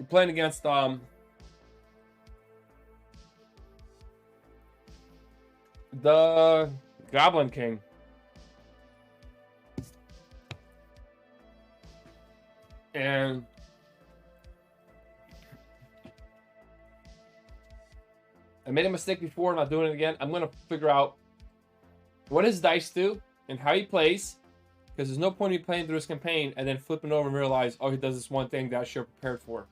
playing against the Goblin King. And I made a mistake before, I'm not doing it again. I'm going to figure out what his dice do and how he plays, because there's no point in me playing through his campaign and then flipping over and realize, oh, he does this one thing that I should have prepared for.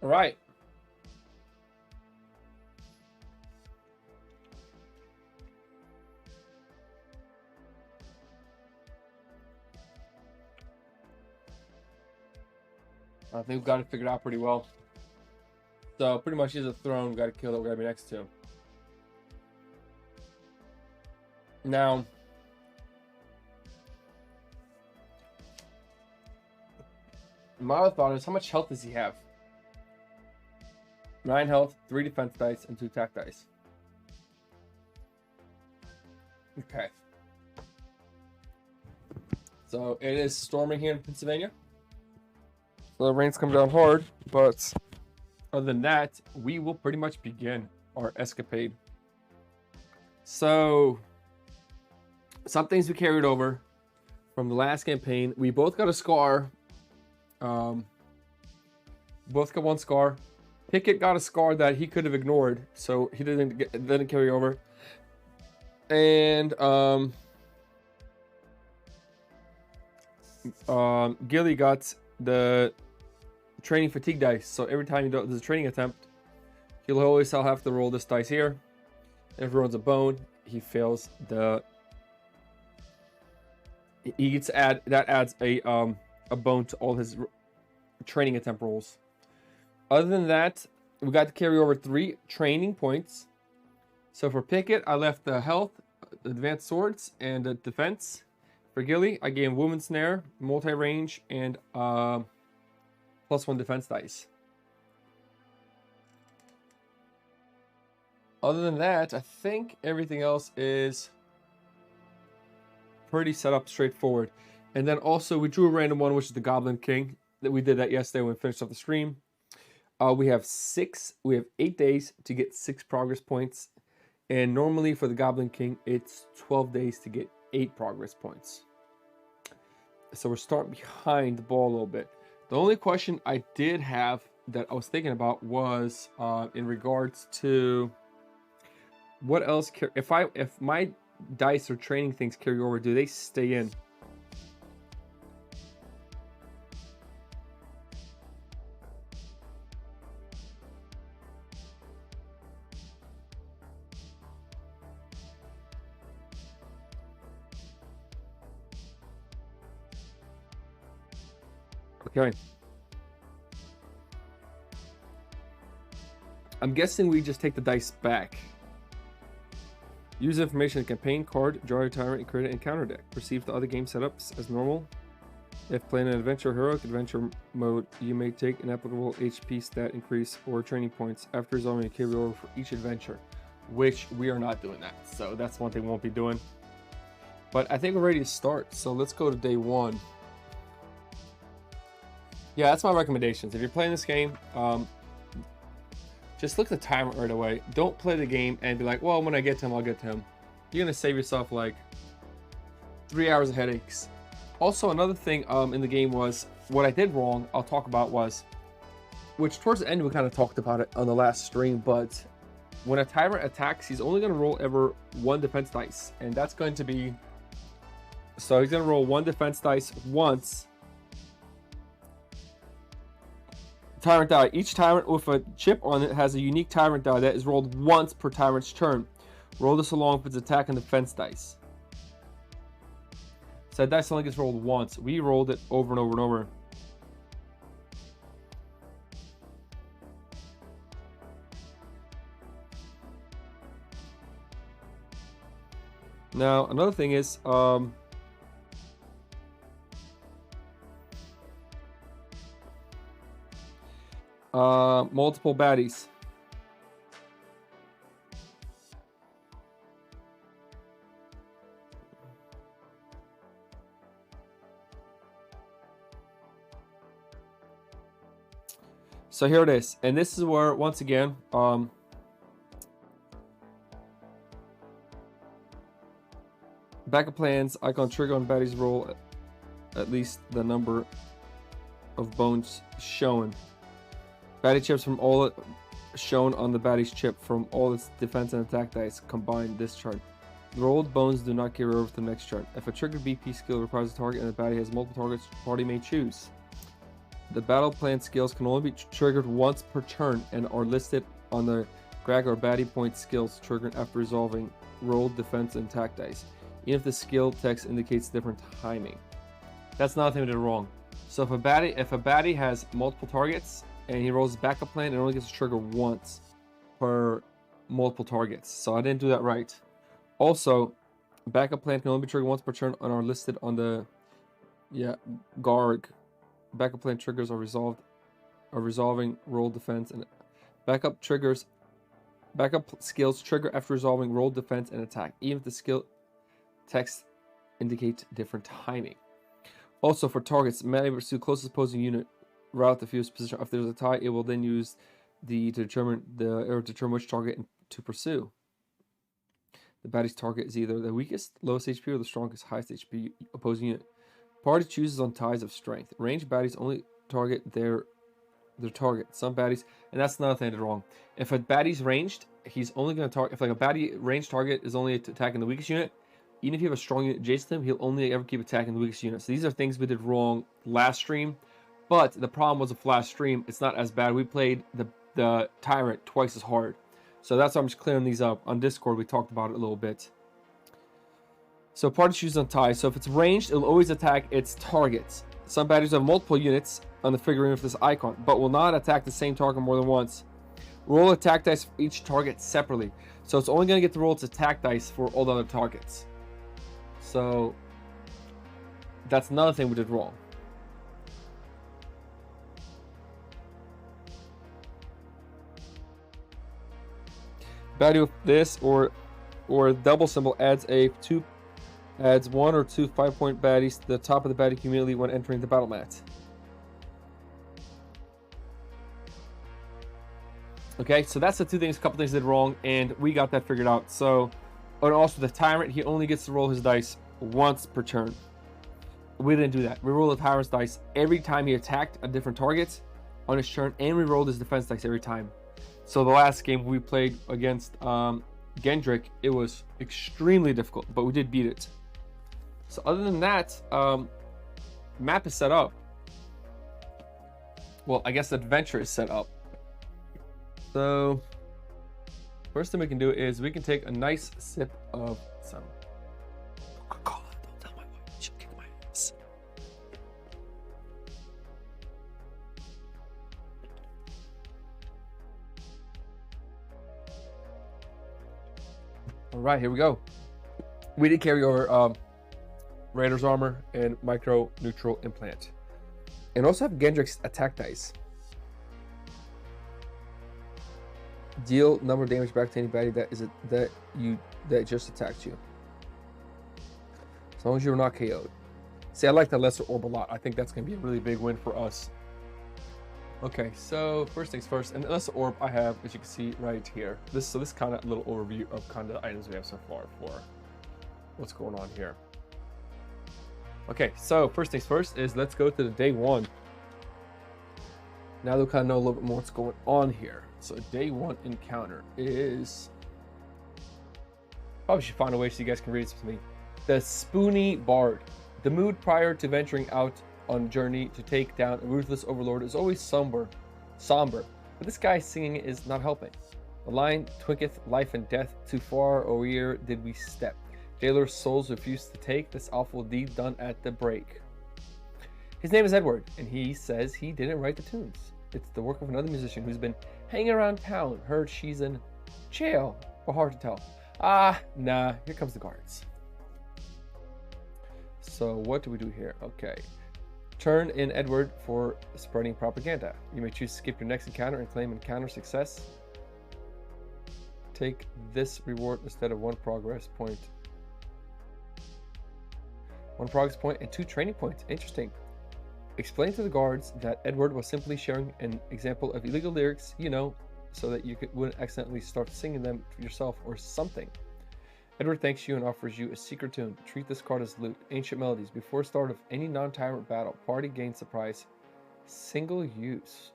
All right. I think we've got it figured out pretty well. So pretty much he's a throne. We've got to kill that we're going to be next to. Now, my other thought is, how much health does he have? 9 health, 3 defense dice, and 2 attack dice. Okay. So it is storming here in Pennsylvania. So the rain's coming down hard, but other than that, we will pretty much begin our escapade. So some things we carried over from the last campaign. We both got a scar. Both got 1 scar. Pickett got a scar that he could have ignored, so he didn't carry over. And Gilly got the training fatigue dice. So every time there's a training attempt, he'll always have to roll this dice here. If he rolls a bone, he fails the. He gets that adds a bone to all his training attempt rolls. Other than that, we got to carry over 3 training points. So for Pickett, I left the health, the advanced swords, and the defense. For Gilly, I gave him wound snare, multi-range, and +1 defense dice. Other than that, I think everything else is pretty set up straightforward. And then also we drew a random one, which is the Goblin King. That we did that yesterday when we finished off the stream. We have 8 days to get 6 progress points. And normally for the Goblin King, it's 12 days to get 8 progress points. So we're starting behind the ball a little bit. The only question I did have that I was thinking about was in regards to what else. If my dice or training things carry over, do they stay in? Okay. I'm guessing we just take the dice back. Use information in campaign card, draw your tyrant, and create an encounter deck. Perceive the other game setups as normal. If playing an adventure heroic adventure mode, you may take an applicable HP stat increase or training points after resolving a carry over for each adventure, which we are not doing that. So that's one thing we won't be doing. But I think we're ready to start. So let's go to day 1. Yeah, that's my recommendations. If you're playing this game, just look at the Tyrant right away. Don't play the game and be like, well, when I get to him, I'll get to him. You're going to save yourself like 3 hours of headaches. Also, another thing in the game was, what I did wrong, I'll talk about was, which towards the end we kind of talked about it on the last stream, but when a Tyrant attacks, he's only going to roll ever 1 defense dice. And that's going to be, so he's going to roll 1 defense dice once. Tyrant die. Each tyrant with a chip on it has a unique tyrant die that is rolled once per tyrant's turn. Roll this along with its attack and defense dice. So that dice only gets rolled once. We rolled it over and over and over. Now, another thing is, multiple baddies. So here it is, and this is where, once again, backup plans, icon trigger on baddies roll at least the number of bones shown. Baddie chips from all shown on the baddie's chip from all its defense and attack dice combined this chart. The rolled bones do not carry over to the next chart. If a triggered BP skill requires a target and the baddie has multiple targets, the party may choose. The battle plan skills can only be triggered once per turn and are listed on the Greg or baddie point skills triggered after resolving rolled defense and attack dice, even if the skill text indicates different timing. That's another thing we did wrong. So if a baddie has multiple targets and he rolls his backup plan, it only gets to trigger once per multiple targets. So I didn't do that right. Also, backup plan can only be triggered once per turn and are listed on the Garg. Backup plan triggers are resolving roll defense and backup skills trigger after resolving roll defense and attack, even if the skill text indicates different timing. Also, for targets, melee pursue closest opposing unit route the fewest position. If there's a tie, it will then use to determine which target to pursue. The baddie's target is either the weakest, lowest HP, or the strongest, highest HP opposing unit. Party chooses on ties of strength. Ranged baddies only target their target. Some baddies, and that's another thing I did wrong. If a baddie's ranged, he's only going to target. If like a baddie ranged target is only attacking the weakest unit, even if you have a strong unit adjacent to him, he'll only ever keep attacking the weakest unit. So these are things we did wrong last stream. But the problem was with last stream, it's not as bad. We played the Tyrant twice as hard. So that's why I'm just clearing these up. On Discord, we talked about it a little bit. So party chooses on ties. So if it's ranged, it'll always attack its targets. Some baddies have multiple units on the figurine with this icon, but will not attack the same target more than once. Roll attack dice for each target separately. So it's only going to get to roll its attack dice for all the other targets. So that's another thing we did wrong. Baddie with this or double symbol adds one or two 5-point baddies to the top of the baddie community when entering the battle mat. Okay, so that's the two things, a couple things did wrong, and we got that figured out. So, and also the Tyrant, he only gets to roll his dice once per turn. We didn't do that. We rolled the Tyrant's dice every time he attacked a different target on his turn, and we rolled his defense dice every time. So the last game we played against Gendrick, it was extremely difficult, but we did beat it. So other than that, map is set up. Well, I guess the adventure is set up. So first thing we can do is we can take a nice sip of some Coca-Cola. Don't tell my wife, she'll kick my ass. All right, here we go. We did carry over Raider's armor and micro neutral implant, and also have Gendrick's attack dice. Deal number of damage back to anybody that just attacked you, as long as you're not KO'd. See, I like the lesser orb a lot. I think that's gonna be a really big win for us. Okay, so first things first, and the lesser orb I have, as you can see right here. This kind of little overview of kind of the items we have so far for what's going on here. Okay, so first things first is let's go to the day one. Now that we kind of know a little bit more what's going on here. So day one encounter is, probably should find a way so you guys can read this with me. The Spoony Bard. The mood prior to venturing out on journey to take down a ruthless overlord is always somber, but this guy singing is not helping. The line twinketh life and death, too far o'er did we step. Jailer's souls refused to take this awful deed done at the break. His name is Edward, and he says he didn't write the tunes. It's the work of another musician who's been hanging around town. Heard she's in jail, or hard to tell. Ah, nah, here comes the guards. So what do we do here? Okay. Turn in Edward for spreading propaganda. You may choose to skip your next encounter and claim encounter success. Take this reward instead of 1 progress point. 1 progress point and 2 training points. Interesting. Explain to the guards that Edward was simply sharing an example of illegal lyrics, you know, so that you wouldn't accidentally start singing them yourself or something. Edward thanks you and offers you a secret tune. Treat this card as loot. Ancient melodies. Before start of any non-tyrant battle, party gains surprise. Single use.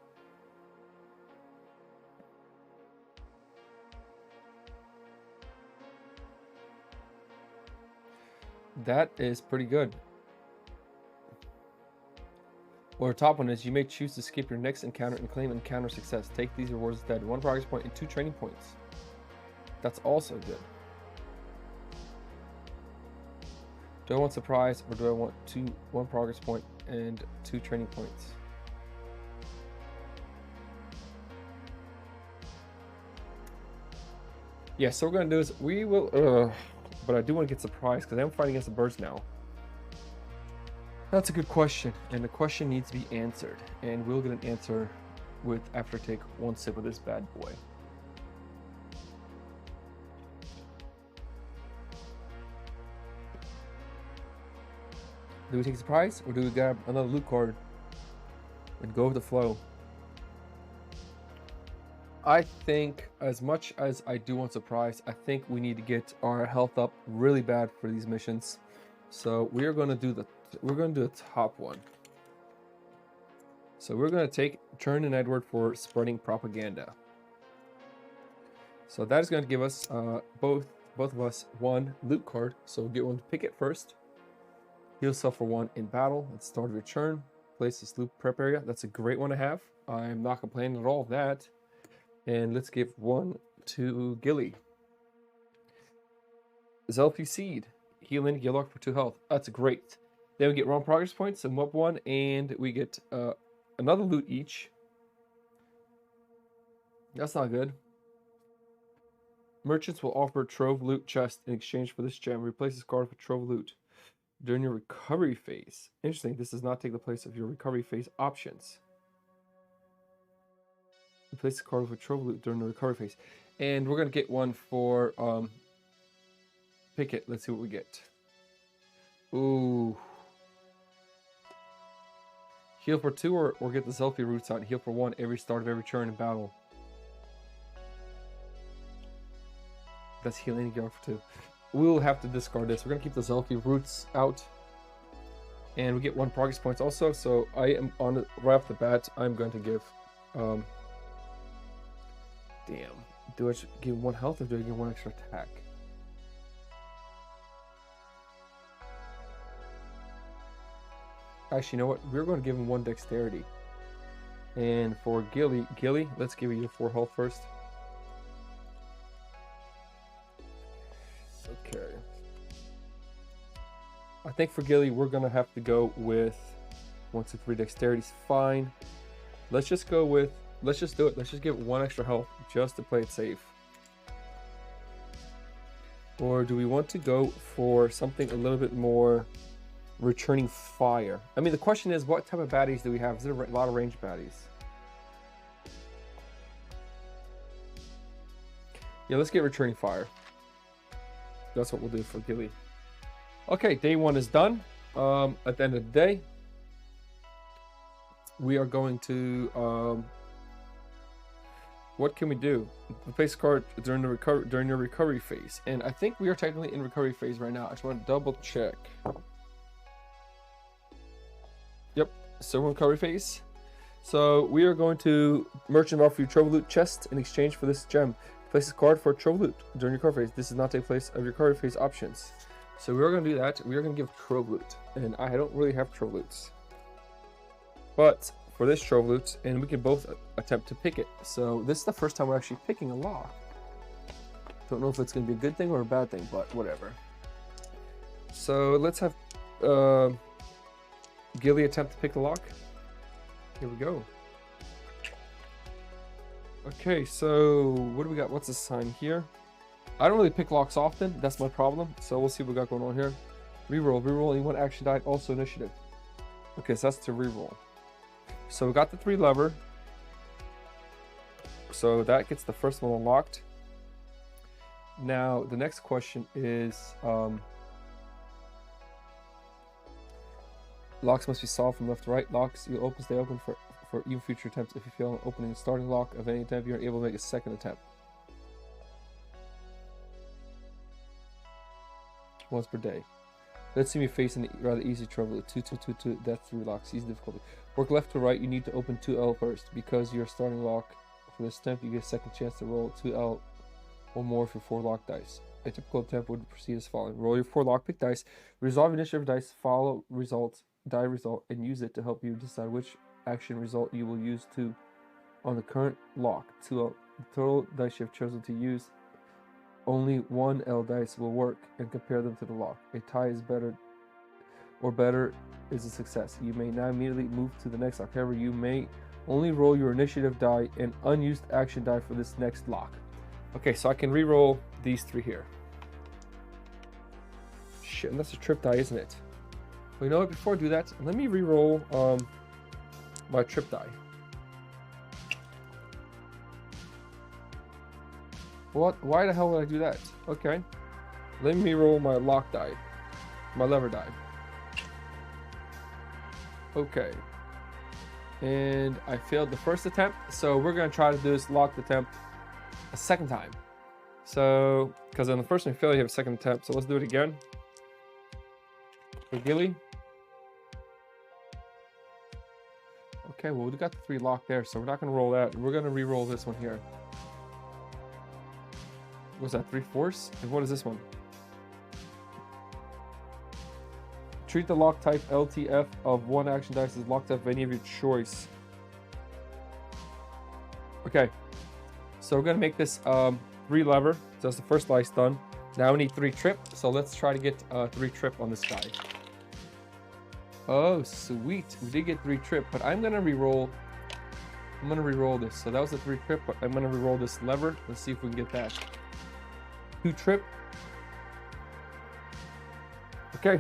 That is pretty good. Or top one is you may choose to skip your next encounter and claim encounter success. Take these rewards instead. 1 progress point and 2 training points. That's also good. Do I want surprise or do I want 1 progress point and 2 training points? Yeah, so what we're gonna do is we will but I do want to get surprised because I'm fighting against the birds now. That's a good question, and the question needs to be answered, and we'll get an answer after I take 1 sip of this bad boy. Do we take surprise or do we grab another loot card and go with the flow? I think as much as I do want surprise, I think we need to get our health up really bad for these missions. So we're going to do the top one. So we're going to turn in Edward for spreading propaganda. So that is going to give us both of us 1 loot card. So we'll get 1 to pick it first. Heal self for 1 in battle at the start of your turn. Place this loot prep area. That's a great one to have. I'm not complaining at all of that. And let's give 1 to Gilly. Zelfie Seed. Healing, Gillock for 2 health. That's great. Then we get 1 progress points and up 1, and we get another loot each. That's not good. Merchants will offer Trove Loot Chest in exchange for this gem. Replace this card with Trove Loot during your recovery phase. Interesting, this does not take the place of your recovery phase options. Replace the card with Trove Loot during the recovery phase. And we're going to get 1 for pick it. Let's see what we get. Ooh. Heal for 2 or get the Zelfie Roots out. Heal for 1 every start of every turn in battle. That's healing for 2. We'll have to discard this. We're going to keep the Zelfie Roots out. And we get 1 progress points also. So I am on it right off the bat. I'm going to give... damn. Do I give 1 health or do I give 1 extra attack? Actually, you know what? We're going to give him 1 dexterity. And for Gilly, let's give you 4 health first. Okay. I think for Gilly, we're going to have to go with 1, 2, 3 dexterity's fine. Let's just go with, let's just do it. Let's just give it 1 extra health just to play it safe. Or do we want to go for something a little bit more returning fire? I mean, the question is, what type of baddies do we have? Is there a lot of ranged baddies? Yeah, let's get returning fire. That's what we'll do for Gilly. Okay, day 1 is done. At the end of the day, we are going to what can we do? Replace card during your recovery phase. And I think we are technically in recovery phase right now. I just want to double check. Yep, so we're in recovery phase. So we are going to merchant offer you Trove Loot chest in exchange for this gem. Place this card for Trove Loot during your recovery phase. This does not take place of your recovery phase options. So we're going to do that. We are going to give Trove Loot. And I don't really have Trove Loots. But for this trove loot, and we can both attempt to pick it. So this is the first time we're actually picking a lock. Don't know if it's going to be a good thing or a bad thing, but whatever. So let's have Gilly attempt to pick the lock. Here we go. Okay, so what do we got? What's the sign here? I don't really pick locks often. That's my problem. So we'll see what we got going on here. Reroll. Reroll any one action die, also initiative. Okay, so that's to reroll. So we got the 3 lever. So that gets the first one unlocked. Now, the next question is... locks must be solved from left to right. Locks you open, stay open for even future attempts. If you fail on opening a starting lock of any attempt, you're able to make a second attempt. Once per day. Let's see me face a rather easy trouble. 2, 2, 2, 2. That's 3 locks. Easy difficulty. Work left to right. You need to open 2L first. Because you're starting lock for this attempt, you get a second chance to roll 2L or more for 4 lock dice. A typical attempt would proceed as following. Roll your 4 lockpick dice. Resolve initiative dice. Follow results. Die result. And use it to help you decide which action result you will use to on the current lock. 2L. The total dice you have chosen to use. Only 1L dice will work, and compare them to the lock. A tie is better, or better is a success. You may now immediately move to the next lock. However, you may only roll your initiative die and unused action die for this next lock. Okay, so I can re-roll these 3 here. Shit, and that's a trip die, isn't it? Well, you know what? Before I do that, let me re-roll my trip die. What? Why the hell would I do that? Okay. Let me roll my lock die. My lever die. Okay. And I failed the first attempt, so we're going to try to do this locked attempt a second time. So, because on the first one you failed, you have a second attempt, so let's do it again. For Gilly. Okay, well, we got the 3 locked there, so we're not going to roll that. We're going to re-roll this one here. What's that, 3 force? And what is this one? Treat the lock type LTF of 1 action dice as locked up of any of your choice. Okay. So we're going to make this 3 lever. So that's the first dice done. Now we need 3 trip. So let's try to get 3 trip on this guy. Oh, sweet. We did get 3 trip, but I'm going to re-roll. I'm going to re-roll this. So that was a 3 trip, but I'm going to re-roll this lever. Let's see if we can get that. 2 trip. Okay.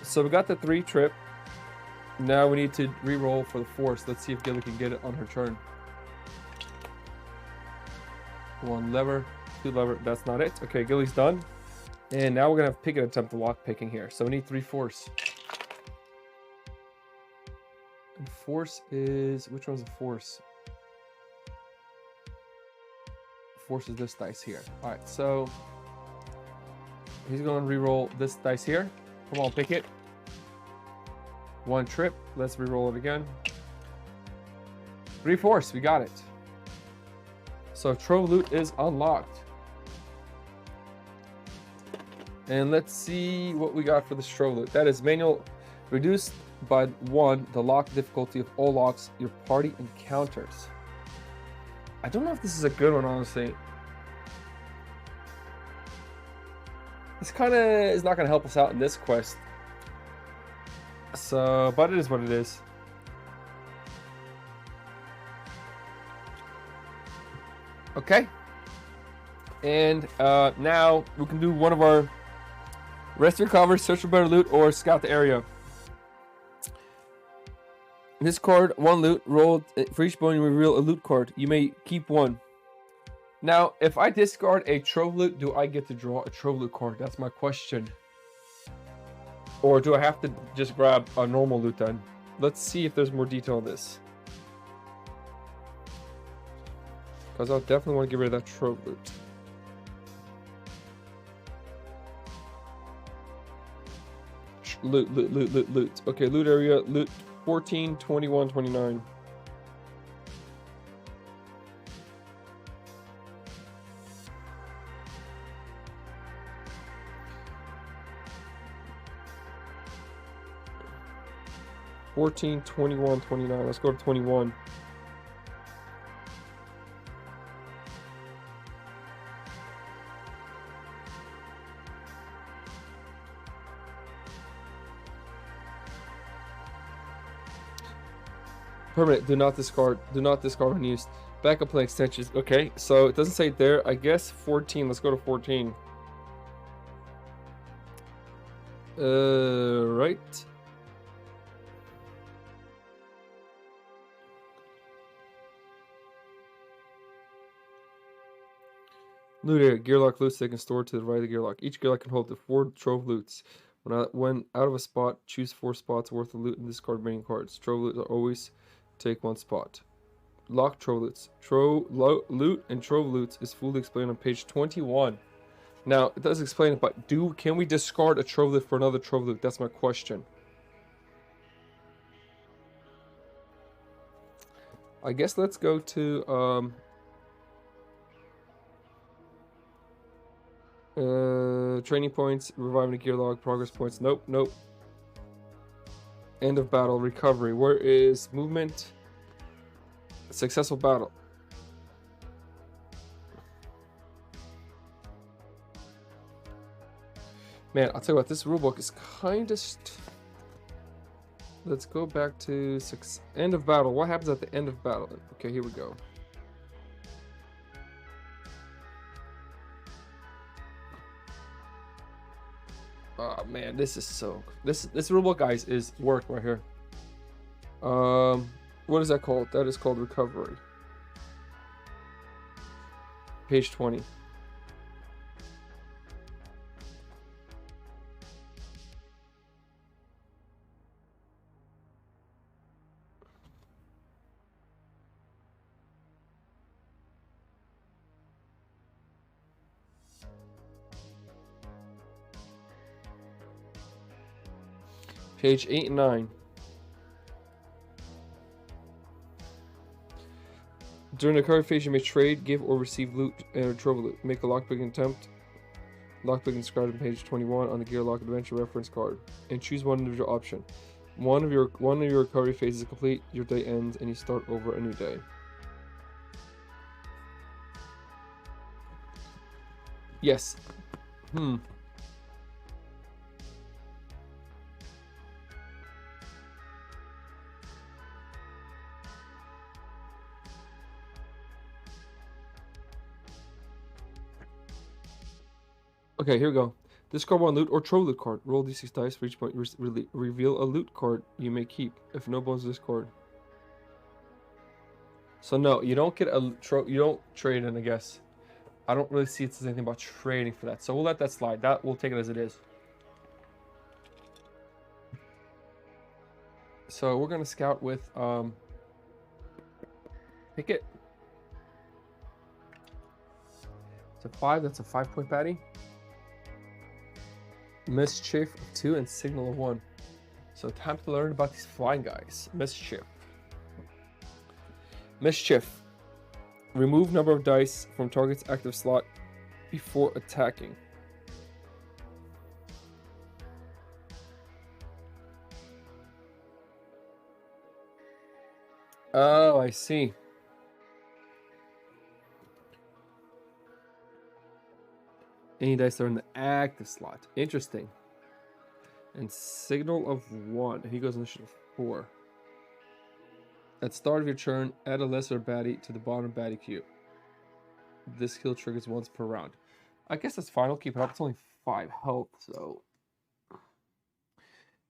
So we got the 3 trip. Now we need to re-roll for the force. Let's see if Gilly can get it on her turn. 1 lever, 2 lever. That's not it. Okay, Gilly's done. And now we're gonna have to pick an attempt to lock picking here. So we need 3 force. And force is, which one's the force? Force is this dice here. All right, so he's going to re-roll this dice here. Come on, pick it. 1 trip. Let's re-roll it again. 3 force. We got it. So trove loot is unlocked. And let's see what we got for this trove loot. That is manual. Reduced by 1 the lock difficulty of all locks your party encounters. I don't know if this is a good one, honestly. This kind of is not going to help us out in this quest. So, but it is what it is. Okay. And now we can do one of our rest your cover, search for better loot, or scout the area. This card, 1 loot, rolled for each bone you reveal a loot card. You may keep 1. Now, if I discard a trove loot, do I get to draw a trove loot card? That's my question. Or do I have to just grab a normal loot then? Let's see if there's more detail on this. Because I'll definitely want to get rid of that trove loot. Loot. Okay, loot area, loot 14, 21, 29. 14, 21, 29. Let's go to 21. Permanent, do not discard. Do not discard when used. Backup play extensions. Okay, so it doesn't say it there. I guess 14. Let's go to 14. Right. Loot area. Gearlock loots they can store to the right of the gearlock. Each gearlock can hold the 4 trove loots. When out of a spot, choose 4 spots worth of loot and discard remaining cards. Trove loots are always take 1 spot. Lock trove loots. Loot and trove loots is fully explained on page 21. Now, it does explain it, but can we discard a trove loot for another trove loot? That's my question. I guess let's go to training points, reviving the gear log, progress points. Nope, nope. End of battle, recovery. Where is movement? Successful battle. Man, I'll tell you what, this rulebook is kind of... Let's go back to end of battle. What happens at the end of battle? Okay, here we go. Oh man, this is so... This rulebook, guys, is work right here. What is that called? That is called recovery. Page 20. Page 8 and 9. During the card phase, you may trade, give, or receive loot and trove loot. Make a lockpicking attempt. Lockpicking described on page 21 on the Gearlock Adventure reference card, and choose one individual option. One of your recovery phases is complete. Your day ends, and you start over a new day. Yes. Okay, here we go. Discard 1 loot or trove loot card. Roll d6 dice for each point. Reveal a loot card you may keep. If no bonus, discard. So no, you don't get you don't trade in, I guess. I don't really see it says anything about trading for that. So we'll let that slide. That we'll take it as it is. So we're gonna scout with pick it. It's a 5, that's a 5-point baddie. Mischief of 2 and Signal of 1. So time to learn about these flying guys. Mischief. Mischief. Remove number of dice from target's active slot before attacking. Oh, I see. Any dice that are in the active slot. Interesting. And Signal of 1. He goes initiative 4. At start of your turn, add a lesser baddie to the bottom baddie queue. This skill triggers once per round. I guess that's fine. I'll keep it up. It's only 5 health, so.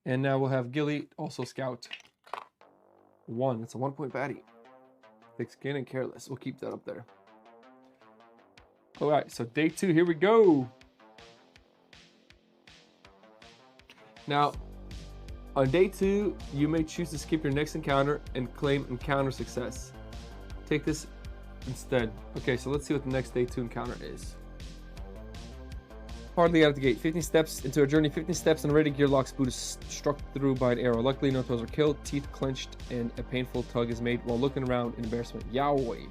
And now we'll have Gilly also scout 1. It's a 1-point baddie. Thick skin and careless. We'll keep that up there. Alright, so day 2, here we go. Now, on day 2, you may choose to skip your next encounter and claim encounter success. Take this instead. Okay, so let's see what the next day 2 encounter is. Hardly out of the gate. 15 steps into a journey. 15 steps and a ready Gearlock's boot is struck through by an arrow. Luckily, no toes are killed. Teeth clenched and a painful tug is made while looking around in embarrassment. Yahweh.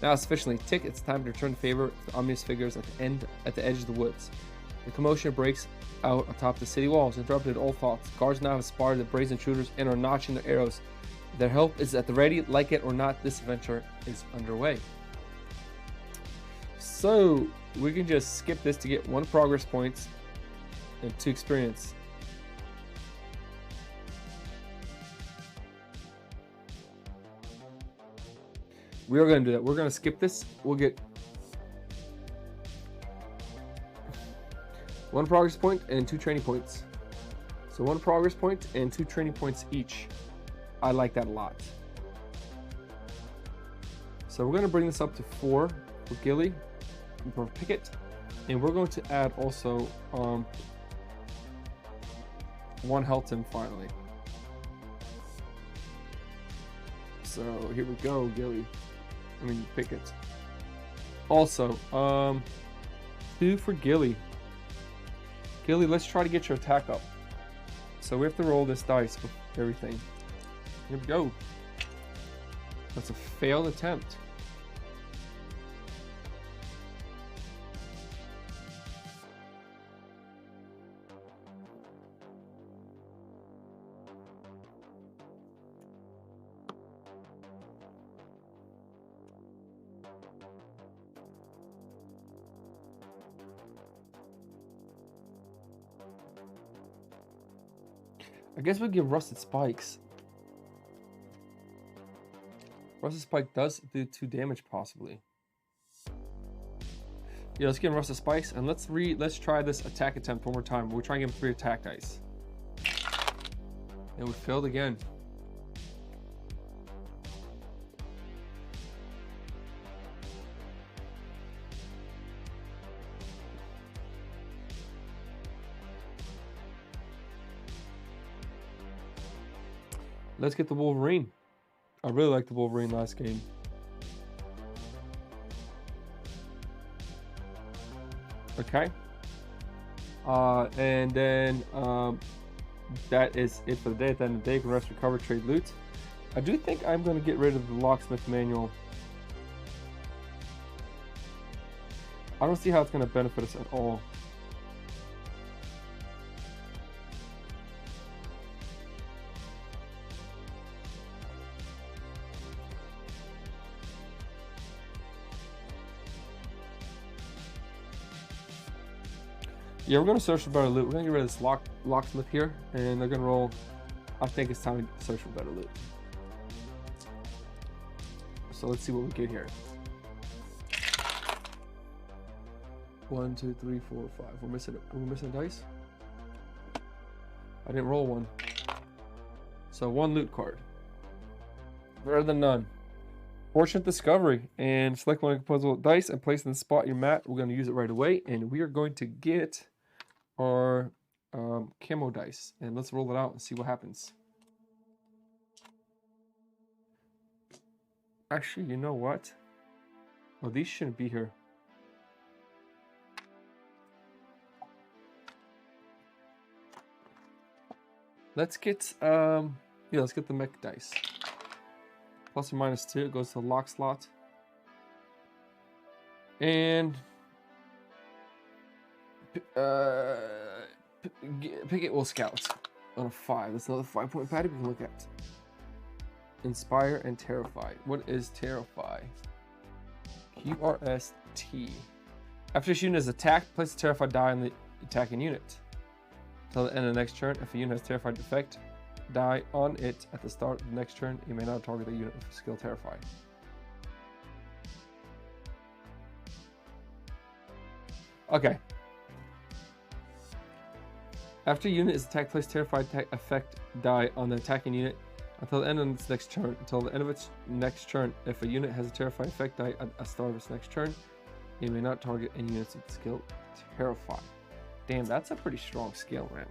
Now sufficiently tick, it's time to return the favor to the ominous figures at the edge of the woods. The commotion breaks out atop the city walls, interrupted all thoughts. Guards now have spotted the brazen intruders and are notching their arrows. Their help is at the ready. Like it or not, this adventure is underway. So we can just skip this to get 1 progress points and 2 experience. We are going to do that. We're going to skip this. We'll get 1 progress point and 2 training points. So 1 progress point and 2 training points each. I like that a lot. So we're going to bring this up to 4 for Gilly, for Pickett, and we're going to add also 1 health in finally. So here we go, Gilly. I mean Pickett. Also, 2 for Gilly. Gilly, let's try to get your attack up. So we have to roll this dice with everything. Here we go. That's a failed attempt. I guess we give Rusted Spikes. Rusted Spike does do 2 damage possibly. Yeah, let's give him Rusted Spikes and let's try this attack attempt one more time. We'll try and give him 3 attack dice. And we failed again. Let's get the Wolverine. I really liked the Wolverine last game. Okay. And then that is it for the day. At the end of the day, you can rest, recover, trade loot. I do think I'm going to get rid of the locksmith manual. I don't see how it's going to benefit us at all. Yeah, we're going to search for better loot. We're going to get rid of this locksmith here, and they're going to roll. I think it's time to search for better loot. So let's see what we get here. 1, 2, 3, 4, 5. We're missing a dice. I didn't roll 1. So 1 loot card. Better than none. Fortunate discovery, and select 1 composable dice and place it in the spot your mat. We're going to use it right away, and we are going to get our camo dice, and let's roll it out and see what happens. Actually, you know what? Oh, these shouldn't be here. Let's get let's get the mech dice. Plus or minus 2, it goes to the lock slot. And Pickett will scout on a 5. That's another 5-point pad we can look at. Inspire and Terrify. What is Terrify? QRST. After this unit is attacked, place a Terrified die on the attacking unit. Until the end of the next turn, if a unit has Terrified effect die on it at the start of the next turn, you may not target the unit with skill Terrify. Okay. After a unit is attacked, place Terrified effect die on the attacking unit until the end of its next turn. Until the end of its next turn, if a unit has a Terrified effect die at the start of its next turn, you may not target any units with skill Terrify. Damn, that's a pretty strong skill, man.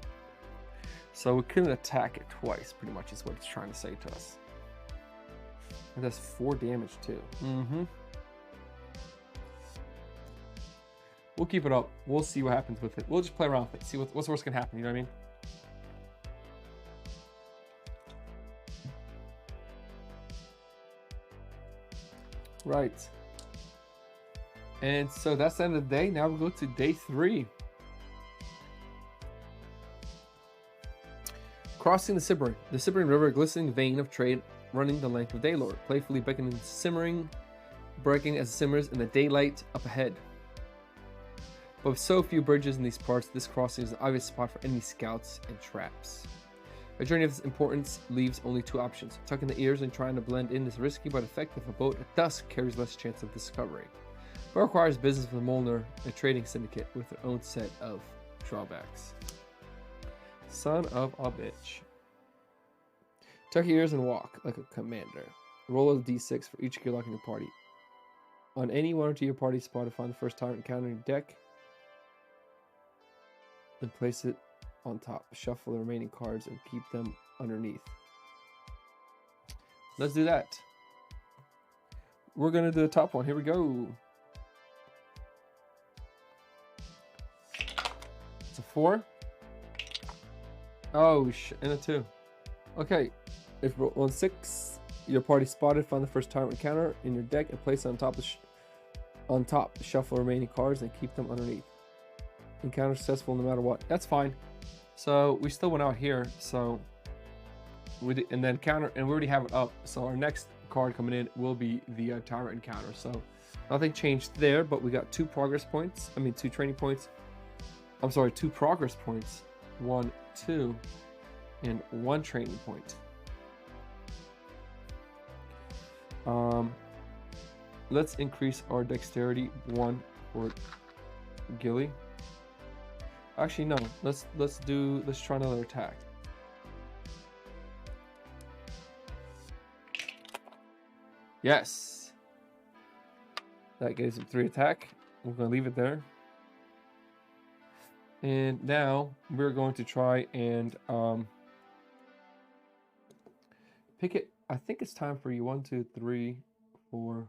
So we couldn't attack it twice, pretty much is what it's trying to say to us. And that's 4 damage too. We'll keep it up. We'll see what happens with it. We'll just play around with it. See what's worst can happen, you know what I mean? Right. And so that's the end of the day. Now we'll go to day 3. Crossing the Simmering River, a glistening vein of trade running the length of Daylore, playfully beckoning, simmering, breaking as it simmers in the daylight up ahead. But with so few bridges in these parts, this crossing is an obvious spot for enemy scouts and traps. A journey of this importance leaves only two options. Tucking the ears and trying to blend in is risky but effective. A boat at dusk carries less chance of discovery, but requires business with Molnar, a trading syndicate with their own set of drawbacks. Son of a bitch. Tuck your ears and walk like a commander. Roll a d6 for each gear lock in your party. On any one or two of your party spot, find the first tyrant encounter in your deck and place it on top. Shuffle the remaining cards and keep them underneath. Let's do that. We're going to do the top one. Here we go. It's a 4. Oh, and a 2. Okay. If roll on 6, your party spotted, find the first tyrant encounter in your deck and place it on top. On top, shuffle remaining cards and keep them underneath. Encounter successful no matter what. That's fine. So we still went out here. So we did, and then counter, and we already have it up. So our next card coming in will be the Tyrant encounter. So nothing changed there, but we got 2 progress points. I mean 2 training points. I'm sorry, 2 progress points. 1, 2, and 1 training point. Let's increase our dexterity 1 for Gilly. Actually, no. Let's try another attack. Yes. That gives him 3 attack. We're gonna leave it there. And now we're going to try and pick it. I think it's time for you. 1, 2, 3, 4.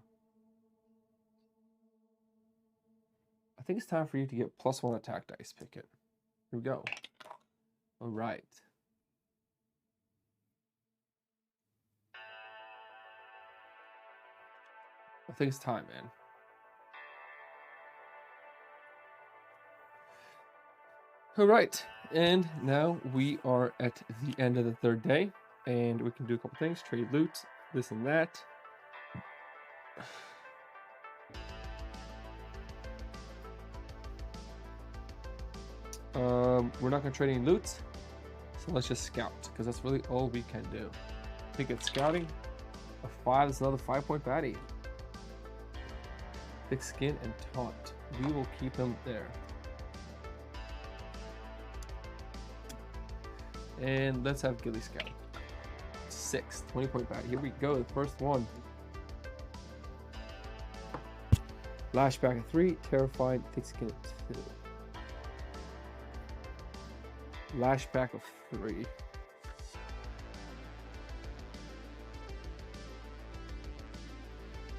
I think it's time for you to get +1 attack dice. Pick it. Here we go. All right. I think it's time, man. All right. And now we are at the end of the 3rd day. And we can do a couple things. Trade loot. This and that. We're not going to trade any loot, so let's just scout, because that's really all we can do. Pick it scouting. A 5 is another 5-point baddie. Thick skin and taunt. We will keep him there. And let's have Gilly scout. 6, 20-point baddie. Here we go, the first one. Lashback at 3, terrified, thick skin at 2. Lashback of 3.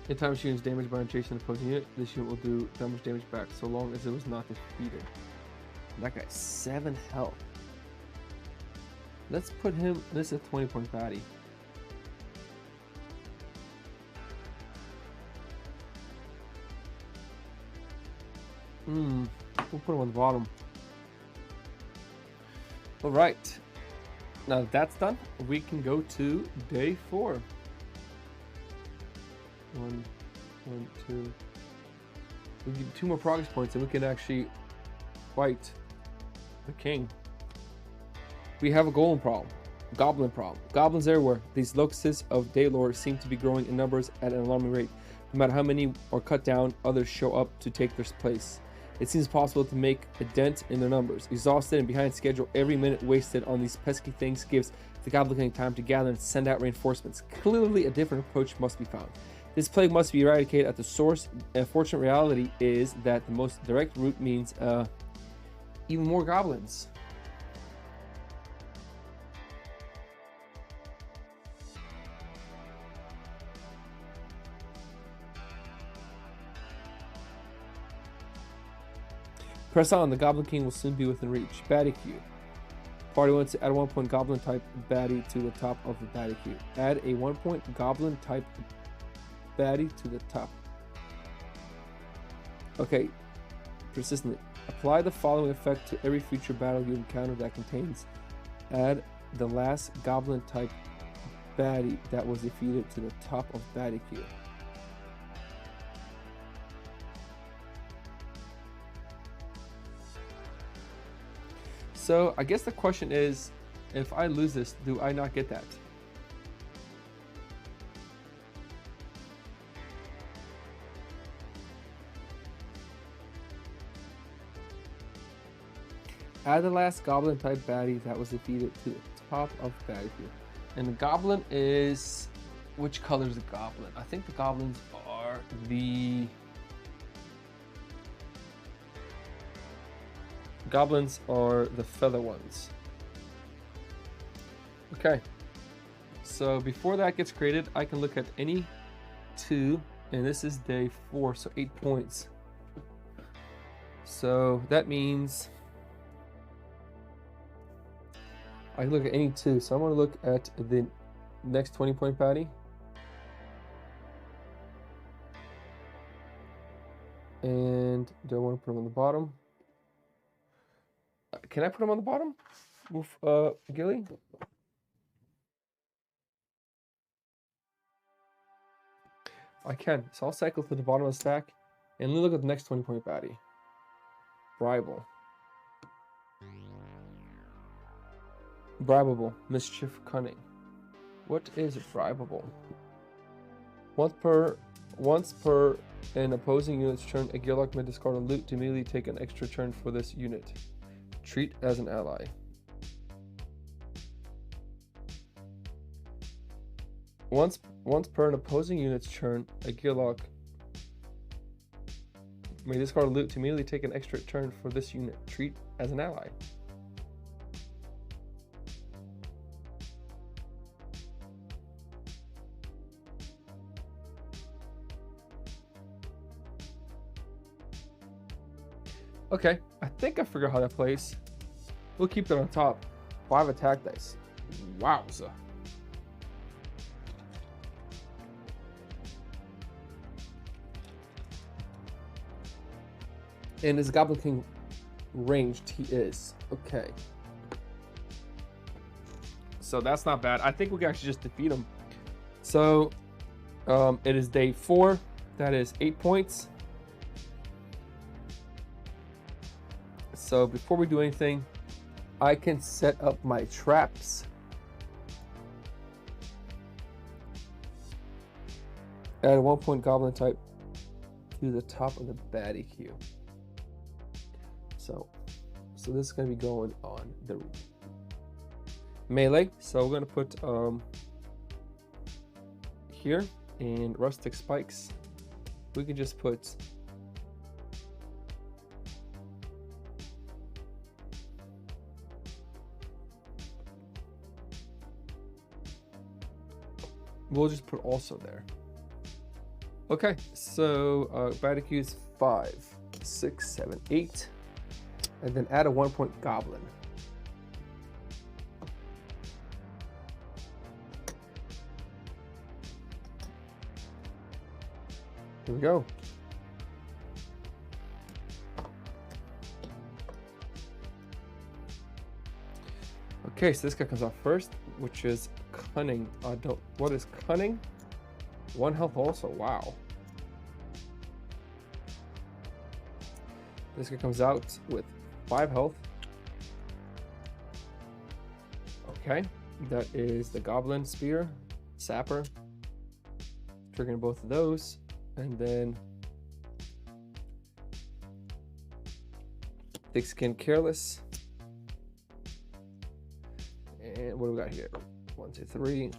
Anytime she is damaged by adjacent opposing unit, this unit will do damage back so long as it was not defeated. That guy's 7 health. Let's put him. This is a 20-point baddie. We'll put him on the bottom. All right, now that that's done, we can go to day 4. 1, 2. We get 2 more progress points, and we can actually fight the king. We have a goblin problem. Goblins everywhere. These locusts of Daylore seem to be growing in numbers at an alarming rate. No matter how many are cut down, others show up to take their place. It seems possible to make a dent in their numbers. Exhausted and behind schedule, every minute wasted on these pesky things gives the Goblin King time to gather and send out reinforcements. Clearly, a different approach must be found. This plague must be eradicated at the source. A fortunate reality is that the most direct route means even more goblins. Press on, the Goblin King will soon be within reach. Baddie queue. Party wants to add a 1-point Goblin type baddie to the top of the baddie queue. Add a 1-point Goblin type baddie to the top. Okay, persistently. Apply the following effect to every future battle you encounter that contains. Add the last goblin type baddie that was defeated to the top of baddie queue. So I guess the question is, if I lose this, do I not get that? Add the last goblin type baddie that was defeated to the top of baddie queue. And the goblin is, which color is the goblin? I think the goblins are the feather ones. Okay, so before that gets created, I can look at any two, and this is day 4, so 8 points. So that means I can look at any two. So I'm going to look at the next 20-point baddie. And do I want to put them on the bottom? Can I put them on the bottom with Gilly? I can. So I'll cycle to the bottom of the stack and look at the next 20-point baddie. Bribable. Bribable, mischief, cunning. What is bribable? Once per an opposing unit's turn, a Gearlock may discard a loot to immediately take an extra turn for this unit. Treat as an ally. Once per an opposing unit's turn, a Gearlock may discard a loot to immediately take an extra turn for this unit. Treat as an ally. Okay, I think I figured out how that plays. We'll keep that on top. 5 attack dice. Wowza. And is Goblin King ranged? He is. Okay. So that's not bad. I think we can actually just defeat him. So it is day 4. That is 8 points. So before we do anything, I can set up my traps. Add 1-point goblin type to the top of the baddie queue. So this is going to be going on the melee. So we're going to put here, and rustic spikes. We can just put we'll just put also there. Okay, so baddie queue is 5, 6, 7, 8, and then add a 1-point goblin. Here we go. Okay, so this guy comes off first, which is cunning. What is cunning? 1 health also. Wow. This guy comes out with 5 health. Okay, that is the goblin spear, sapper. Triggering both of those, and then thick skin, careless. And what do we got here? 1, 2, 3.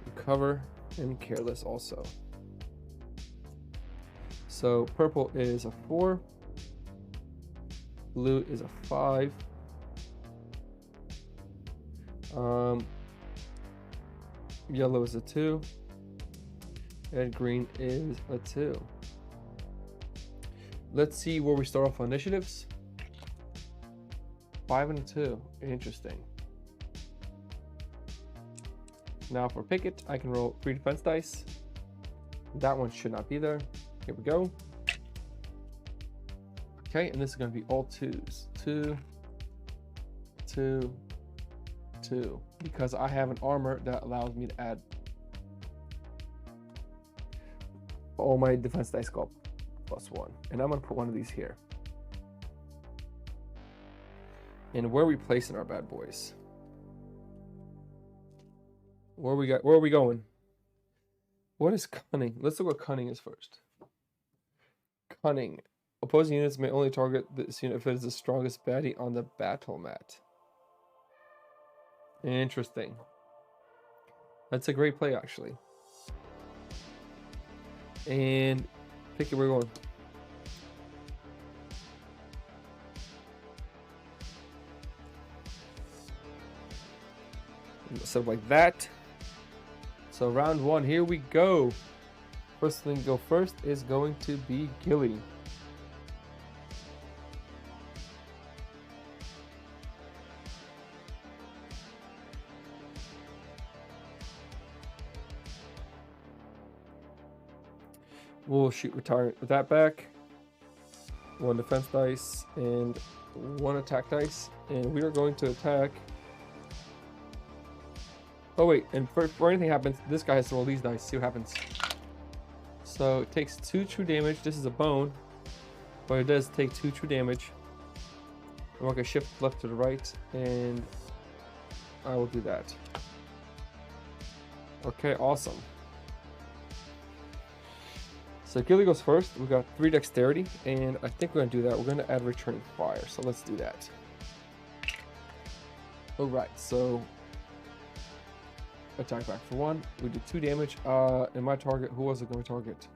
Recover and careless also. So purple is a 4. Blue is a 5. Yellow is a 2. And green is a 2. Let's see where we start off on initiatives. 5 and a 2. Interesting. Now for Picket, I can roll 3 defense dice. That one should not be there. Here we go. Okay, and this is going to be all 2s. 2, 2, 2. Because I have an armor that allows me to add all my defense dice go up +1. And I'm going to put one of these here. And where are we placing our bad boys? Where are we going? What is cunning? Let's look what cunning is first. Cunning. Opposing units may only target this unit if it is the strongest baddie on the battle mat. Interesting. That's a great play, actually. And pick it where we're going. So like that. So round 1, here we go. First thing to go first is going to be Gilly. We'll shoot Tyrant with that back. 1 defense dice and 1 attack dice. And we are going to attack. Oh wait, and before anything happens, this guy has to roll these dice, see what happens. So it takes 2 true damage. This is a bone, but it does take 2 true damage. I'm going to shift left to the right, and I will do that. Okay, awesome. So Gilly goes first. We got 3 dexterity, and I think we're going to do that. We're going to add returning fire, so let's do that. Alright, so attack back for 1. We did 2 damage. And my target, who was it going to target?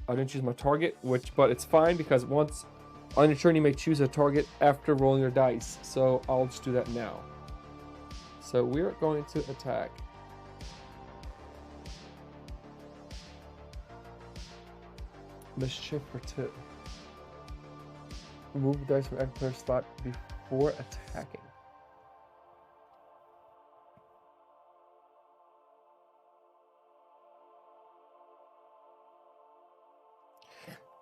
I didn't choose my target, but it's fine because once on your turn you may choose a target after rolling your dice. So I'll just do that now. So we're going to attack. Mischief for 2. Remove the dice from every player spot before attacking.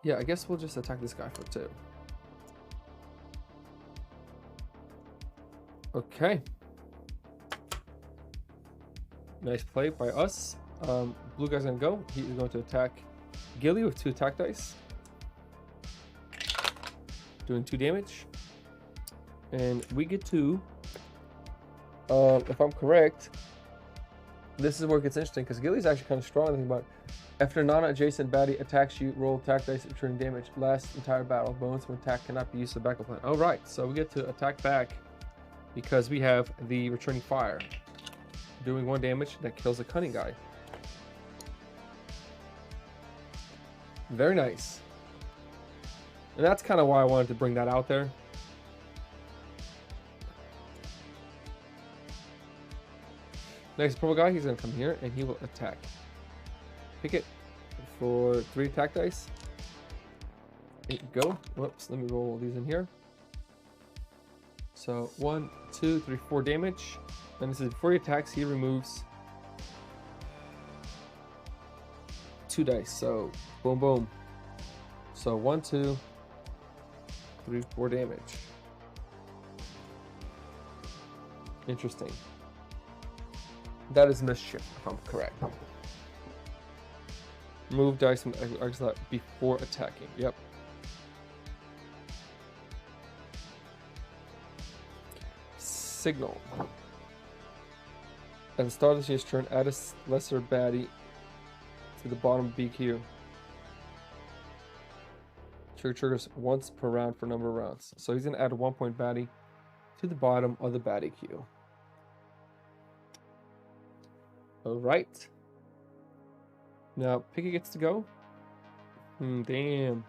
Yeah, I guess we'll just attack this guy for 2. Okay. Nice play by us. Blue guy's gonna go. He is going to attack Gilly with 2 attack dice. Doing 2 damage. And we get to, if I'm correct, this is where it gets interesting because Gilly's actually kind of strong. But after a non-adjacent baddie attacks you, roll attack dice, returning damage. Last entire battle. Bonus from attack cannot be used as a backup plan. All right, so we get to attack back because we have the returning fire, doing 1 damage that kills a cunning guy. Very nice. And that's kind of why I wanted to bring that out there. Next purple guy, he's going to come here and he will attack. Pick it for 3 attack dice. There you go. Whoops, let me roll these in here. So 1, 2, 3, 4 damage. And this is before he attacks, he removes 2 dice. So boom, boom. So 1, 2, 3, 4 damage. Interesting. That is mischief, if I'm correct. Move dice from the slot before attacking. Yep. Signal. At the start of this turn, add a lesser baddie to the bottom BQ. Triggers once per round for a number of rounds. So he's going to add a 1-point baddie to the bottom of the baddie queue. Alright. Now, Piggy gets to go. Damn.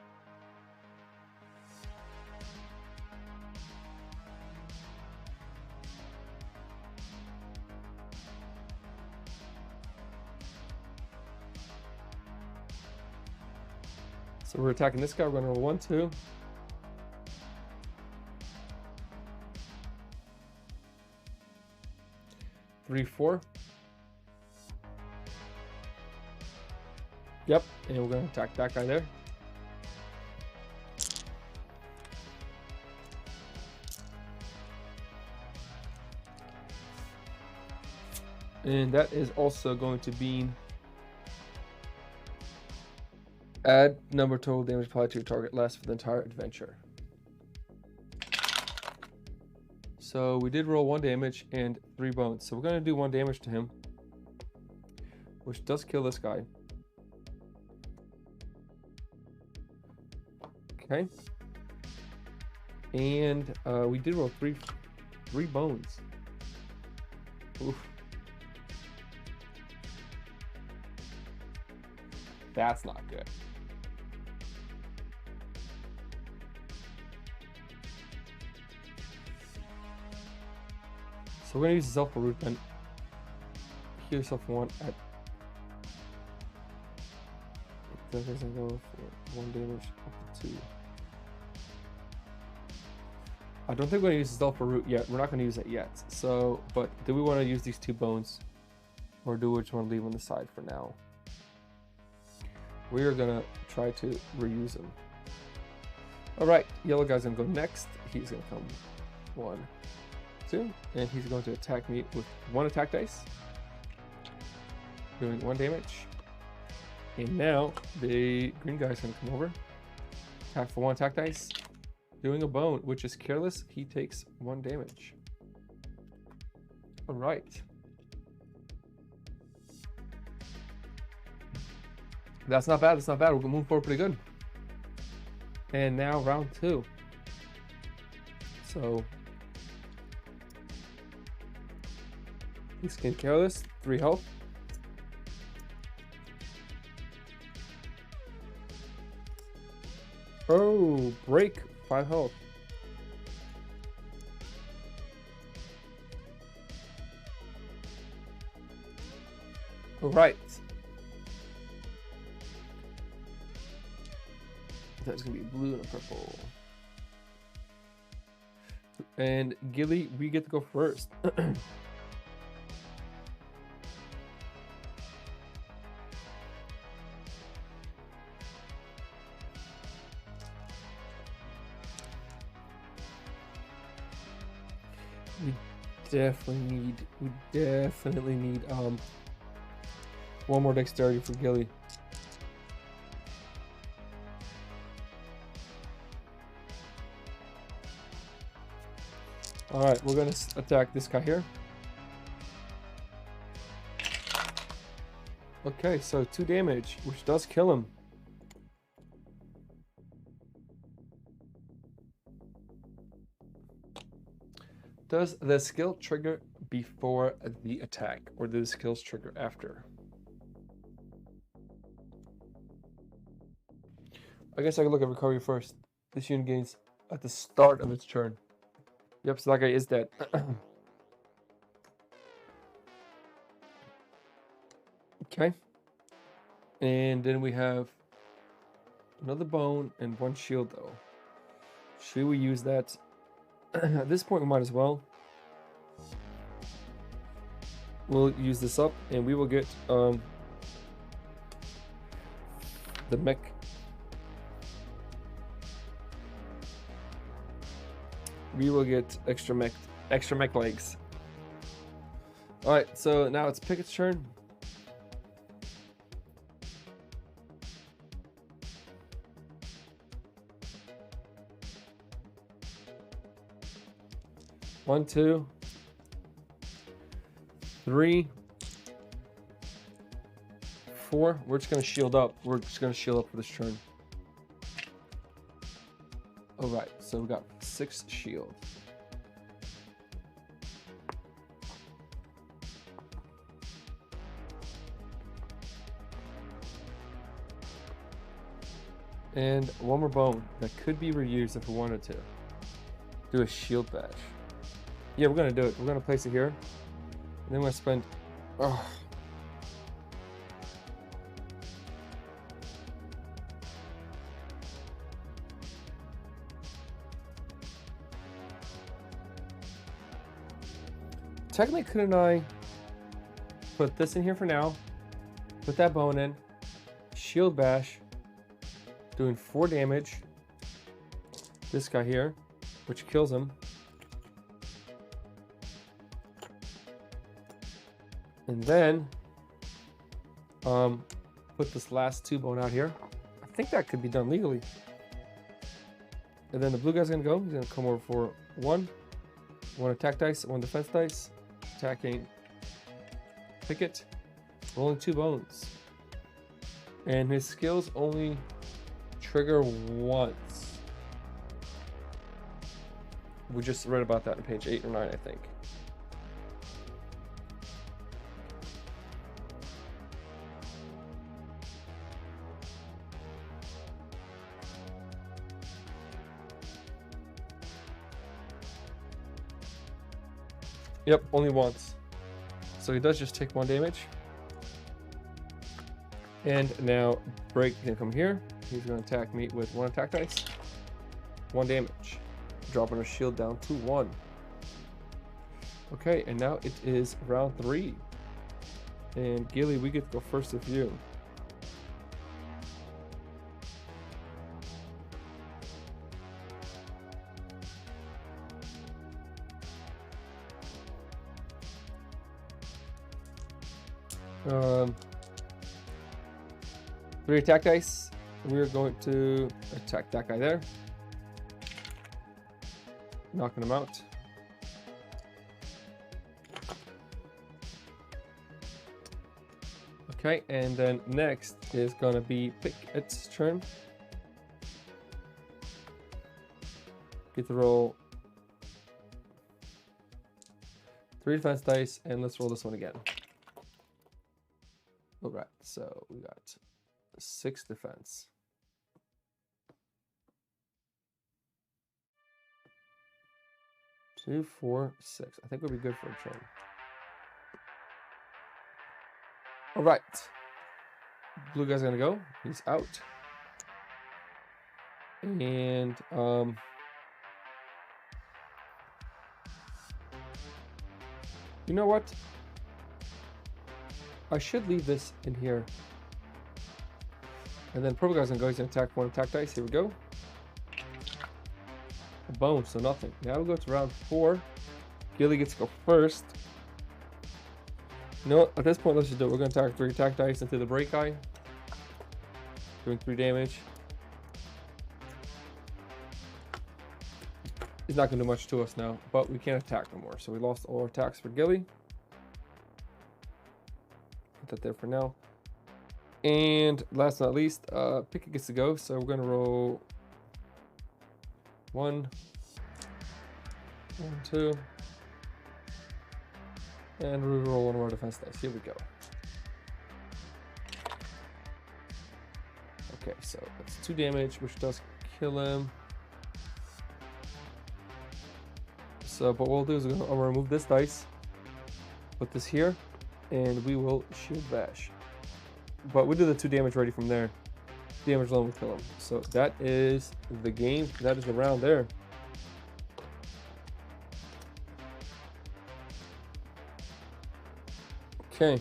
So we're attacking this guy. We're going to roll 1, 2. Three, 4. Yep, and we're going to attack that guy there. And that is also going to be add number total damage applied to your target lasts for the entire adventure. So we did roll 1 damage and 3 bones. So we're going to do 1 damage to him, which does kill this guy. Okay. And we did roll 3 bones. Oof. That's not good. So we're gonna use the Zelfa root then. Heal yourself 1 at. That doesn't go for 1 damage up to 2. I don't think we're gonna use the Zelfa root yet. We're not gonna use it yet. So, but do we want to use these 2 bones, or do we just want to leave on the side for now? We are gonna try to reuse them. All right, yellow guy's gonna go next. He's gonna come 1, 2, and he's going to attack me with 1 attack dice, doing 1 damage. And now the green guy's gonna come over, attack for 1 attack dice, doing a bone, which is careless. He takes 1 damage. All right. That's not bad. That's not bad. We're gonna move forward pretty good. And now round 2. So he's getting careless. 3 health. Oh, break. 5 health. All right. That's gonna be blue and a purple. And Gilly, we get to go first. We definitely need 1 more dexterity for Gilly. All right, we're gonna attack this guy here. Okay, so 2 damage, which does kill him. Does the skill trigger before the attack, or do the skills trigger after? I guess I can look at recovery first. This unit gains at the start of its turn. Yep, so that guy is dead. Okay. And then we have another bone and 1 shield, though. Should we use that? At this point, we might as well. We'll use this up, and we will get the mech. We will get extra mech legs. All right, so now it's Pickett's turn. One, 2, 3, 4. We're just gonna shield up. We're just gonna shield up for this turn. All right, so we got 6 shield. And 1 more bone that could be reused if we wanted to. Do a shield bash. Yeah, we're gonna do it. We're gonna place it here. And then we're gonna spend. Oh. Technically, couldn't I put this in here for now? Put that bone in. Shield bash. Doing 4 damage. This guy here, which kills him. And then put this last 2 bone out here. I think that could be done legally. And then the blue guy's gonna go. He's gonna come over for one attack dice, 1 defense dice, attacking Picket, rolling 2 bones. And his skills only trigger once. We just read about that on page 8 or 9, I think. Yep, only once. So he does just take 1 damage. And now Break can come here. He's going to attack me with 1 attack dice. 1 damage. Dropping our shield down to 1. Okay, and now it is round 3. And Gilly, we get to go first with you. Three attack dice. We're going to attack that guy there. Knocking him out. Okay, and then next is gonna be Picket's turn. Get to roll 3 defense dice, and let's roll this one again. All right, so we got 6 defense. Two, 4, 6. I think we'll be good for a turn. All right. Blue guy's gonna go. He's out. And you know what? I should leave this in here. And then purple guy's gonna go. He's gonna attack 1 attack dice. Here we go. A bone, so nothing. Now we'll go to round 4. Gilly gets to go first. You know what? At this point, let's just do it. We're gonna attack 3 attack dice into the break guy, doing 3 damage. He's not gonna do much to us now, but we can't attack no more. So we lost all our attacks for Gilly. Put that there for now. And last but not least, Pickett gets to go. So we're gonna roll 1, 2, and we roll 1 more defense dice. Here we go. Okay, so that's 2 damage, which does kill him. So, but what we'll do is I'll remove this dice, put this here, and we will shield bash. But we do the 2 damage ready from there. Damage alone will kill him. So that is the game. That is the round there. Okay.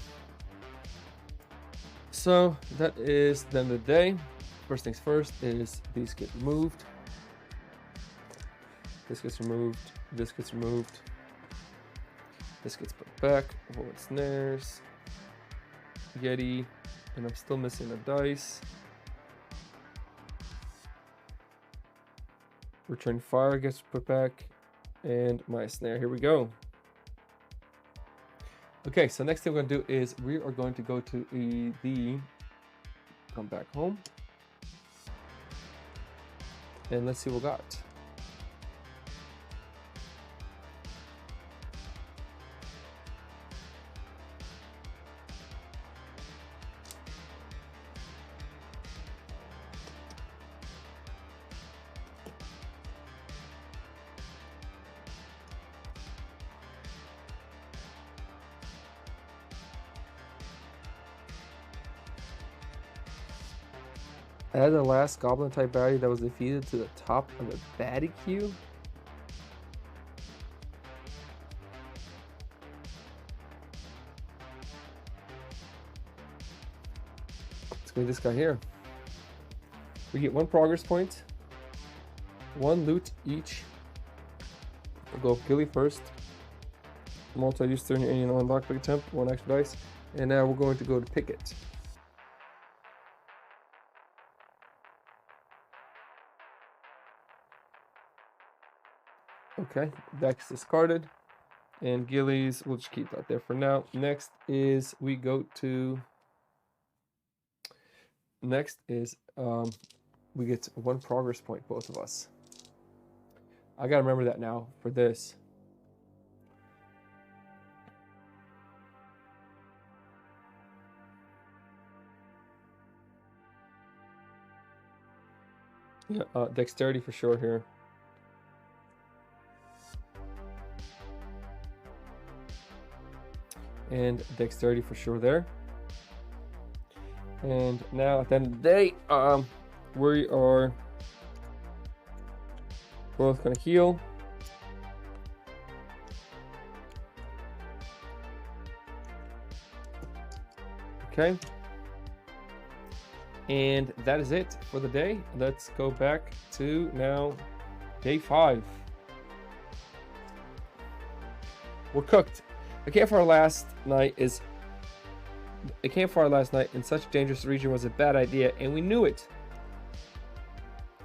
So that is the end of the day. First things first is these get removed. This gets removed. This gets removed. This gets put back. Forward snares. Yeti. And I'm still missing a dice. Return fire gets put back. And my snare. Here we go. Okay, so next thing we're going to do is we are going to go to the come back home. And let's see what we got. Add the last goblin type baddie that was defeated to the top of the baddie queue. Let's go with this guy here. We get 1 progress point, 1 loot each. We'll go Gilly first. Multi-use turn your alien on lockpick attempt, 1 extra dice. And now we're going to go to pick it. Okay, Dex discarded. And Gillies, we'll just keep that there for now. Next is we go to... Next is we get 1 progress point, both of us. I gotta remember that now for this. Yeah, dexterity for sure here. And dexterity for sure there. And now at the end of the day, we are both gonna heal. Okay. And that is it for the day. Let's go back to now day 5. We're cooked. A campfire last night in such a dangerous region was a bad idea, and we knew it.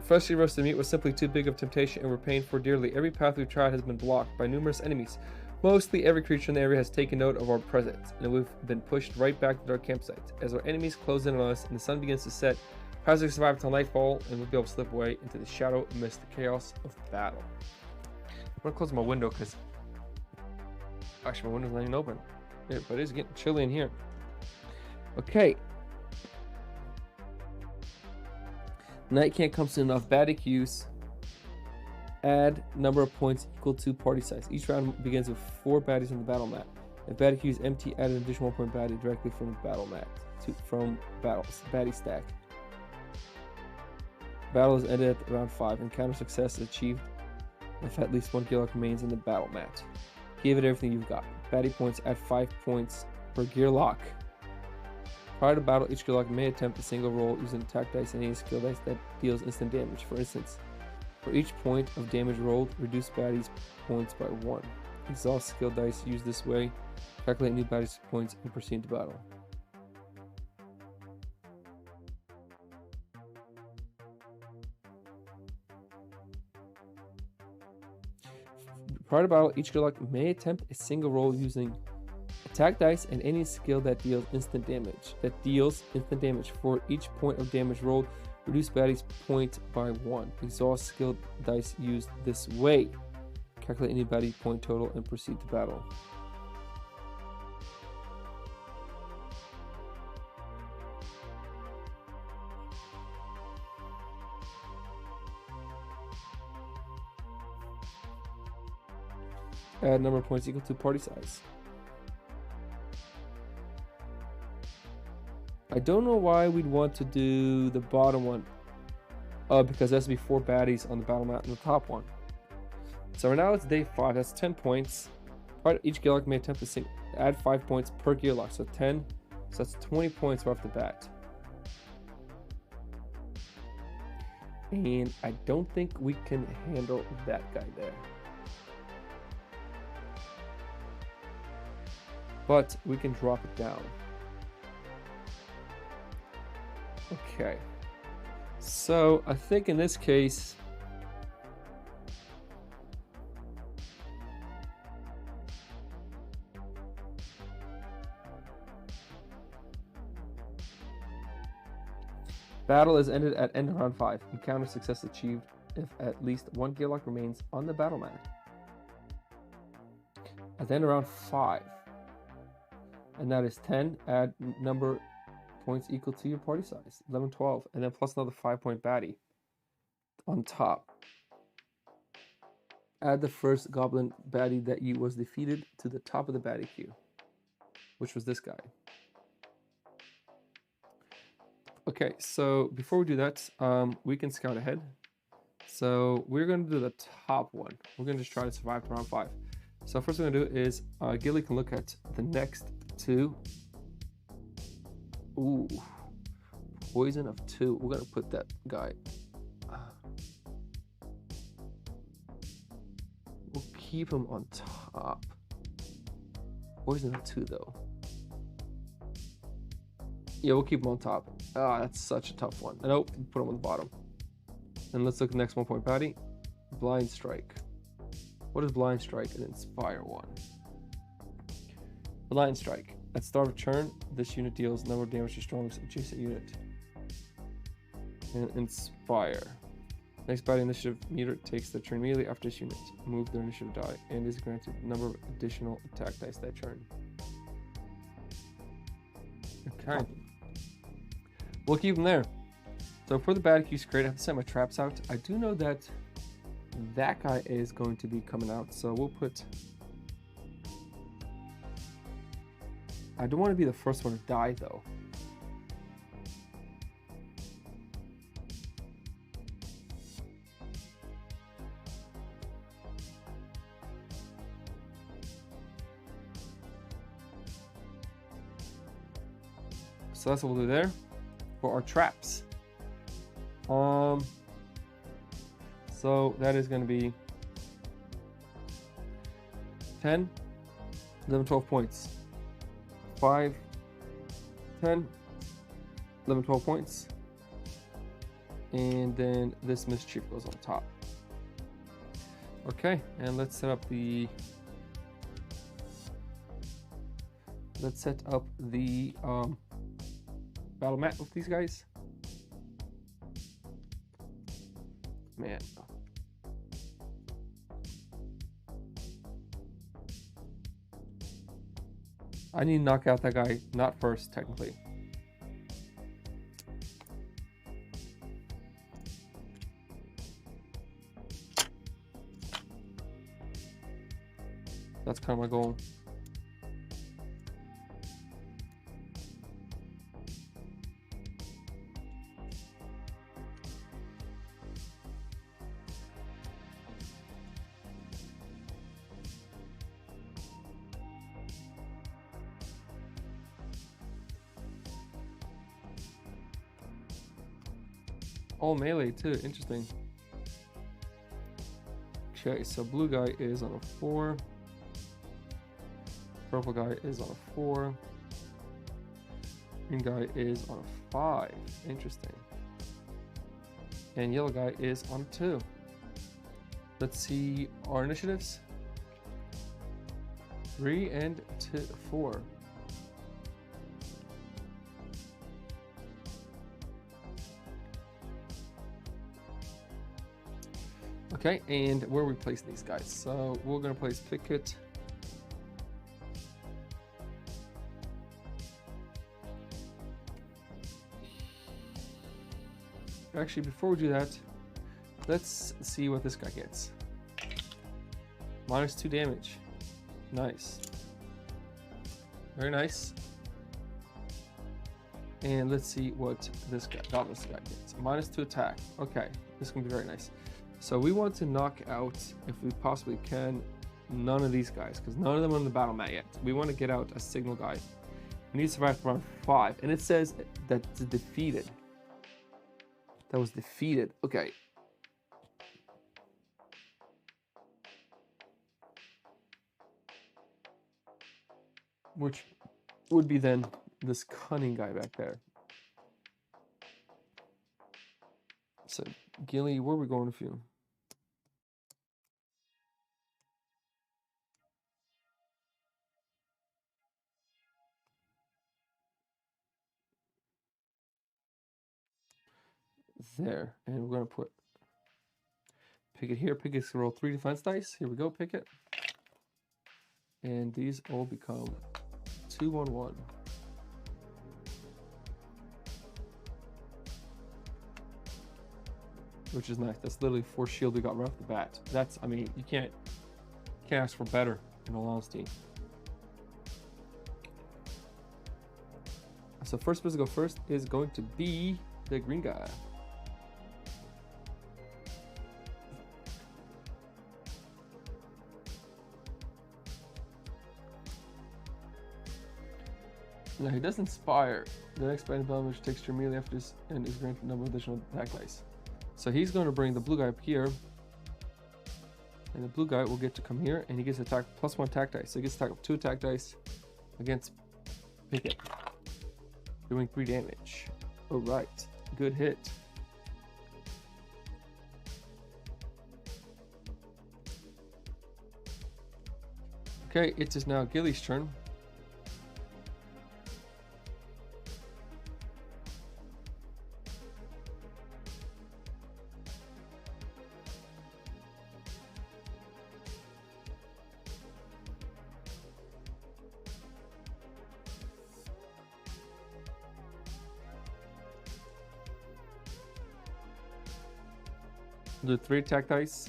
Freshly roasted meat was simply too big of temptation, and we're paying for dearly. Every path we've tried has been blocked by numerous enemies. Mostly every creature in the area has taken note of our presence, and we've been pushed right back to our campsite. As our enemies close in on us and the sun begins to set, perhaps we survive until nightfall, and we'll be able to slip away into the shadow amidst the chaos of battle. I'm gonna close my window because actually my window's not even open. Yeah, but it's getting chilly in here. Okay. Night can't come soon enough. Baddie queues. Add number of points equal to party size. Each round begins with 4 baddies on the battle mat. If baddie queue is empty, add an additional 1 point baddie directly from the battle mat from battles. Baddie stack. Battle is ended at round 5. Encounter success is achieved if at least 1 gearlock remains in the battle mat. Give it everything you've got. Baddie points add 5 points per gearlock. Prior to battle, each gearlock may attempt a single roll using attack dice and any skill dice that deals instant damage. For instance, for each point of damage rolled, reduce baddie's points by 1. Exhaust skill dice used this way. Calculate new baddie's points and proceed to battle. Prior to battle, each gearlock may attempt a single roll using attack dice and any skill that deals instant damage. For each point of damage rolled, reduce baddie's point by 1. Exhaust skill dice used this way. Calculate any baddie point total and proceed to battle. Add number of points equal to party size. I don't know why we'd want to do the bottom one. Because there has to be 4 baddies on the battle mat and the top one. So right now it's day 5. That's 10 points. Each gearlock may attempt to add 5 points per gearlock. So 10. So that's 20 points right off the bat. And I don't think we can handle that guy there. But we can drop it down. Okay. So I think in this case, battle is ended at end of round 5. Encounter success achieved if at least 1 gearlock remains on the battle mat. At the end of round 5. And that is 10. Add number points equal to your party size. 11, 12. And then plus another 5-point baddie on top. Add the first goblin baddie that you was defeated to the top of the baddie queue, which was this guy. Okay, so before we do that, we can scout ahead. So we're going to do the top one. We're going to just try to survive to round 5. So first we're going to do is Gilly can look at the next 2. Ooh, poison of 2. We're going to put that guy. We'll keep him on top. Poison at 2 though. Yeah, we'll keep him on top. Ah, that's such a tough one. Nope, put him on the bottom. And let's look at the next 1 point bounty. Blind Strike. What is Blind Strike and Inspire 1? Blind Strike. At start of turn, this unit deals number of damage to strongest adjacent unit. And Inspire. Next bounty initiative meter takes the turn immediately after this unit. Move their initiative die and is granted number of additional attack dice that turn. Okay. We'll keep them there. So for the bad Q's crate, I have to set my traps out. I do know that that guy is going to be coming out, so we'll put... I don't want to be the first one to die, though. So that's what we'll do there for our traps. So that is going to be 10, 11, 12 points. 5, 10, 11, 12 points. And then this mischief goes on top. Okay, and let's set up the battle mat with these guys. Man. I need to knock out that guy, not first, technically. That's kind of my goal. All melee too, interesting. Okay, so blue guy is on a 4. Purple guy is on a 4. Green guy is on a 5. Interesting. And yellow guy is on a 2. Let's see our initiatives. 3 and 4. Okay, and where are we placing these guys? So we're going to place Picket. Actually, before we do that, let's see what this guy gets. -2 damage. Nice. Very nice. And let's see what this guy, Goblin guy gets. -2 attack. Okay, this is going to be very nice. So we want to knock out, if we possibly can, none of these guys, because none of them are on the battle mat yet. We want to get out a signal guy. We need to survive for round 5. And it says that's defeated. That was defeated. Okay. Which would be then this cunning guy back there. So, Gilly, where are we going with you? There, and we're going to put Picket here. Picket's going to roll 3 defense dice. Here we go, Picket. And these all become 2-1-1. Which is nice. That's literally 4 shield we got right off the bat. That's, I mean, you can't ask for better, in all honesty. So first person to go first is going to be the green guy. Now he does inspire. The next band of which takes turn immediately after this and is granted a number of additional attack dice. So he's going to bring the blue guy up here. And the blue guy will get to come here, and he gets attack +1 attack dice. So he gets attack with 2 attack dice against Pickett, doing 3 damage. All right, good hit. Okay, it is now Gilly's turn. Do 3 attack dice.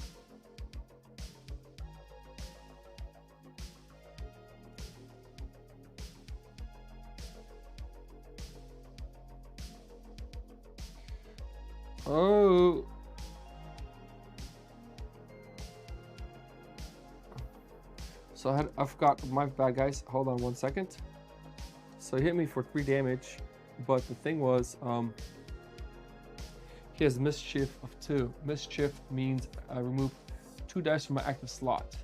Oh. So I forgot, my bad guys. Hold on 1 second. So he hit me for 3 damage, but the thing was, he has mischief of 2. Mischief means I remove 2 dice from my active slot.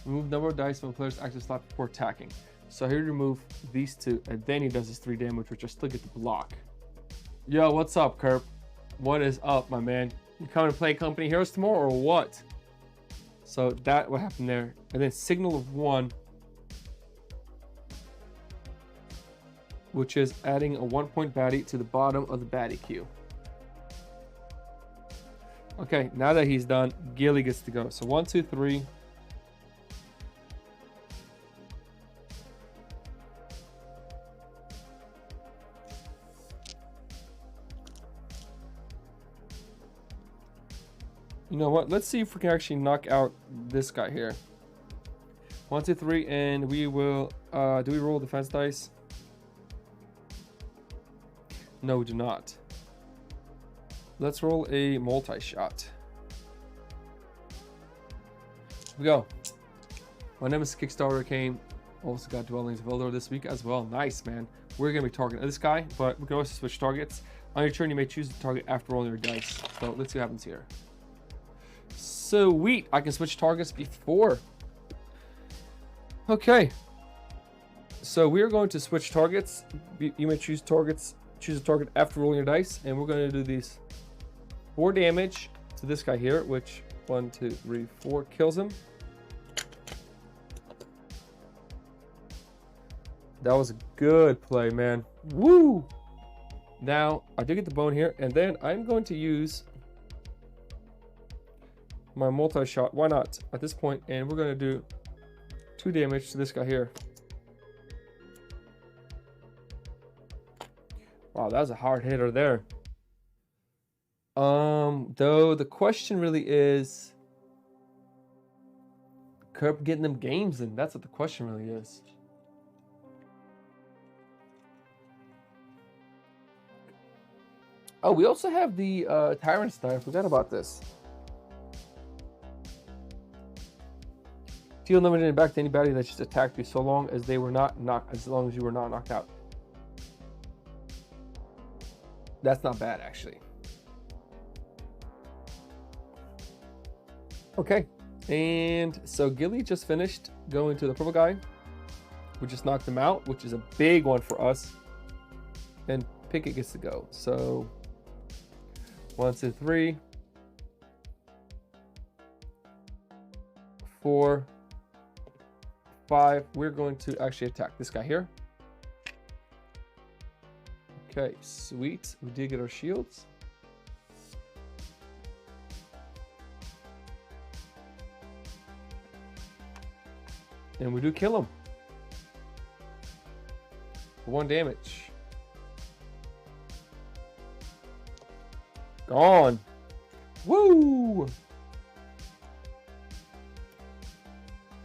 Remove number of dice from a player's active slot before attacking. So he remove these 2, and then he does his 3 damage, which I still get to block. Yo, what's up, Kerp? What is up, my man? You coming to play Company Heroes tomorrow or what? So that what happened there. And then Signal of 1, which is adding a 1-point baddie to the bottom of the baddie queue. Okay, now that he's done, Gilly gets to go. So 1, 2, 3. You know what? Let's see if we can actually knock out this guy here. 1, 2, 3, and we will. Do we roll defense dice? No, we do not. Let's roll a multi-shot. Here we go. My Nemesis Kickstarter came. Also got Dwellings of Eldor this week as well. Nice, man. We're going to be targeting this guy, but we can also switch targets. On your turn, you may choose to target after rolling your dice. So let's see what happens here. Sweet. I can switch targets before. Okay. So we are going to switch targets. You may choose targets. Choose a target after rolling your dice, and we're going to do these 4 damage to this guy here, which 1, 2, 3, 4 kills him. That was a good play, man. Woo! Now I do get the bone here, and then I'm going to use my multi-shot. Why not? At this point, and we're going to do 2 damage to this guy here. Wow, that was a hard hitter there. Though the question really is, Kerp getting them games in. That's what the question really is. Oh, we also have the Tyrant die. I forgot about this. Deal limited back to anybody that just attacked you so long as they were not knocked, as long as you were not knocked out. That's not bad, actually. Okay, and so Gilly just finished going to the purple guy. We just knocked him out, which is a big one for us. And Pickett gets to go. So 1, 2, 3, 4, 5. We're going to actually attack this guy here. Okay, sweet. We did get our shields. And we do kill him. 1 damage. Gone. Woo!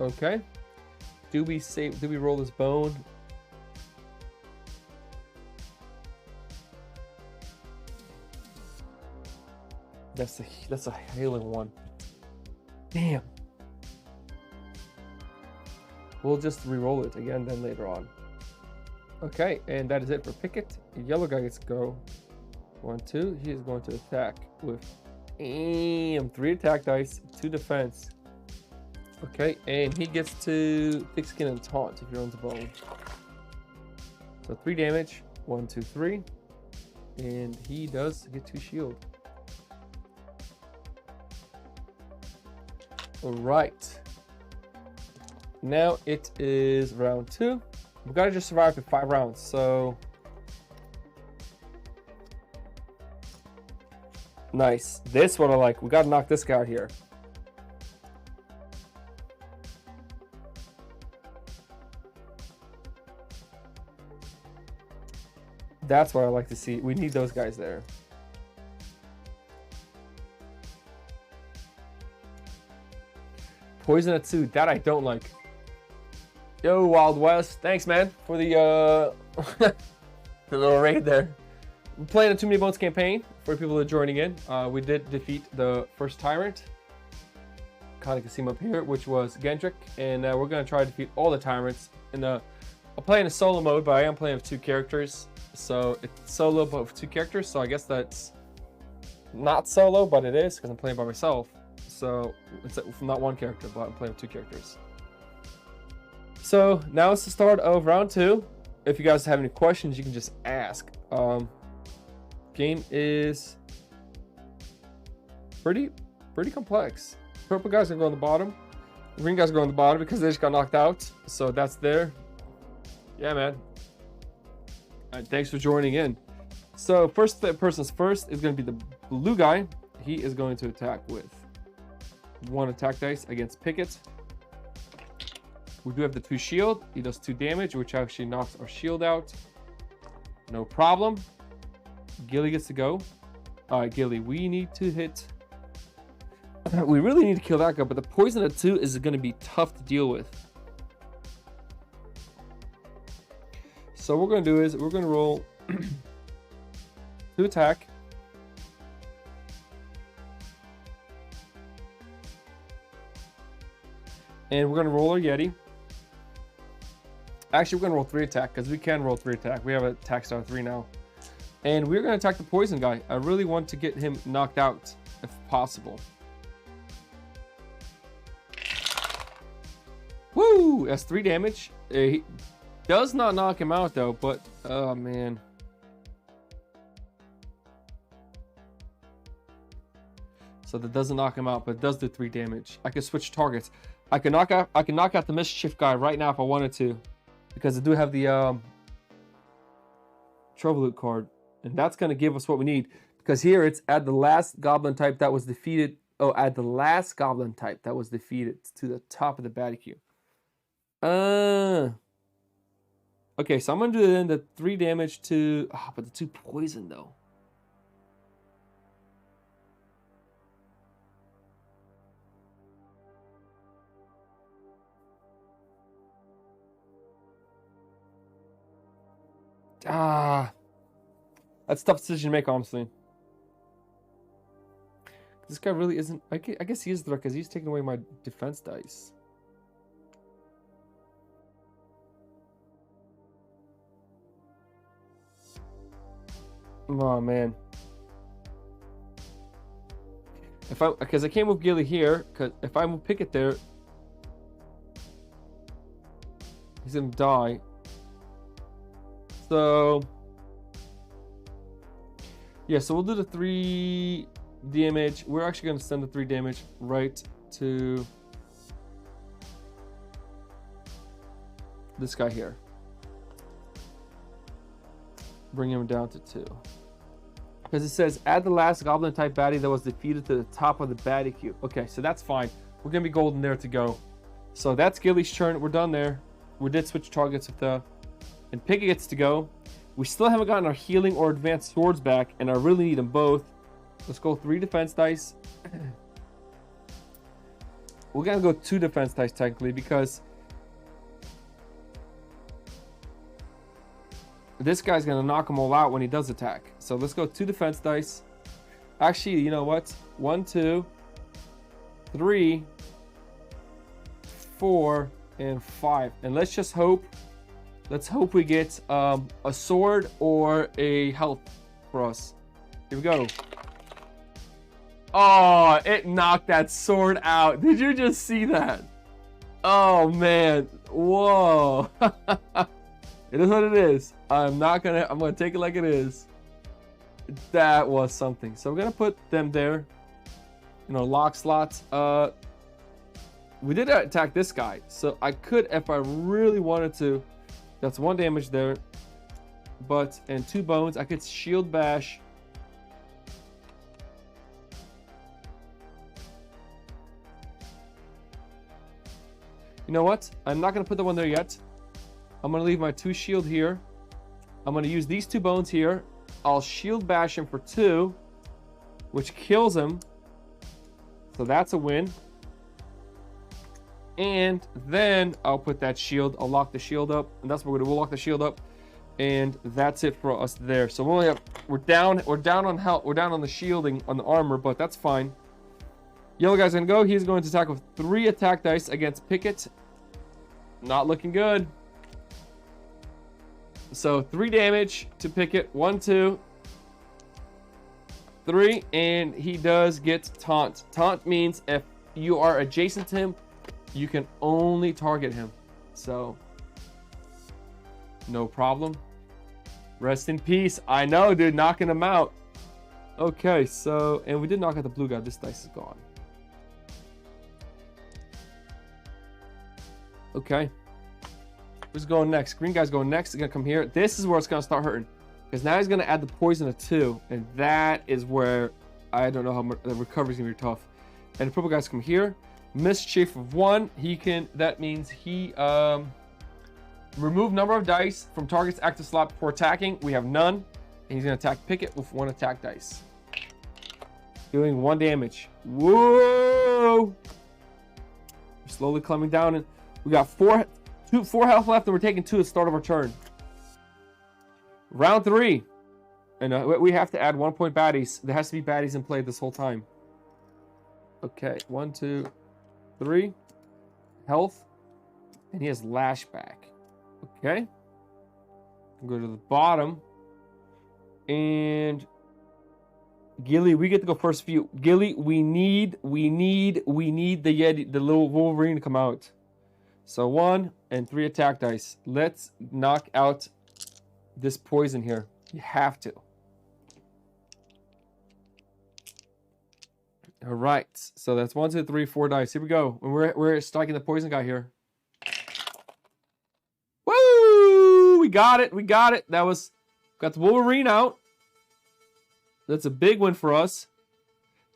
Okay. Do we roll this bone? That's a hailing one. Damn. We'll just re-roll it again then later on. Okay, and that is it for Pickett. The yellow guy gets to go. 1, 2. He is going to attack with 3 attack dice, 2 defense. Okay, and he gets to thick skin and taunt if he runs a bone. So 3 damage. 1, 2, 3. And he does get 2 shield. Alright. Now it is round 2. We gotta just survive for 5 rounds, so nice. This one I like. We gotta knock this guy out here. That's what I like to see. We need those guys there. Poison at 2. That I don't like. Yo, Wild West. Thanks, man, for the the little raid there. We're playing a Too Many Bones campaign for people that are joining in. We did defeat the first Tyrant. Kind of can see him up here, which was Gendrick. And we're going to try to defeat all the Tyrants. I'll play in a solo mode, but I am playing with 2 characters. So it's solo, but with 2 characters. So I guess that's not solo, but it is because I'm playing by myself. So it's not 1 character, but I'm playing with 2 characters. So now it's the start of round 2. If you guys have any questions, you can just ask. Game is pretty complex. Purple guys are going to go on the bottom. Green guys are going on the bottom because they just got knocked out. So that's there. Yeah, man. Alright, thanks for joining in. So first person's first is going to be the blue guy. He is going to attack with 1 attack dice against Picket. We do have the 2 shield. He does 2 damage, which actually knocks our shield out. No problem. Gilly gets to go. Alright, Gilly, we need to hit. We really need to kill that guy, but the poison at 2 is going to be tough to deal with. So what we're going to do is we're going to roll 2 attack. And we're going to roll our Yeti. Actually, we're going to roll 3 attack because we can roll 3 attack. We have an attack star 3 now. And we're going to attack the poison guy. I really want to get him knocked out if possible. Woo! That's 3 damage. He does not knock him out though, but oh man. So that doesn't knock him out, but it does do 3 damage. I can switch targets. I can knock out the mischief guy right now if I wanted to, because I do have the Trouble Loot card, and that's going to give us what we need. Because here it's add the last goblin type that was defeated. Oh, add the last goblin type that was defeated to the top of the battle queue. Okay, so I'm going to do then the 3 damage to. Oh, but the 2 poison though. That's a tough decision to make, honestly. This guy really isn't. I guess he is the threat because he's taking away my defense dice. Oh man. Because I can't move Gilly here, because if I move Picket there, he's gonna die. So yeah, so we'll do the 3 damage. We're actually going to send the 3 damage right to this guy here. Bring him down to 2. Because it says add the last goblin type baddie that was defeated to the top of the baddie queue. Okay, so that's fine. We're going to be golden there to go. So that's Gilly's turn. We're done there. We did switch targets with the... And Picket gets to go. We still haven't gotten our healing or advanced swords back, and I really need them both. Let's go 3 defense dice. We're gonna go 2 defense dice technically because this guy's gonna knock them all out when he does attack. So let's go 2 defense dice. Actually, you know what? 1, 2, 3, 4, and 5. And let's just hope. Let's hope we get a sword or a health for us. Here we go. Oh, it knocked that sword out. Did you just see that? Oh man, whoa. It is what it is. I'm gonna take it like it is. That was something. So we're gonna put them there, lock slots. We did attack this guy, so I could, if I really wanted to. That's 1 damage there, and 2 bones. I could shield bash. You know what? I'm not gonna put the one there yet. I'm gonna leave my 2 shield here. I'm gonna use these 2 bones here. I'll shield bash him for 2, which kills him. So that's a win. And then I'll put that shield. I'll lock the shield up, and that's what we're gonna do. We'll lock the shield up, and that's it for us there. So we're down on health. We're down on the shielding on the armor, but that's fine. Yellow guy's gonna go. He's going to attack with 3 attack dice against Picket. Not looking good. So 3 damage to Picket. 1, 2, 3, and he does get taunt. Taunt means if you are adjacent to him, you can only target him. So no problem. Rest in peace. I know, dude, knocking him out. Okay, so, and we did knock out the blue guy. This dice is gone. Okay. Who's going next? Green guy's going next. He's gonna come here. This is where it's gonna start hurting, because now he's gonna add the poison of 2, and that is where I don't know how much the recovery's gonna be tough. And the purple guy's come here. Mischief of 1. He can. That means he remove number of dice from target's active slot before attacking. We have none, and he's gonna attack Picket with 1 attack dice, doing 1 damage. Whoa! We're slowly climbing down, and we got 4 health left, and we're taking 2 at the start of our turn. Round 3, and we have to add 1 point baddies. There has to be baddies in play this whole time. Okay, 1, 2, 3 health, and he has lashback. Okay, go to the bottom, and Gilly, we get to go first view. Gilly, we need the Yeti, the little Wolverine to come out. So 1 and 3 attack dice. Let's knock out this poison here. You have to. All right. So that's 1, 2, 3, 4 dice. Here we go. And we're striking the poison guy here. Woo! We got it. We got it. Got the Wolverine out. That's a big one for us.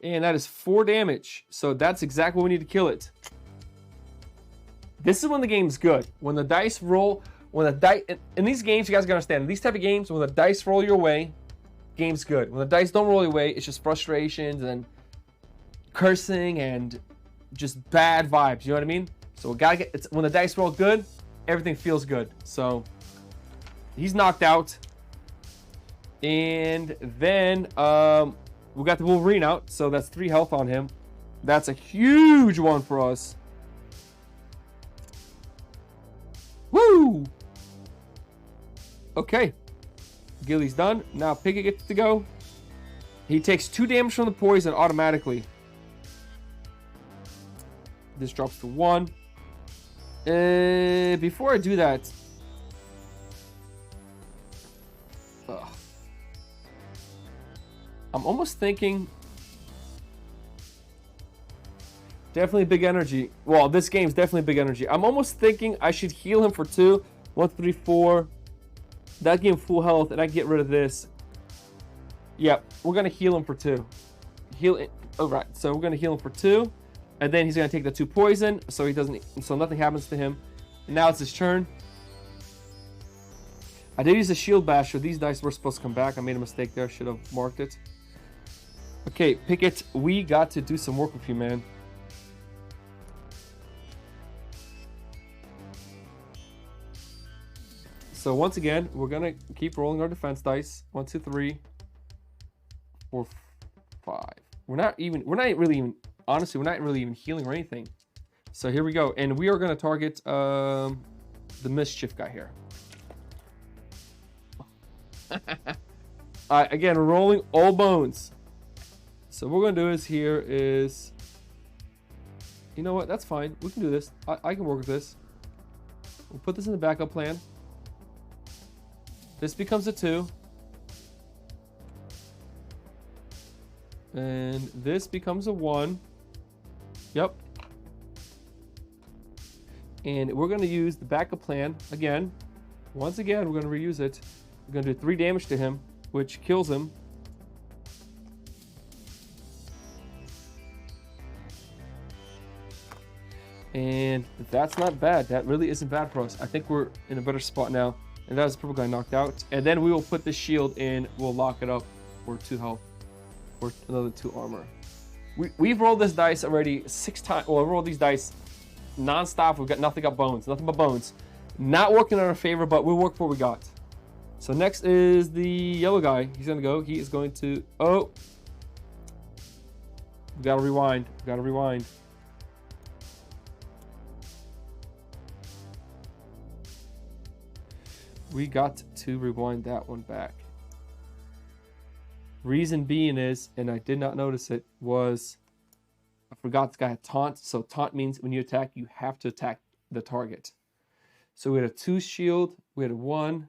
And that is 4 damage. So that's exactly what we need to kill it. This is when the game's good. When the dice roll, in these games, you guys gotta understand, in these type of games, when the dice roll your way, game's good. When the dice don't roll your way, it's just frustrations and cursing and just bad vibes. You know what I mean? So when the dice roll good, everything feels good. So he's knocked out. And then we got the Wolverine out, so that's 3 health on him. That's a huge one for us. Woo! Okay. Gilly's done. Now Piggy gets to go. He takes 2 damage from the poison automatically. This drops to 1. Before I do that... I'm almost thinking... Definitely big energy. Well, this game's definitely big energy. I'm almost thinking I should heal him for 2. 1, 3, 4. That give him full health, and I get rid of this. Yep, we're gonna heal him for 2. Heal it. Oh, right. So we're gonna heal him for 2, and then he's gonna take the 2 poison, so he doesn't. So nothing happens to him. And now it's his turn. I did use a shield basher. These dice were supposed to come back. I made a mistake there. Should have marked it. Okay, Picket, we got to do some work with you, man. So once again, we're gonna keep rolling our defense dice. 1, 2, 3, 4, 5. We're not really even healing or anything. So here we go, and we are gonna target the mischief guy here. Alright, again, we're rolling all bones. So what we're gonna do is You know what? That's fine. We can do this. I can work with this. We'll put this in the backup plan. This becomes a 2. And this becomes a 1. Yep. And we're going to use the backup plan again. Once again, we're going to reuse it. We're going to do 3 damage to him, which kills him. And that's not bad. That really isn't bad for us. I think we're in a better spot now. And that was the purple guy knocked out. And then we will put the shield in. We'll lock it up for 2 health. Or another 2 armor. We've rolled this dice already 6 times. Well, we rolled these dice non-stop. We've got nothing but bones. Nothing but bones. Not working in our favor, but we'll work for what we got. So next is the yellow guy. He's going to go. He is going to... Oh. We got to rewind. We got to rewind. We got to rewind that one back. Reason being is, and I did not notice it, was I forgot this guy had taunt. So taunt means when you attack, you have to attack the target. So we had a 2 shield, we had a 1,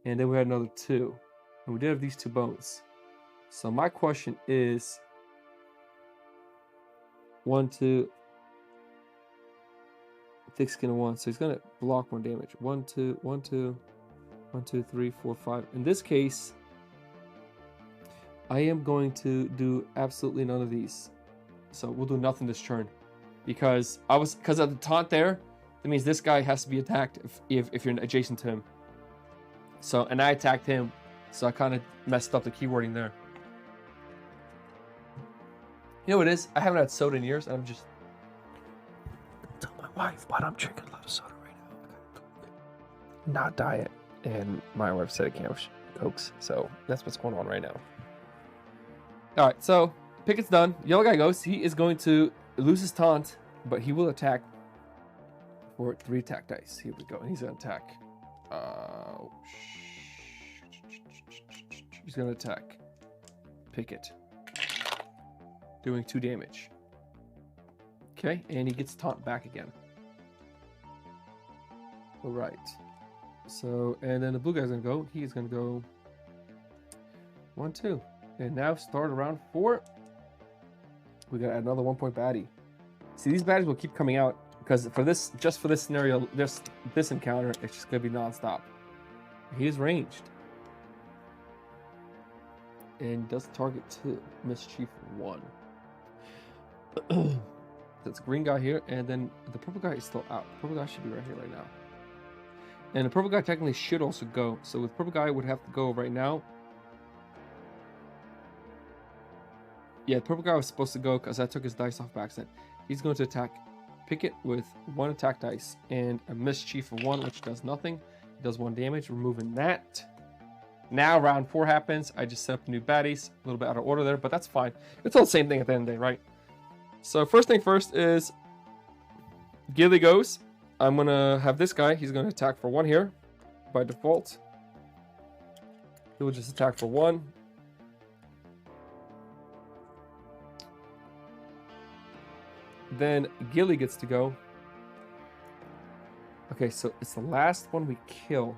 and then we had another 2. And we did have these 2 bones. So my question is 1, 2, thick skin of 1. So he's gonna block 1 damage. 1, 2, 1, 2, 1, 2, 3, 4, 5. In this case, I am going to do absolutely none of these. So we'll do nothing this turn. Because of the taunt there, that means this guy has to be attacked if you're adjacent to him. So, and I attacked him, so I kind of messed up the keywording there. You know what it is? I haven't had soda in years, and I'm just... Tell my wife, but I'm drinking a lot of soda right now. Not diet. And my wife said I can't have Cokes, so that's what's going on right now. Alright, so Pickett's done. Yellow guy goes. He is going to lose his taunt, but he will attack for 3 attack dice. Here we go. And he's going to attack. He's going to attack Pickett, doing 2 damage. Okay, and he gets taunt back again. Alright. So, and then the blue guy's going to go. He is going to go 1, 2. And now start around 4. We got another 1-point baddie. See, these baddies will keep coming out because for this, just for this scenario, this encounter, it's just gonna be non-stop. He is ranged. And does target 2. Mischief 1. That's green guy here, and then the purple guy is still out. The purple guy should be right here right now. And the purple guy technically should also go. So the purple guy would have to go right now. Yeah, the purple guy was supposed to go because I took his dice off by accident. He's going to attack Pickett with 1 attack dice and a mischief of 1, which does nothing. It does 1 damage, removing that. Now round 4 happens. I just set up the new baddies. A little bit out of order there, but that's fine. It's all the same thing at the end of the day, right? So first thing first is Gilly goes. I'm going to have this guy. He's going to attack for 1 here by default. He will just attack for 1. Then Gilly gets to go. Okay, so it's the last one we kill.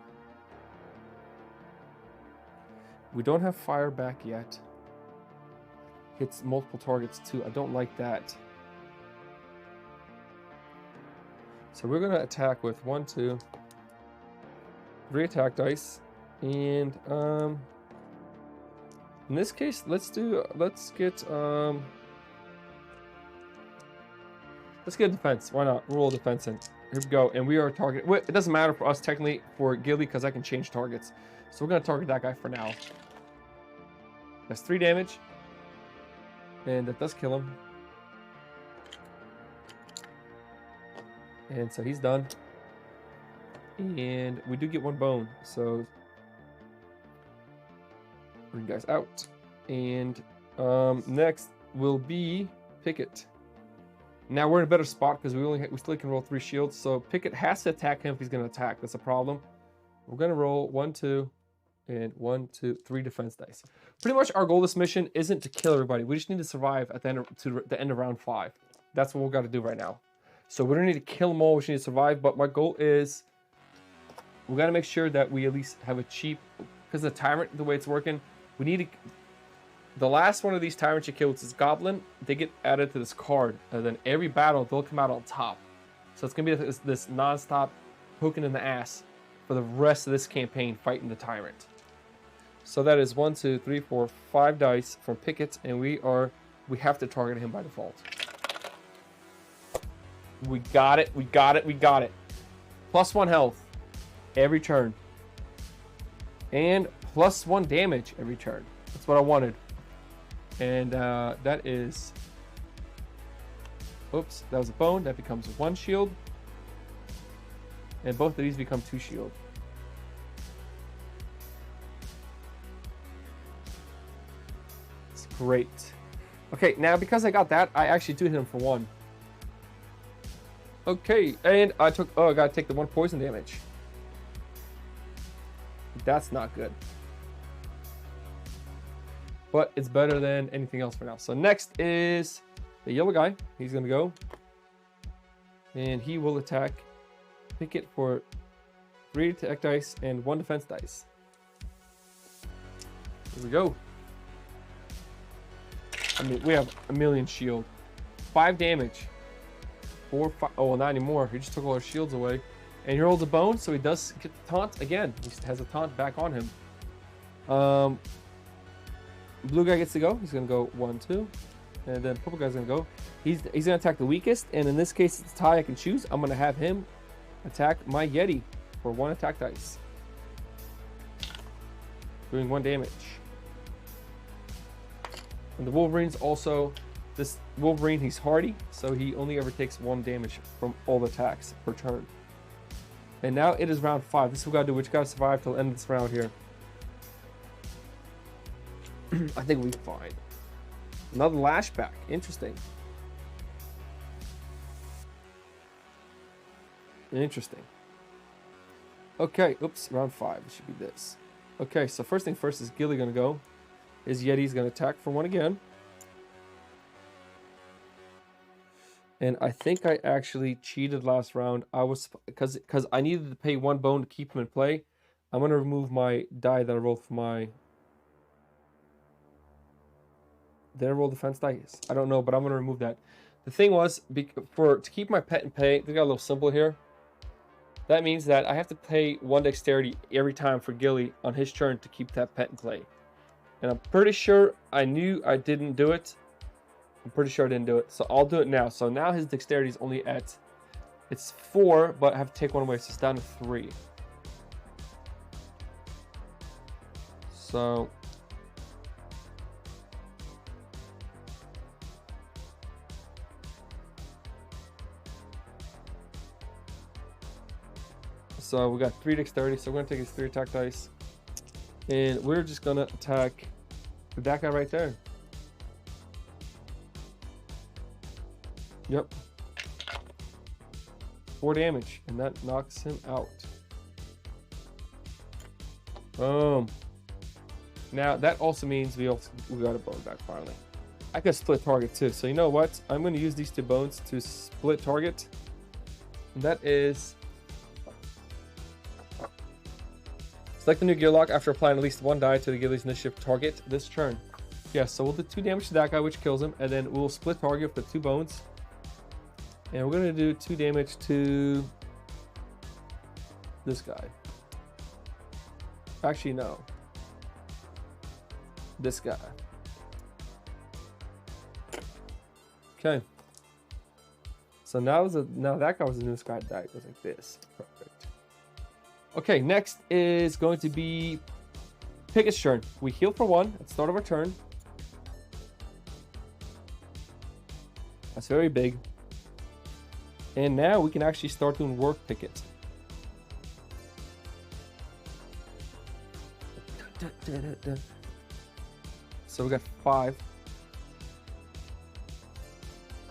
We don't have fire back yet. Hits multiple targets too. I don't like that. So we're gonna attack with 1, 2, 3 attack dice. And in this case, let's get defense. Why not? Roll defense in. Here we go. And we are targeting. It doesn't matter for us technically for Gilly because I can change targets. So we're going to target that guy for now. That's 3 damage. And that does kill him. And so he's done. And we do get 1 bone. So bring guys out. And next will be Pickett. Now we're in a better spot because we still can roll 3 shields. So Pickett has to attack him if he's going to attack. That's a problem. We're going to roll 1, 2, and 1, 2, 3 defense dice. Pretty much our goal this mission isn't to kill everybody. We just need to survive at the end of round 5. That's what we got to do right now. So we don't need to kill them all. We just need to survive. But my goal is we got to make sure that we at least have a cheap, because the Tyrant, the way it's working, we need to, the last one of these Tyrants you kill, which is Goblin, they get added to this card. And then every battle, they'll come out on top. So it's going to be this non-stop poking in the ass for the rest of this campaign fighting the Tyrant. So that is 1, 2, 3, 4, 5 dice from Pickett, and we have to target him by default. We got it, we got it, we got it. +1 health every turn. And +1 damage every turn. That's what I wanted. And that is... Oops, that was a bone. That becomes 1 shield. And both of these become 2 shield. It's great. Okay, now because I got that, I actually do hit him for 1. Okay, and I took... Oh, I gotta take the 1 poison damage. That's not good. But it's better than anything else for now. So next is the yellow guy. He's gonna go. And he will attack Pickett for 3 attack dice and 1 defense dice. Here we go. I mean, we have a million shield. 5 damage. 4, 5. Oh, well, not anymore. He just took all our shields away. And he rolls a bone, so he does get the taunt again. He has a taunt back on him. Blue guy gets to go. He's gonna go 1, 2, and then purple guy's gonna go. He's gonna attack the weakest, and in this case, it's a tie I can choose. I'm gonna have him attack my Yeti for 1 attack dice, doing 1 damage. And the Wolverine's also, this Wolverine, he's hardy, so he only ever takes 1 damage from all the attacks per turn. And now it is round 5. This is what we gotta do. We just gotta survive till the end of this round here. I think we'll be fine. Another lashback. Interesting. Interesting. Okay. Oops. Round 5. It should be this. Okay. So first thing first is Gilly gonna go. His Yeti's gonna attack for 1 again. And I think I actually cheated last round. I was because I needed to pay 1 bone to keep him in play. I'm gonna remove my die that I rolled for my. Did I roll defense dice? I don't know, but I'm gonna remove that. The thing was, to keep my pet in play, they got a little symbol here. That means that I have to pay 1 dexterity every time for Gilly on his turn to keep that pet in play. And I'm pretty sure I knew I didn't do it. I'm pretty sure I didn't do it, so I'll do it now. So now his dexterity is only at, it's 4, but I have to take 1 away, so it's down to 3. So we got 3 dexterity, so we're gonna take his 3 attack dice, and we're just gonna attack that guy right there. Yep. 4 damage, and that knocks him out. Now that also means we got a bone back finally. I could split target too, so you know what? I'm going to use these 2 bones to split target. And that is select the new gear lock after applying at least 1 die to the Gilly's initiative target this turn. Yeah, so we'll do 2 damage to that guy, which kills him, and then we'll split target with the 2 bones. And we're going to do 2 damage to this guy. Actually, no. This guy. Okay. So now that guy was the newest guy that died. It was like this. Perfect. Okay, next is going to be Pickett's turn. We heal for 1 at the start of our turn. That's very big. And now we can actually start doing work Pickett. So we got 5.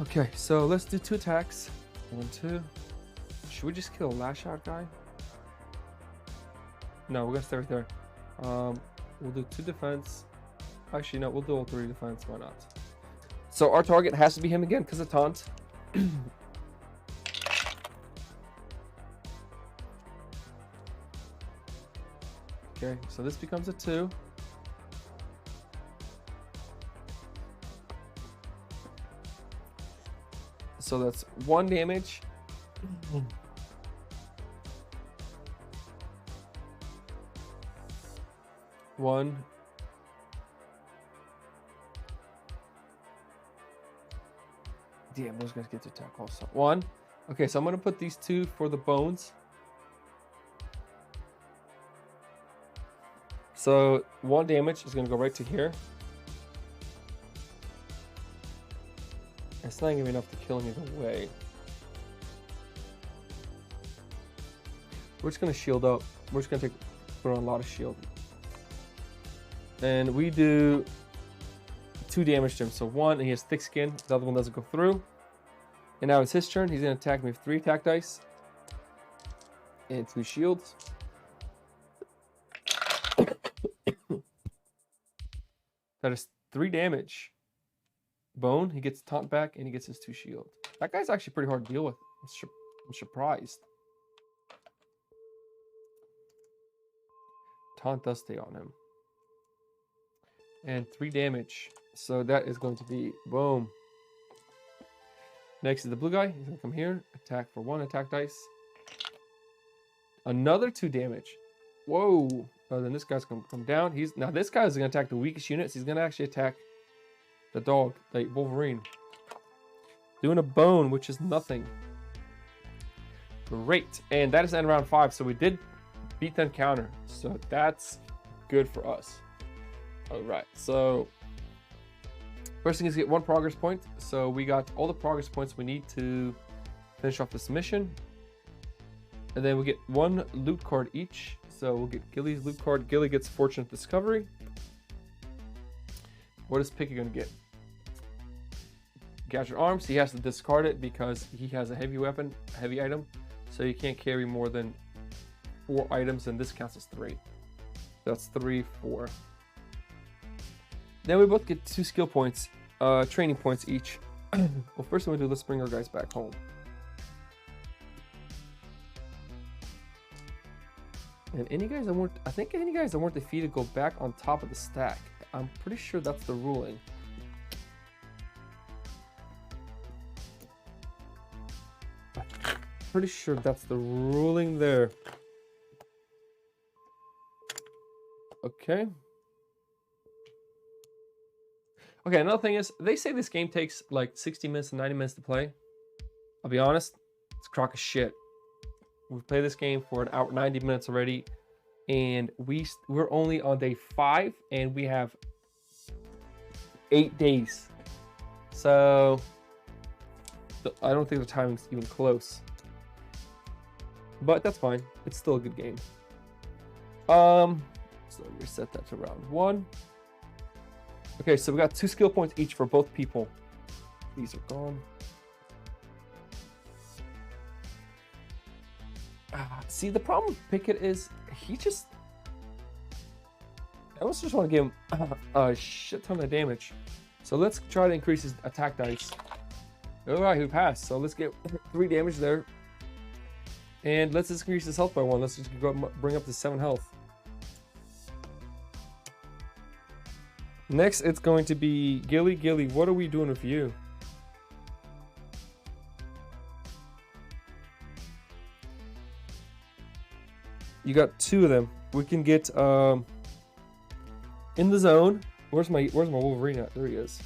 Okay, so let's do 2 attacks. 1, 2. Should we just kill a lash out guy? No, we're gonna stay right there. We'll do 2 defense. Actually, no, we'll do all 3 defense. Why not? So our target has to be him again because of taunt. Okay, so this becomes a 2. So that's 1 damage. One. Damn, those guys get to attack also. 1. Okay, so I'm gonna put these 2 for the bones. So 1 damage is gonna go right to here. It's not gonna be enough to kill him either way. We're just gonna shield up. We're just gonna put on a lot of shield. And we do 2 damage to him. So 1, and he has thick skin. The other one doesn't go through. And now it's his turn. He's gonna attack me with 3 attack dice. And 2 shields. That is 3 damage. Bone, he gets taunt back, and he gets his 2 shield. That guy's actually pretty hard to deal with. I'm surprised. Taunt does stay on him. And 3 damage. So that is going to be boom. Next is the blue guy. He's going to come here. Attack for 1 attack dice. Another 2 damage. Whoa. Oh, then this guy's going to come down. Now this guy's going to attack the weakest units. He's going to actually attack the dog, like Wolverine. Doing a bone, which is nothing. Great. And that is end round 5. So we did beat that counter. So that's good for us. Alright, so first thing is get 1 progress point. So we got all the progress points we need to finish off this mission. And then we get 1 loot card each. So we'll get Gilly's loot card. Gilly gets Fortunate Discovery. What is Picky going to get? Gadget Arms. He has to discard it because he has a heavy weapon, a heavy item. So you can't carry more than 4 items, and this counts as 3. That's 3, 4. Then we both get 2 skill points, training points each. Well, first thing we do, let's bring our guys back home. And any guys that weren't, I think any guys that weren't defeated go back on top of the stack. I'm pretty sure that's the ruling. Pretty sure that's the ruling there. Okay. Okay, another thing is, they say this game takes like 60 minutes to 90 minutes to play. I'll be honest, it's a crock of shit. We've played this game for an hour, 90 minutes already, and we're only on day 5, and we have 8 days. So, I don't think the timing's even close. But that's fine. It's still a good game. So reset that to round 1. Okay, so we got 2 skill points each for both people. These are gone. See, the problem with Pickett is I almost just want to give him a shit ton of damage. So let's try to increase his attack dice. Alright, he passed. So let's get 3 damage there. And let's just increase his health by 1. Let's just go bring up to 7 health. Next, it's going to be Gilly. Gilly, what are we doing with you? You got 2 of them. We can get in the zone. Where's my Wolverine at? There he is.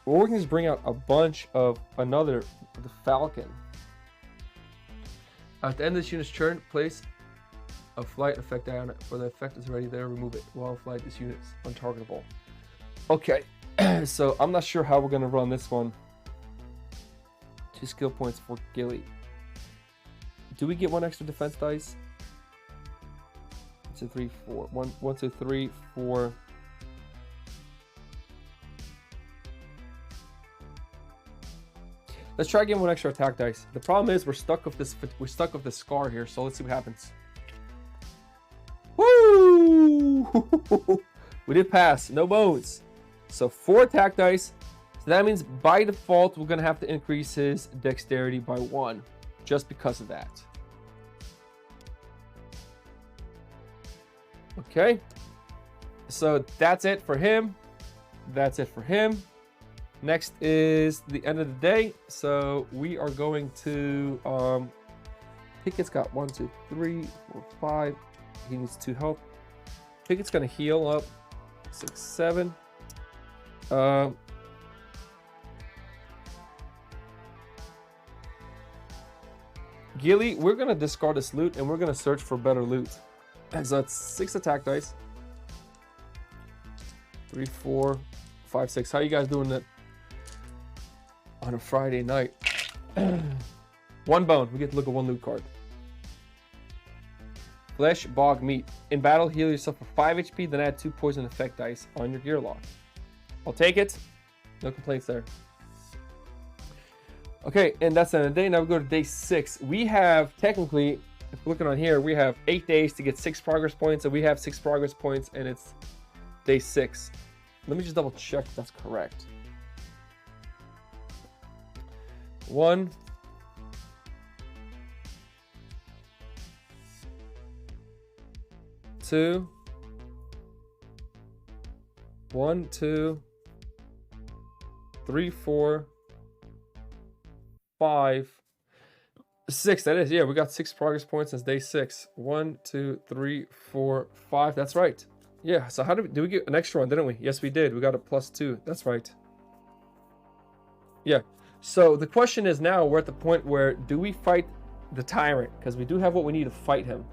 Or we can just bring out a bunch of the Falcon. At the end of this unit's turn, place a flight effect die on it. Where the effect is already there, remove it. While flight, this unit is untargetable. Okay, so I'm not sure how we're going to run this one. 2 skill points for Gilly. Do we get 1 extra defense dice? 1, 2, 3, 4. 1, 2, 3, 4. Let's try getting 1 extra attack dice. The problem is we're stuck with this scar here, so let's see what happens. Woo! We did pass, no bones. So 4 attack dice. So So that means by default, we're going to have to increase his dexterity by 1 just because of that. Okay. So that's it for him. That's it for him. Next is the end of the day. So we are going to, I think it's got 1, 2, 3, 4, 5. He needs 2 health. I think it's going to heal up 6, 7. Gilly, we're going to discard this loot and we're going to search for better loot. So that's 6 attack dice. 3, 4, 5, 6. How you guys doing that on a Friday night? 1 bone. We get to look at 1 loot card. Flesh, bog, meat. In battle, heal yourself for 5 HP, then add 2 poison effect dice on your gear log. I'll take it. No complaints there. Okay, and that's the end of the day. Now we go to day 6. We have, technically, if we're looking on here, we have 8 days to get 6 progress points, and we have 6 progress points, and it's day 6. Let me just double check if that's correct. 1, 2, 1, 2, 3, 4, 5, 6. That is, yeah, we got 6 progress points since day 6. 1, 2, 3, 4, 5. That's right. Yeah. So how did we get an extra one? Didn't we? Yes, we did. We got a +2. That's right. Yeah. So the question is now we're at the point where do we fight the Tyrant? Because we do have what we need to fight him.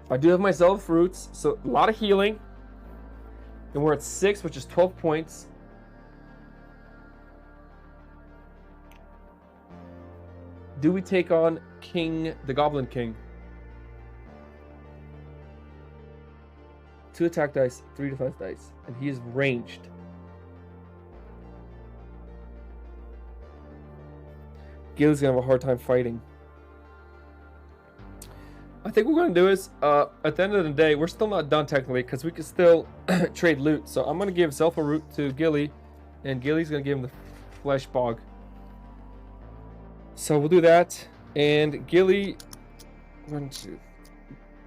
I do have my Zelda fruits, so a lot of healing. And we're at 6, which is 12 points. Do we take on King, the Goblin King? 2 attack dice, 3 defense dice, and he is ranged. Gil's gonna have a hard time fighting. I think what we're gonna do is, at the end of the day, we're still not done technically because we can still trade loot. So I'm gonna give Zelfa Root to Gilly, and Gilly's gonna give him the Flesh Bog. So we'll do that, and Gilly, 1, 2.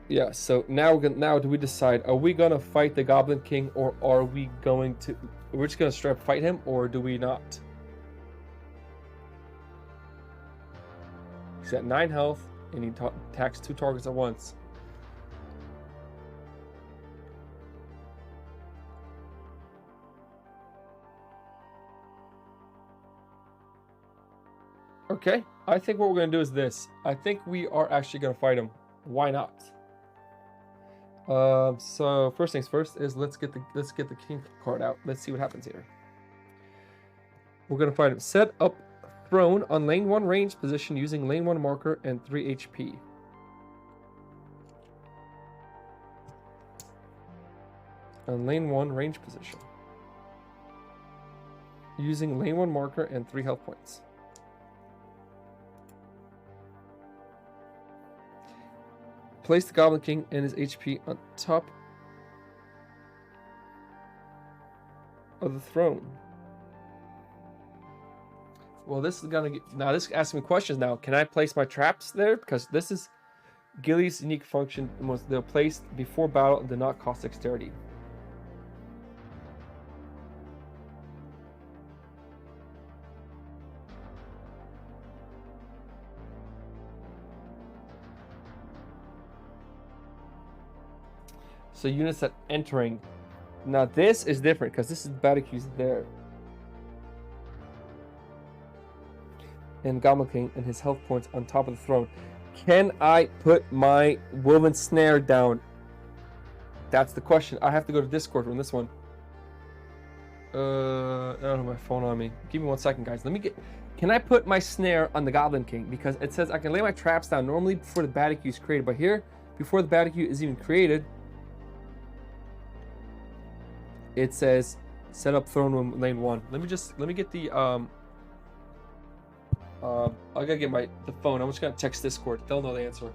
Yeah. So now do we decide? Are we gonna fight the Goblin King, or are we going to? We're just gonna straight up fight him, or do we not? He's at 9 health, and he attacks 2 targets at once. Okay, I think what we're gonna do is this. I think we are actually gonna fight him. Why not? So first things first is let's get the king card out. Let's see what happens here. We're gonna fight him. Set up throne on lane 1 range position using lane 1 marker and 3 HP. On lane 1 range position. Using lane 1 marker and 3 health points. Place the Goblin King and his HP on top of the throne. Well, this is gonna get, now this is asking me questions now. Can I place my traps there? Because this is Gilly's unique function. They're placed before battle and do not cost dexterity. So units that entering. Now this is different because this is Baticu's there. And Goblin King and his health points on top of the throne. Can I put my woven snare down? That's the question. I have to go to Discord on this one. I don't have my phone on me. Give me 1 second, guys. Let me get. Can I put my snare on the Goblin King? Because it says I can lay my traps down normally before the Baticu is created. But here, before the Baticu is even created, it says set up throne room lane 1. Let me get the I gotta get the phone. I'm just gonna text Discord. They'll know the answer.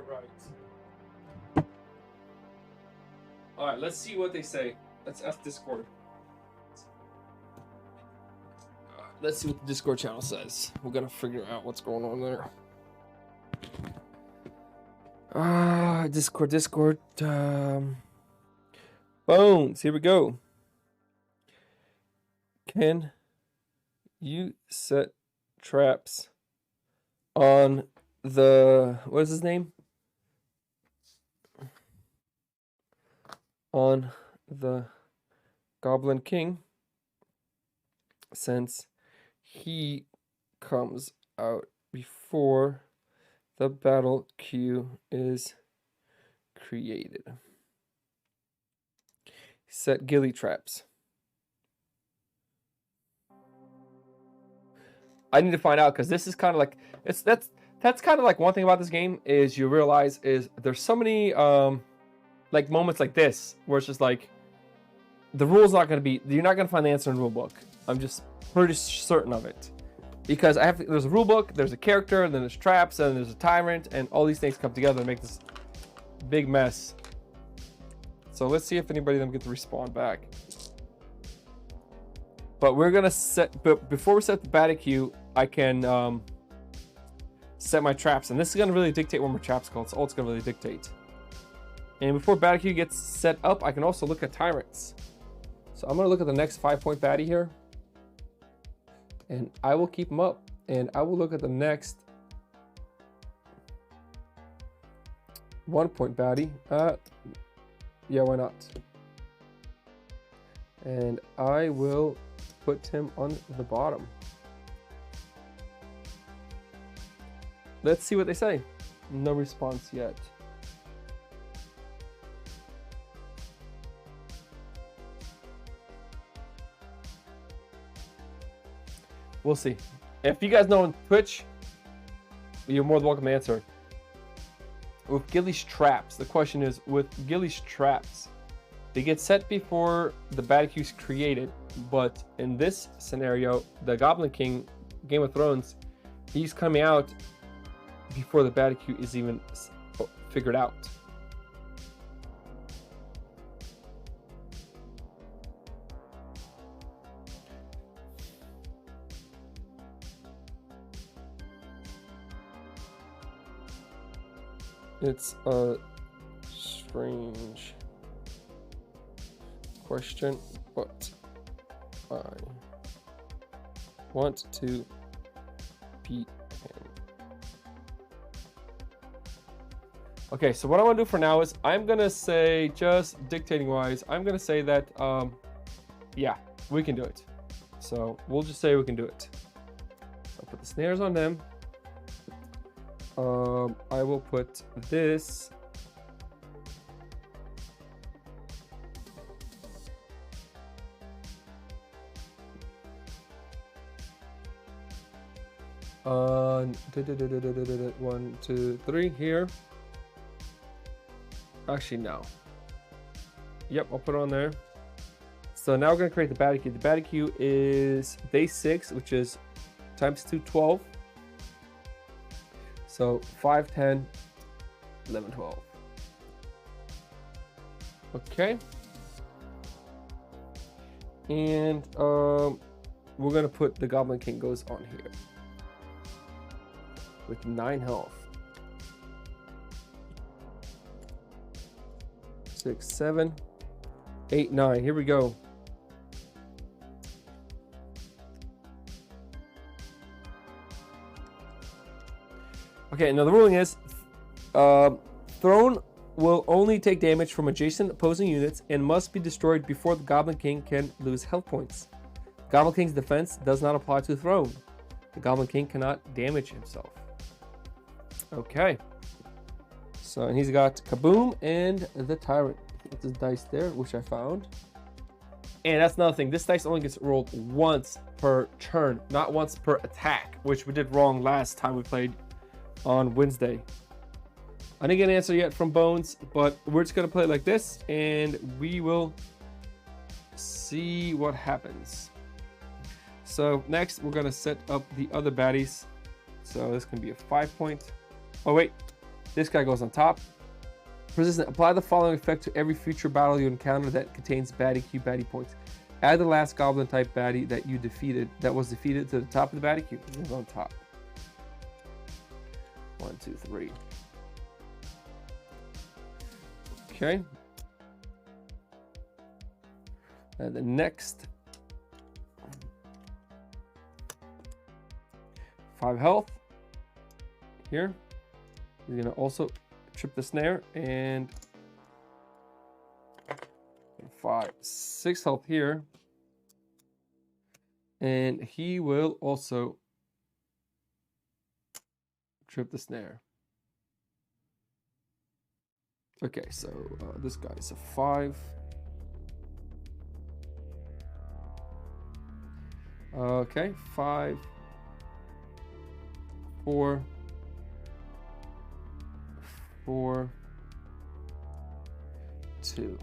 right. All right, let's see what they say. Let's ask Discord. Let's see what the Discord channel says. We're gonna figure out what's going on there. Discord. Bones, here we go. Can you set traps on the, what is his name? On the Goblin King, since he comes out before the battle queue is created. Set ghillie traps. I need to find out, because this is kind of like, that's kind of like one thing about this game is you realize is there's so many like moments like this where it's just like the rule's not going to be, you're not going to find the answer in the rule book. I'm just pretty certain of it, because there's a rule book, there's a character, and then there's traps, and there's a tyrant, and all these things come together and make this big mess. So let's see if anybody of them gets to respond back. But we're gonna set, but before we set the battle queue, I can set my traps, and this is gonna really dictate what my traps called. It's all it's gonna really dictate. And before battle queue gets set up, I can also look at tyrants. So I'm gonna look at the next 5-point baddie here, and I will keep them up. And I will look at the next 1-point baddie. Yeah, why not? And I will put him on the bottom. Let's see what they say. No response yet. We'll see. If you guys know on Twitch, you're more than welcome to answer. With ghillie's traps, the question is, with ghillie's traps, they get set before the battle queue is created, but in this scenario, the Goblin King, Game of Thrones, he's coming out before the battle queue is even figured out. It's a strange question, but I want to beat him. Okay, so what I want to do for now is I'm gonna say, just dictating wise, I'm gonna say that yeah, we can do it. So we'll just say we can do it. So I'll put the snares on them. I will put this on 1, 2, 3 here. Actually, no. Yep, I'll put it on there. So now we're gonna create the battle queue. The battle queue is day 6, which is times 2, 12. So 5, 10, 11, 12. Okay. And we're gonna put the Goblin King goes on here with 9 health. 6, 7, 8, 9. Here we go. Okay, now the ruling is throne will only take damage from adjacent opposing units and must be destroyed before the Goblin King can lose health points. Goblin King's defense does not apply to the throne. The Goblin King cannot damage himself. Okay. So, and he's got Kaboom and the Tyrant. That's his dice there, which I found. And that's another thing. This dice only gets rolled once per turn, not once per attack, which we did wrong last time we played on Wednesday. I didn't get an answer yet from Bones, but we're just gonna play it like this, and we will see what happens. So next, we're gonna set up the other baddies. So this can be a 5-point. Oh wait, This guy goes on top. Persistent. Apply the following effect to every future battle you encounter that contains baddie cube baddie points. Add the last goblin type baddie that was defeated to the top of the baddie cube. It goes on top. 1, 2, 3. Okay. And the next 5 health here. He's gonna also trip the snare and 6 health here, and he will also trip the snare. Okay, so this guy is a 5. Okay, 5, 4, 4, 2.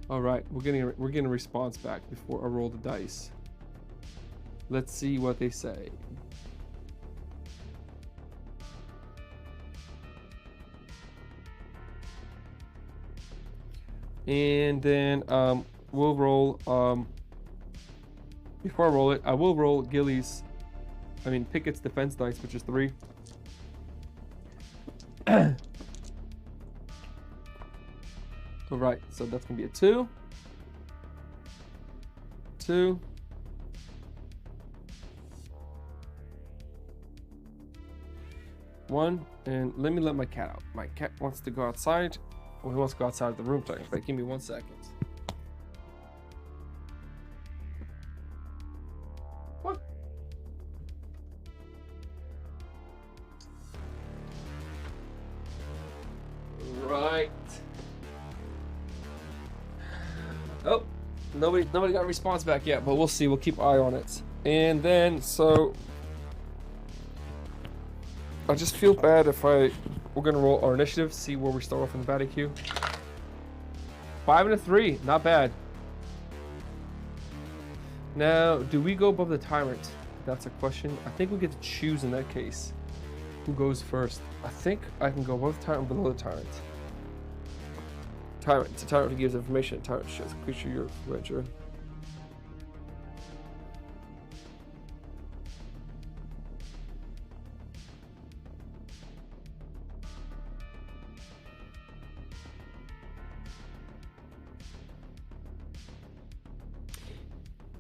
All right, we're getting a response back before I roll the dice. Let's see what they say. And then we'll roll. Before I roll it, I will roll Pickett's defense dice, which is 3. All right, so that's gonna be a 2, 2, 1, and let me let my cat out. My cat wants to go outside. Well, he wants to go outside of the room technically. Give me 1 second. What? Right. Oh, nobody got a response back yet, but we'll see. We'll keep an eye on it. And then, so I just feel bad if we're gonna roll our initiative, see where we start off in the baddie queue. 5 and a 3, not bad. Now, do we go above the Tyrant? That's a question. I think we get to choose in that case who goes first. I think I can go above the Tyrant, below the Tyrant. Tyrant. It's a Tyrant who gives information. Tyrant shows a creature you're adventurer.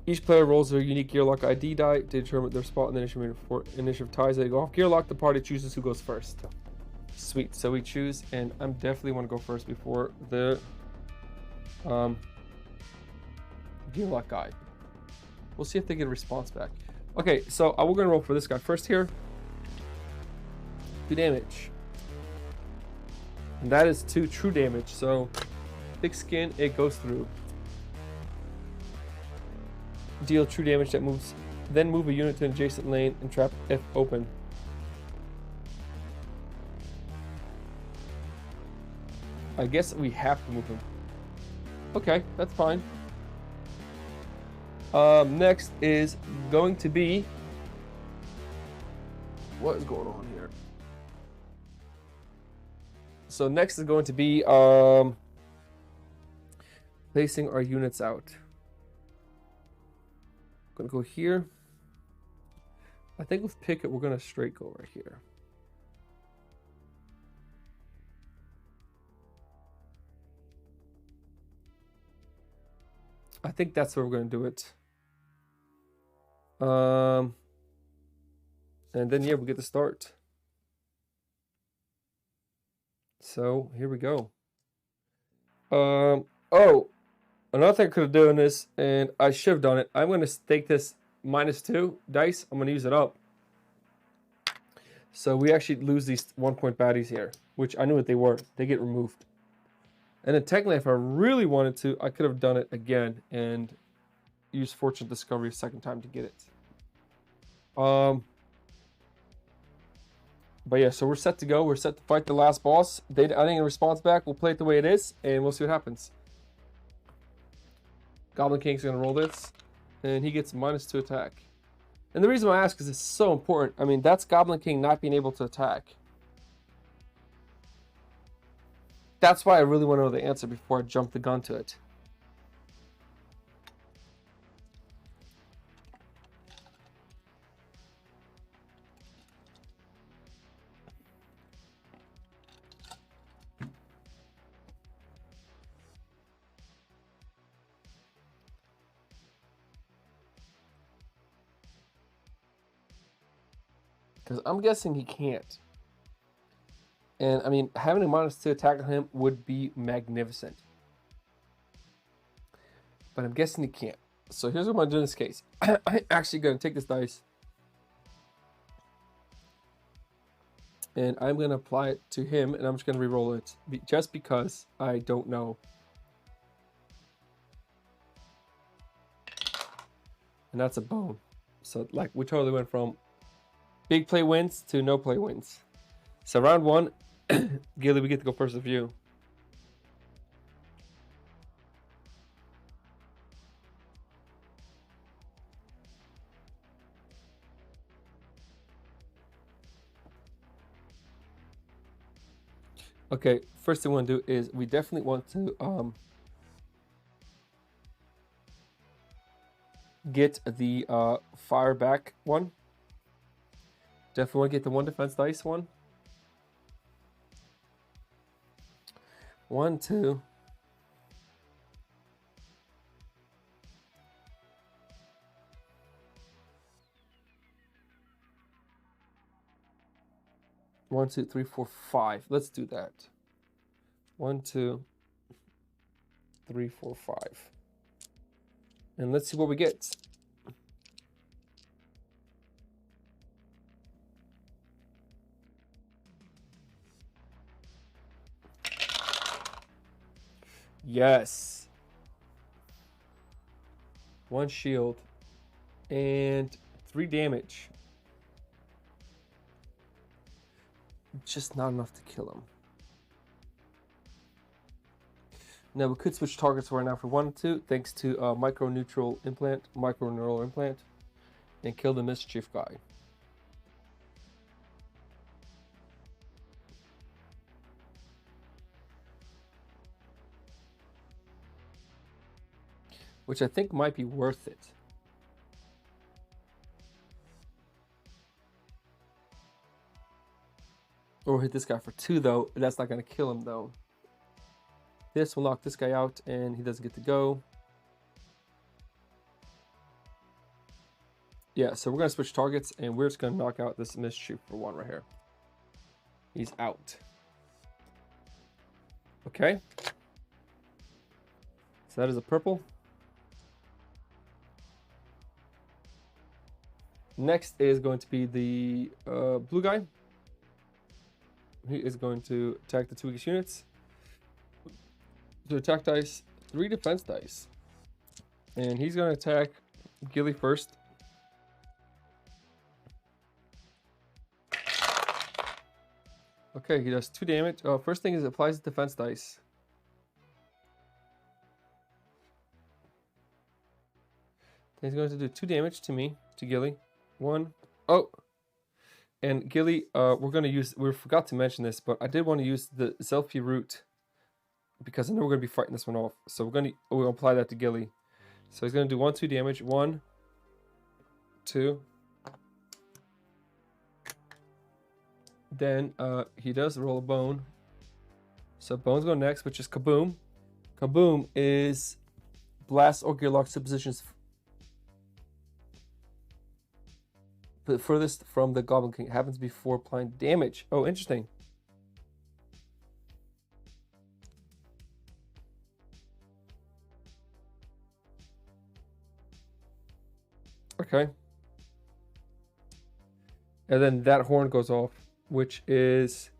Each player rolls their unique Gearlock ID die to determine their spot in the initiative. For initiative ties, they go off Gearlock. The party chooses who goes first. Sweet. So we choose, and I'm definitely want to go first before the Gearlock guy. We'll see if they get a response back. Okay, so we're gonna roll for this guy first here. 2 damage, and that is 2 true damage. So thick skin, it goes through. Deal true damage that moves, then move a unit to an adjacent lane and trap if open. I guess we have to move him. Okay, that's fine. Next is going to be, what is going on here? So next is going to be placing our units out. Gonna go here. I think with Pickett, we're gonna straight go right here. I think that's where we're gonna do it. And then yeah, we get to start. So here we go. Oh. Another thing I could have done this, and I should have done it. I'm going to stake this -2 dice. I'm going to use it up. So we actually lose these 1-point baddies here, which I knew what they were. They get removed. And then technically, if I really wanted to, I could have done it again and used Fortune Discovery a second time to get it. But yeah, so we're set to go. We're set to fight the last boss. I didn't get a response back. We'll play it the way it is, and we'll see what happens. Goblin King's gonna roll this, and he gets -2 attack. And the reason why I ask is it's so important. I mean, that's Goblin King not being able to attack. That's why I really want to know the answer before I jump the gun to it. Because I'm guessing he can't. And, I mean, having a -2 attack on him would be magnificent. But I'm guessing he can't. So here's what I'm going to do in this case. I'm actually going to take this dice. And I'm going to apply it to him. And I'm just going to re-roll it. Just because I don't know. And that's a bone. So, like, we totally went from big play wins to no play wins. So round one, Gilly, we get to go first with you. Okay, first thing we want to do is we definitely want to get the fire back one. Definitely want to get the 1 defense dice one. 1, 2. One, 2, 3, 4, 5. Let's do that. 1, 2, 3, 4, 5. And let's see what we get. Yes. 1 shield and 3 damage. Just not enough to kill him. Now we could switch targets right now if we wanted to, thanks to microneural implant, and kill the mischief guy. Which I think might be worth it. Or hit this guy for 2 though. That's not going to kill him though. This will knock this guy out and he doesn't get to go. Yeah, so we're going to switch targets and we're just going to knock out this mischief for 1 right here. He's out. Okay. So that is a purple. Next is going to be the blue guy. He is going to attack the 2 weakest units. So attack dice, 3 defense dice. And he's going to attack Gilly first. Okay, he does 2 damage. First thing is it applies the defense dice. Then he's going to do 2 damage to me, to Gilly. 1. Oh! And Gilly, we forgot to mention this, but I did want to use the Zelfie root because I know we're going to be fighting this one off. So we'll apply that to Gilly. So he's going to do 1, 2 damage. 1, 2. Then he does roll a bone. So bones go next, which is Kaboom. Kaboom is blast or gearlock suppositions. The furthest from the Goblin King happens before applying damage. Oh, interesting. Okay. And then that horn goes off, which is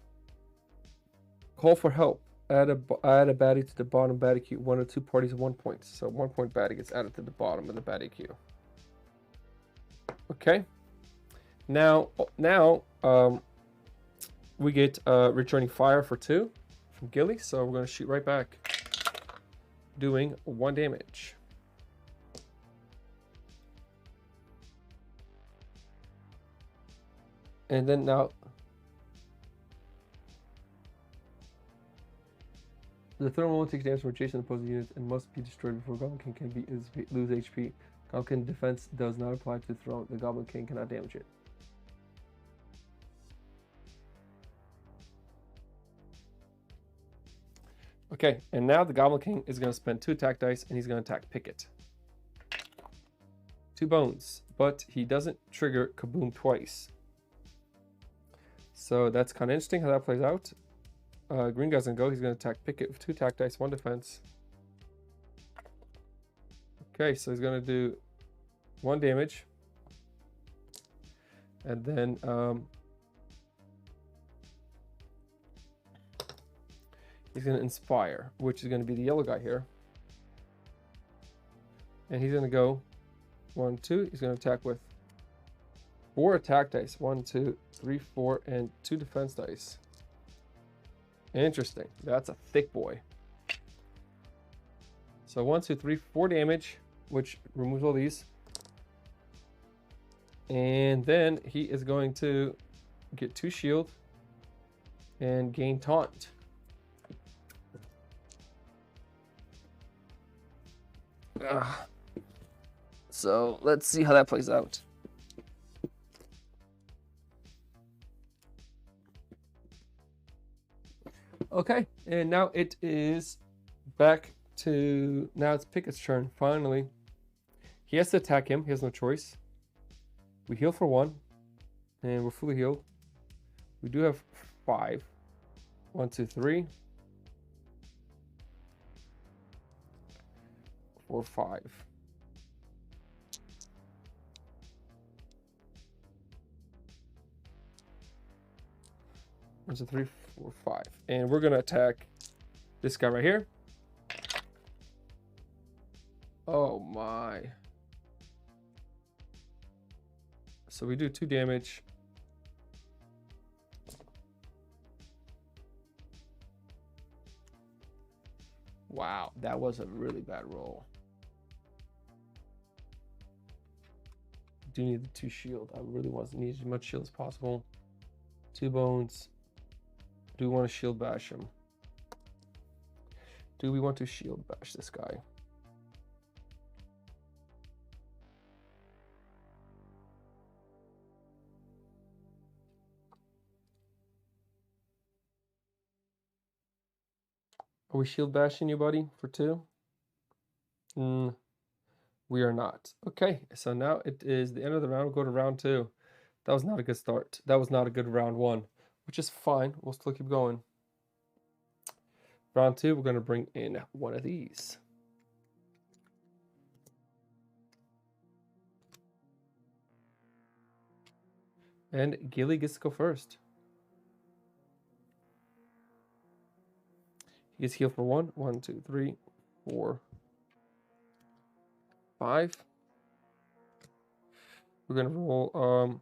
call for help. Add a baddie to the bottom baddie queue. 1 or 2 parties 1 point. So 1 point baddie gets added to the bottom of the baddie queue. Okay. Now we get returning fire for 2 from Gilly, so we're going to shoot right back, doing 1 damage. And then now the thermal won't take damage from adjacent opposing units and must be destroyed before Goblin King can lose HP. Goblin King defense does not apply to the throne. The Goblin King cannot damage it. Okay, and now the Goblin King is going to spend 2 attack dice and he's going to attack Picket. 2 bones, but he doesn't trigger Kaboom twice. So that's kind of interesting how that plays out. Green guy's going to go. He's going to attack Picket with 2 attack dice, 1 defense. Okay, so he's going to do 1 damage. And then he's going to inspire, which is going to be the yellow guy here. And he's going to go 1, 2. He's going to attack with 4 attack dice. 1, 2, 3, 4, and 2 defense dice. Interesting. That's a thick boy. So 1, 2, 3, 4 damage, which removes all these. And then he is going to get 2 shield and gain taunt. So let's see how that plays out. Okay, and now it is back to, now it's Picket's turn, finally. He has to attack him, he has no choice. We heal for 1, and we're fully healed. We do have 5. 1, 2, 3. 4, 5. There's a 3, 4, 5. And we're gonna attack this guy right here. Oh my. So we do 2 damage. Wow, that was a really bad roll. Do need the 2 shield. I really need as much shield as possible. 2 bones. Do we want to shield bash him? Do we want to shield bash this guy? Are we shield bashing you, buddy, for 2? We are not. Okay, so now it is the end of the round. We'll go to round 2. That was not a good start. That was not a good round 1, which is fine. We'll still keep going. Round 2, we're going to bring in one of these. And Gilly gets to go first. He gets healed for 1. 1, 2, 3, 4, 5. We're going to roll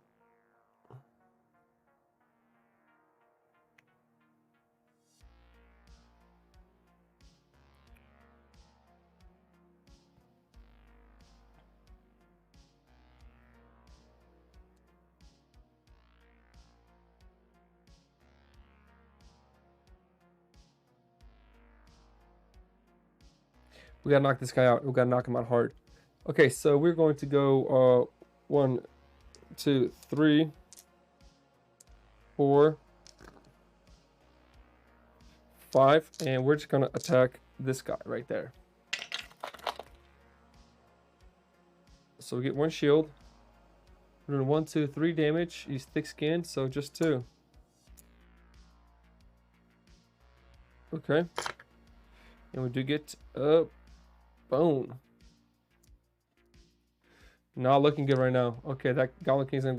we gotta knock this guy out. We gotta knock him out hard. Okay, so we're going to go 1, 2, 3, 4, 5, and we're just gonna attack this guy right there. So we get 1 shield. We're doing 1, 2, 3 damage. He's thick skinned, so just 2. Okay. And we do get a bone. Not looking good right now. Okay, that Goblin King's gonna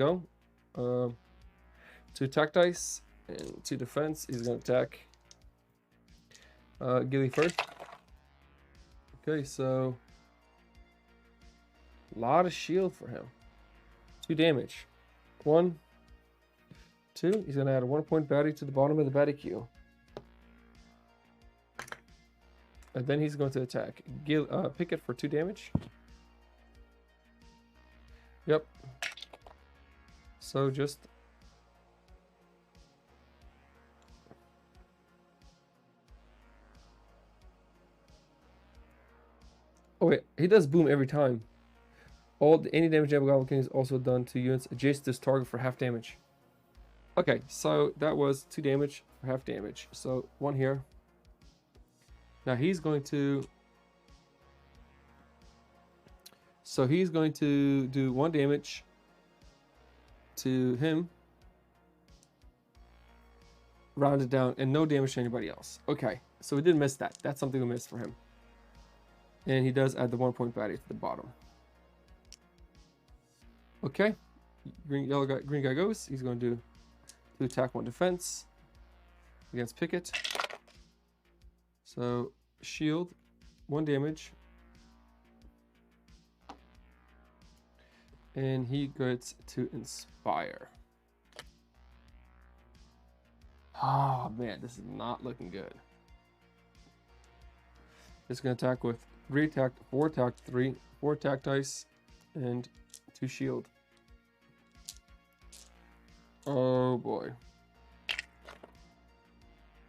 go. 2 attack dice and 2 defense. He's gonna attack Gilly first. Okay, so a lot of shield for him. 2 damage. 1, 2. He's gonna add a 1 point baddie to the bottom of the baddie queue. And then he's going to attack Picket for 2 damage. Yep. So just Oh wait, he does boom every time. Any damage of Goblin King is also done to units adjacent to this target for half damage. Okay, so that was 2 damage for half damage. So 1 here. Now he's going to... So he's going to do 1 damage to him. Round it down, and no damage to anybody else. Okay, so we did miss that. That's something we missed for him. And he does add the 1 point value to the bottom. Okay, green guy goes. He's going to do 2 attack, 1 defense against Picket. So shield, 1 damage, and he gets to inspire. Oh man, this is not looking good. It's going to attack with 3 attack, 4 attack, 4 attack dice, and 2 shield. Oh boy.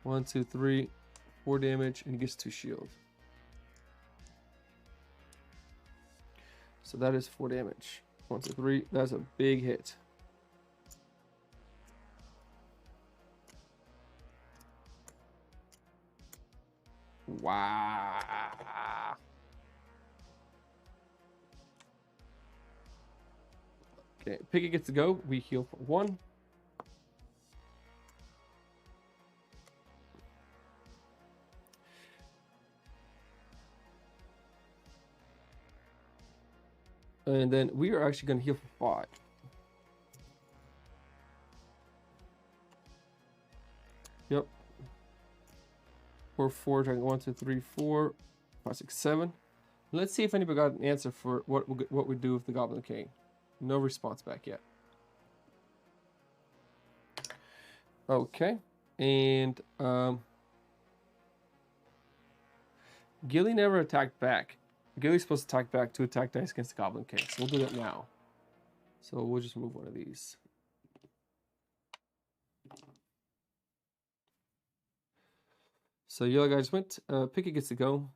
1, 2, 3, 4 damage, and he gets 2 shield. So that is 4 damage. 1, 2, 3. That's a big hit. Wow. Okay, Picket gets to go. We heal for 1. And then we are actually going to heal for 5. Yep. 4, 1, 2, 3, 4, 5, 6, 7. Let's see if anybody got an answer for what we do with the Goblin King. No response back yet. Okay, and Gilly never attacked back. Gilly's supposed to attack back 2 attack dice against the Goblin King, so we'll do that now. So we'll just move 1 of these. So yellow guy just went. Picket gets to go.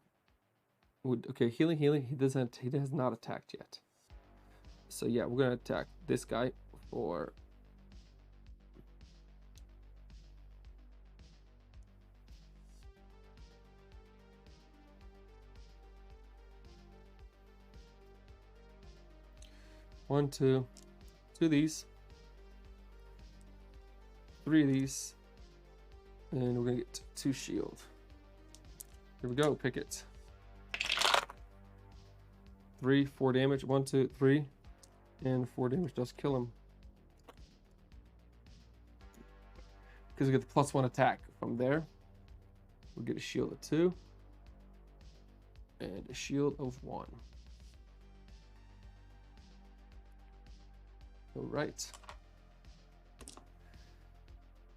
Okay, healing. He has not attacked yet. So yeah, we're gonna attack this guy for 1, 2 of these, 3 of these, and we're gonna get 2 shield. Here we go, Picket. 3, 4 damage. 1, 2, 3, and 4 damage does kill him. Because we get the +1 attack from there. We'll get a shield of 2 and a shield of 1. All right.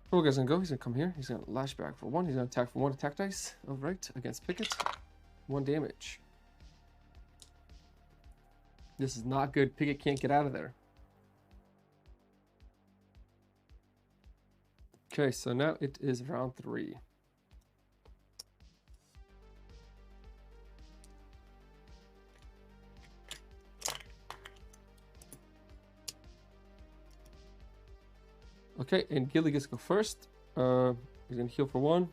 Where are we guys gonna go? He's gonna come here. He's gonna lash back for 1. He's gonna attack for 1 attack dice. All right, against Picket. 1 damage. This is not good. Picket can't get out of there. Okay, so now it is round 3. Okay, and Gilly gets to go first. He's gonna heal for 1.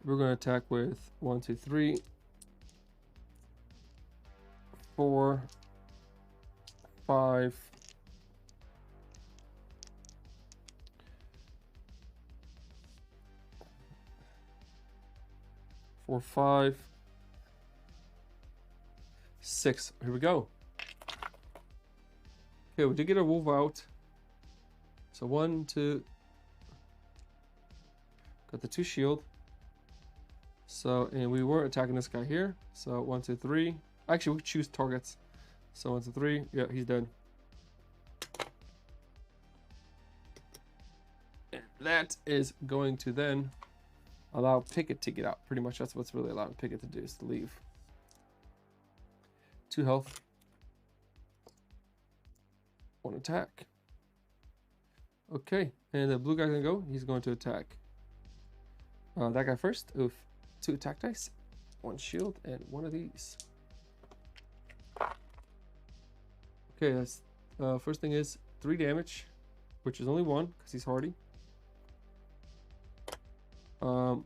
We're gonna attack with 1, 2, 3, 4, 5, 4, 5, 6. Here we go. Okay, we did get a wolf out. So 1, 2. Got the 2 shield. So, and we were attacking this guy here. So 1, 2, 3. Actually, we choose targets. So 1, 2, 3. Yeah, he's dead. And that is going to then allow Picket to get out. Pretty much that's what's really allowing Picket to do, is to leave. 2 health. 1 attack. Okay, and the blue guy's gonna go. He's going to attack. That guy first. Oof. 2 attack dice, 1 shield, and 1 of these. Okay, that's first thing is 3 damage, which is only 1 because he's hardy. Boom.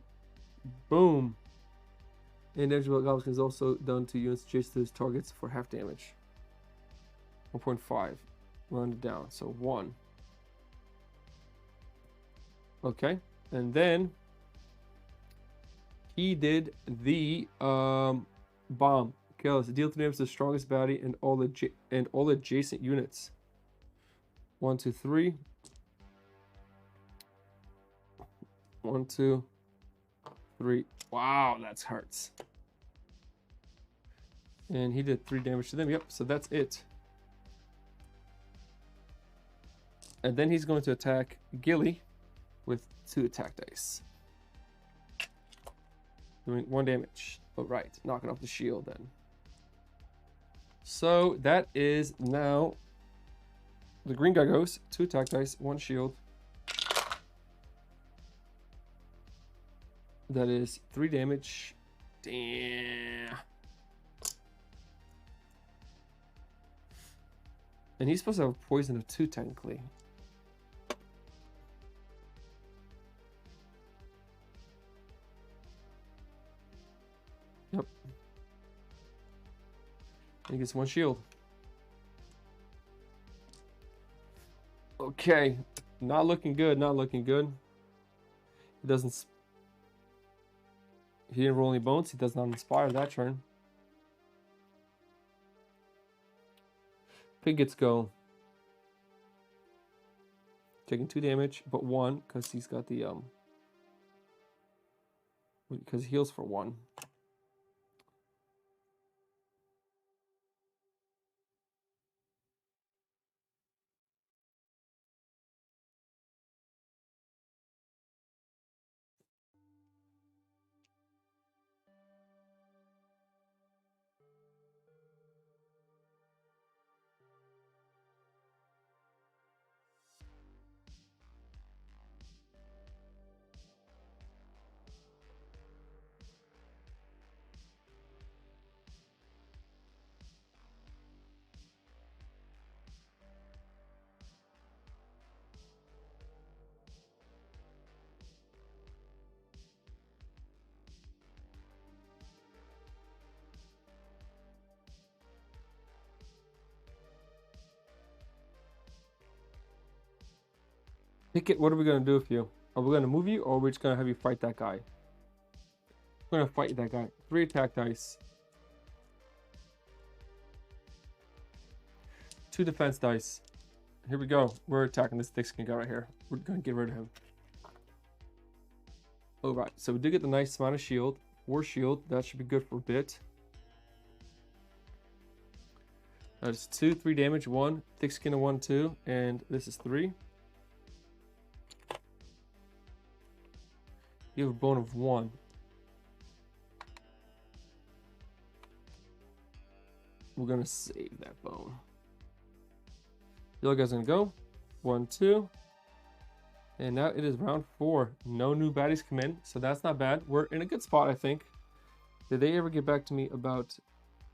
And damage about goblins is also done to units adjacent to his targets for half damage. 1.5. Rounded down, so 1. Okay, and then he did the bomb. Okay, let's deal 3 damage to the strongest baddie and all adjacent units. 1, 2, 3. 1, 2, 3. Wow, that's hurts. And he did 3 damage to them. Yep, so that's it. And then he's going to attack Gilly with 2 attack dice. Doing 1 damage. Oh, right. Knocking off the shield then. So that is now the green guy goes 2 attack dice, 1 shield. That is 3 damage. Damn. And he's supposed to have a poison of 2 technically. Yep. And he gets 1 shield. Okay. Not looking good, not looking good. He doesn't... He didn't roll any bones. He does not inspire that turn. Pig gets go. Taking 2 damage, but 1 because he's got the because he heals for 1. Pick it. What are we gonna do with you? Are we gonna move you, or are we just gonna have you fight that guy? We're gonna fight that guy. 3 attack dice, 2 defense dice. Here we go. We're attacking this thick-skinned guy right here. We're gonna get rid of him. All right. So we did get the nice amount of shield. 4 shield. That should be good for a bit. That's 2, 3 damage. 1 thick skin of 1, 2, and this is 3. You have a bone of 1. We're gonna save that bone. The other guy's gonna go. 1, 2. And now it is round 4. No new baddies come in, so that's not bad. We're in a good spot, I think. Did they ever get back to me about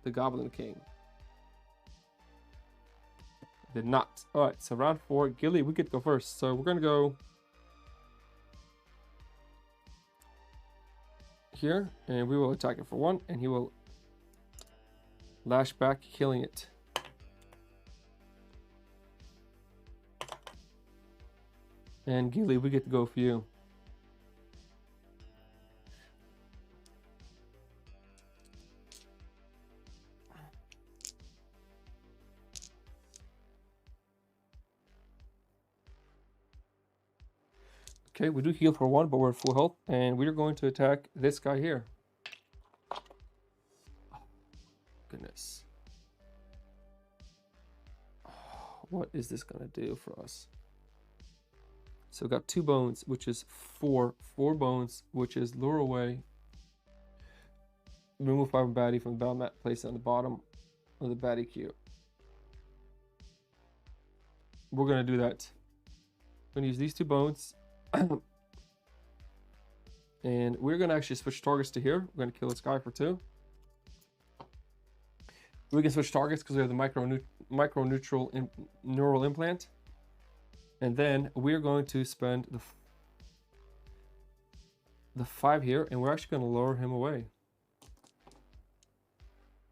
the Goblin King? Did not. Alright, so round 4. Gilly, we get to go first. So we're gonna go here, and we will attack it for 1, and he will lash back, killing it. And Gilly, we get to go for you. Okay, we do heal for 1, but we're at full health, and we're going to attack this guy here. Goodness. What is this gonna do for us? So we got 2 bones, which is 4. 4 bones, which is lure away. Remove 5 baddie from the battle mat, place it on the bottom of the baddie queue. We're gonna do that. gonna use these 2 bones. And we're gonna actually switch targets to here. We're gonna kill this guy for 2. We can switch targets because we have the micro-neutral neural implant. And then we're going to spend the 5 here, and we're actually going to lower him away.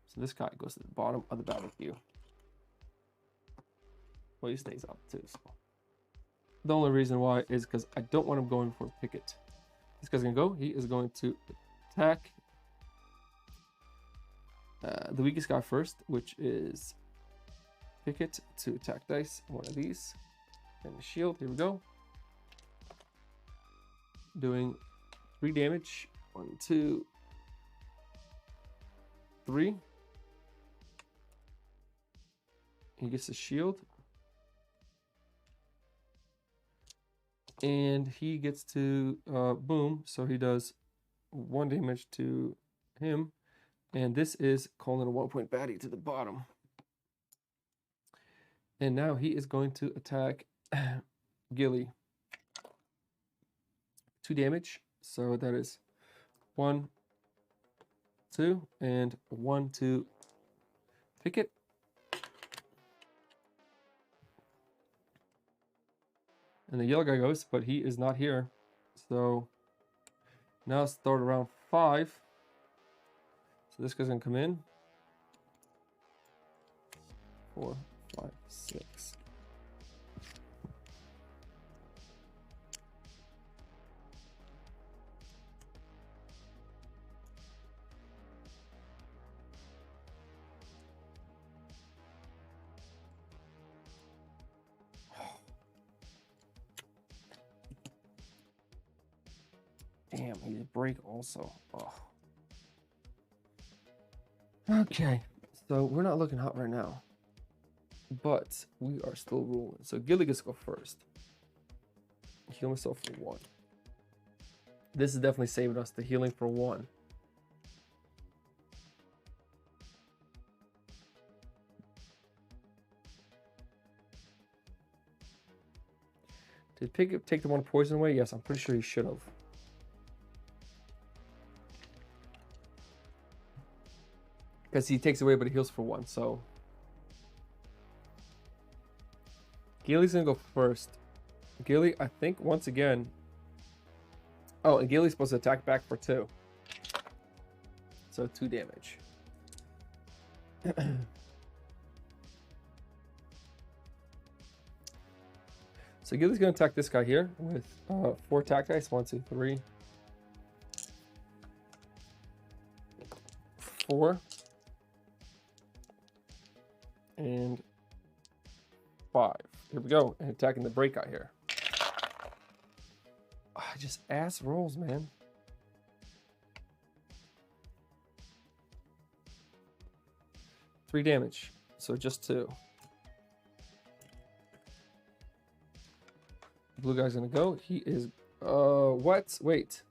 So this guy goes to the bottom of the barbecue. Well, he stays up too. So. The only reason why is because I don't want him going for a picket. This guy's going to go. He is going to attack the weakest guy first, which is picket to attack dice. One of these. And the shield. Here we go. Doing 3 damage. 1, 2, 3. He gets the shield. And he gets to boom. So he does 1 damage to him. And this is calling a 1-point baddie to the bottom. And now he is going to attack Gilly. 2 damage. So that is 1, 2, and 1 to picket. And the yellow guy goes, but he is not here. So now start around 5. So this guy's gonna come in. 4, 5, 6. Damn, he's a break also. Oh. Okay, so we're not looking hot right now, but we are still rolling. So Gilly gets to go first. Heal myself for 1. This is definitely saving us the healing for 1. Did Pickett take the 1 poison away? Yes, I'm pretty sure he should have. Because he takes away, but he heals for 1, so. Gilly's gonna go first. Gilly, I think, once again. Oh, and Gilly's supposed to attack back for 2. So 2 damage. So Gilly's gonna attack this guy here with 4 attack dice. 1, 2, 3. 4. And 5. Here we go. And attacking the break guy here. Just ass rolls, man. Three damage. So just 2. Blue guy's gonna go. He is what? Wait.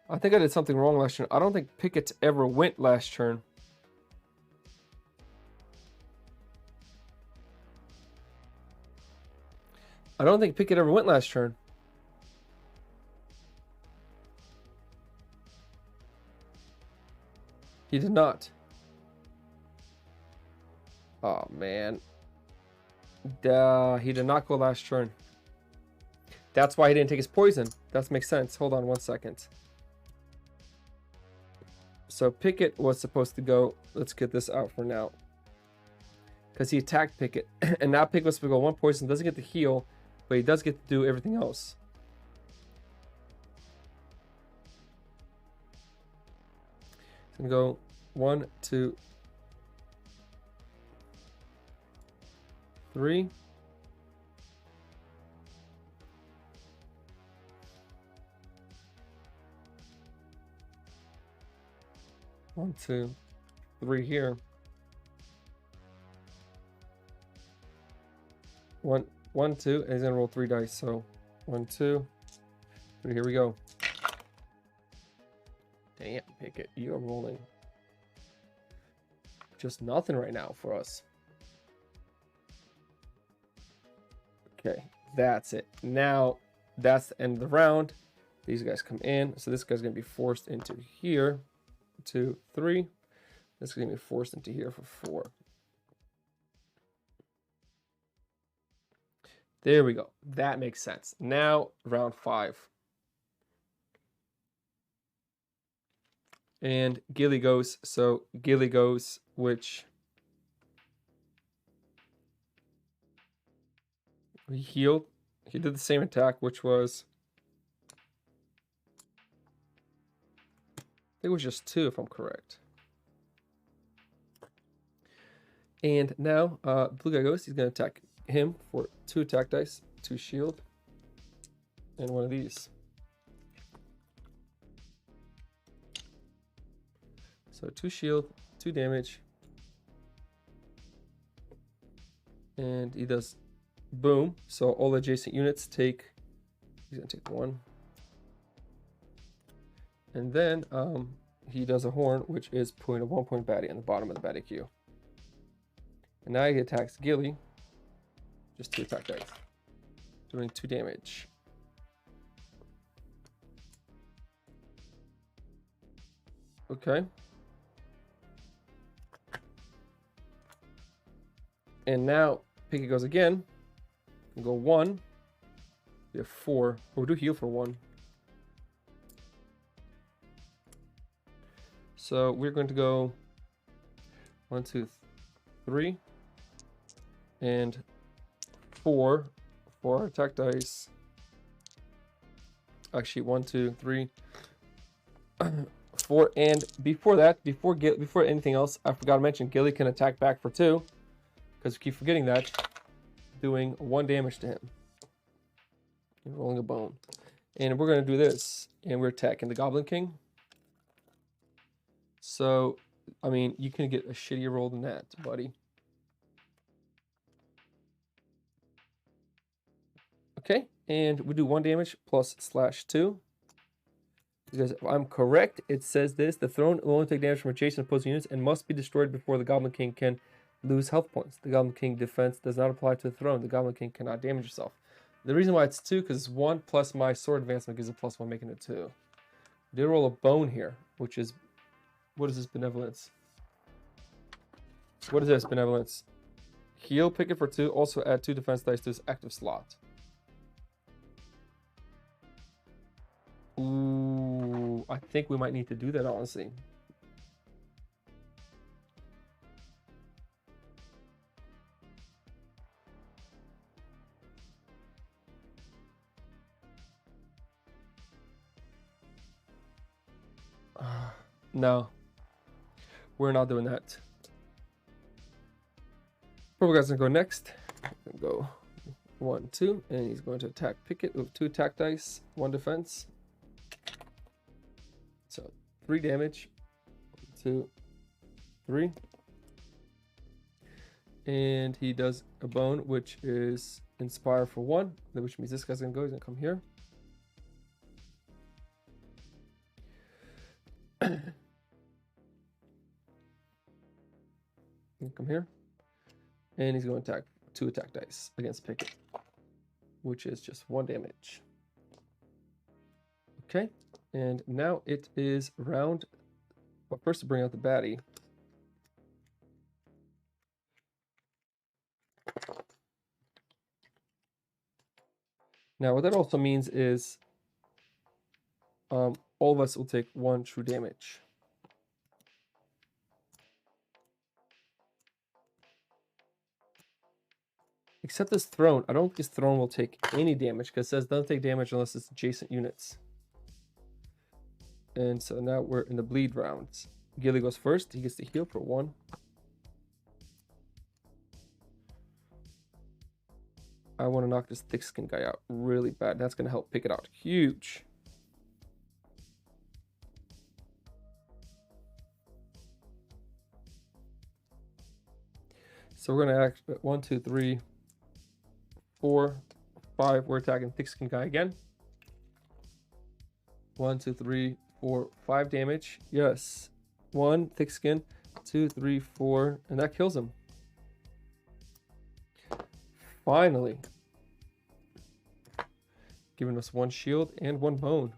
I think I did something wrong last turn. I don't think Pickett ever went last turn. I don't think Pickett ever went last turn. He did not. Oh, man. He did not go last turn. That's why he didn't take his poison. That makes sense. Hold on 1 second. So Pickett was supposed to go. Let's get this out for now. Because he attacked Pickett. And now Pickett was supposed to go 1 poison. Doesn't get to heal. But he does get to do everything else. He's going to go 1, 2, 3. One, 2, 3 here. 1, 1, 2, and he's gonna roll 3 dice. So 1, 2, 3. Here we go. Damn, Pickett, you are rolling just nothing right now for us. Okay, that's it. Now that's the end of the round. These guys come in. So this guy's going to be forced into here. 2, 3. This is going to be forced into here for 4. There we go. That makes sense. Now round 5. And Gilly goes. So Gilly goes, which he healed. He did the same attack, which was, I think it was just 2 if I'm correct. And now blue guy goes. He's going to attack him for 2 attack dice, 2 shield, and 1 of these. So 2 shield, 2 damage. And he does boom. So all adjacent units take, he's going to take 1. And then he does a horn, which is putting a 1-point baddie on the bottom of the baddie queue. And now he attacks Gilly. Just 2 attack dice. Doing 2 damage. Okay. And now Picky goes again. We go 1. We have 4. Oh, we do heal for 1. So we're going to go 1, 2, 3. And 4 for our attack dice. Actually, 1, 2, 3, 4. And before that, before anything else, I forgot to mention Gilly can attack back for 2, because we keep forgetting that. Doing 1 damage to him. And rolling a bone. And we're going to do this, and we're attacking the Goblin King. So, I mean, you can get a shittier roll than that, buddy. Okay, and we do 1 damage plus /2. Because if I'm correct, it says this: the throne will only take damage from adjacent opposing units and must be destroyed before the Goblin King can lose health points. The Goblin King defense does not apply to the throne. The Goblin King cannot damage yourself. The reason why it's 2, because it's 1 plus my sword advancement gives it +1, making it 2. I did roll a bone here, which is, what is this benevolence? What is this benevolence? Heal, pick it for 2. Also add 2 defense dice to his active slot. Ooh, I think we might need to do that, honestly. No, we're not doing that. Purple guy's gonna go next. Go 1, 2, and he's going to attack Pickett with 2 attack dice, 1 defense. So 3 damage. 1, 2, 3. And he does a bone, which is inspire for 1, which means this guy's gonna go. He's gonna come here. Come here, and he's going to attack 2 attack dice against Pickett, which is just 1 damage. Okay, and now it is round. Well, first to bring out the baddie. Now, what that also means is all of us will take 1 true damage. Except this throne. I don't think this throne will take any damage, because it says doesn't take damage unless it's adjacent units. And so now we're in the bleed rounds. Gilly goes first. He gets to heal for 1. I want to knock this thick skin guy out really bad. That's going to help pick it out huge. So we're going to act 1, 2, 3, 4, 5. We're attacking thick skin guy again. 1, 2, 3, 4, 5 damage. Yes. 1 thick skin, 2, 3, 4, and that kills him. Finally. giving us 1 shield and 1 bone.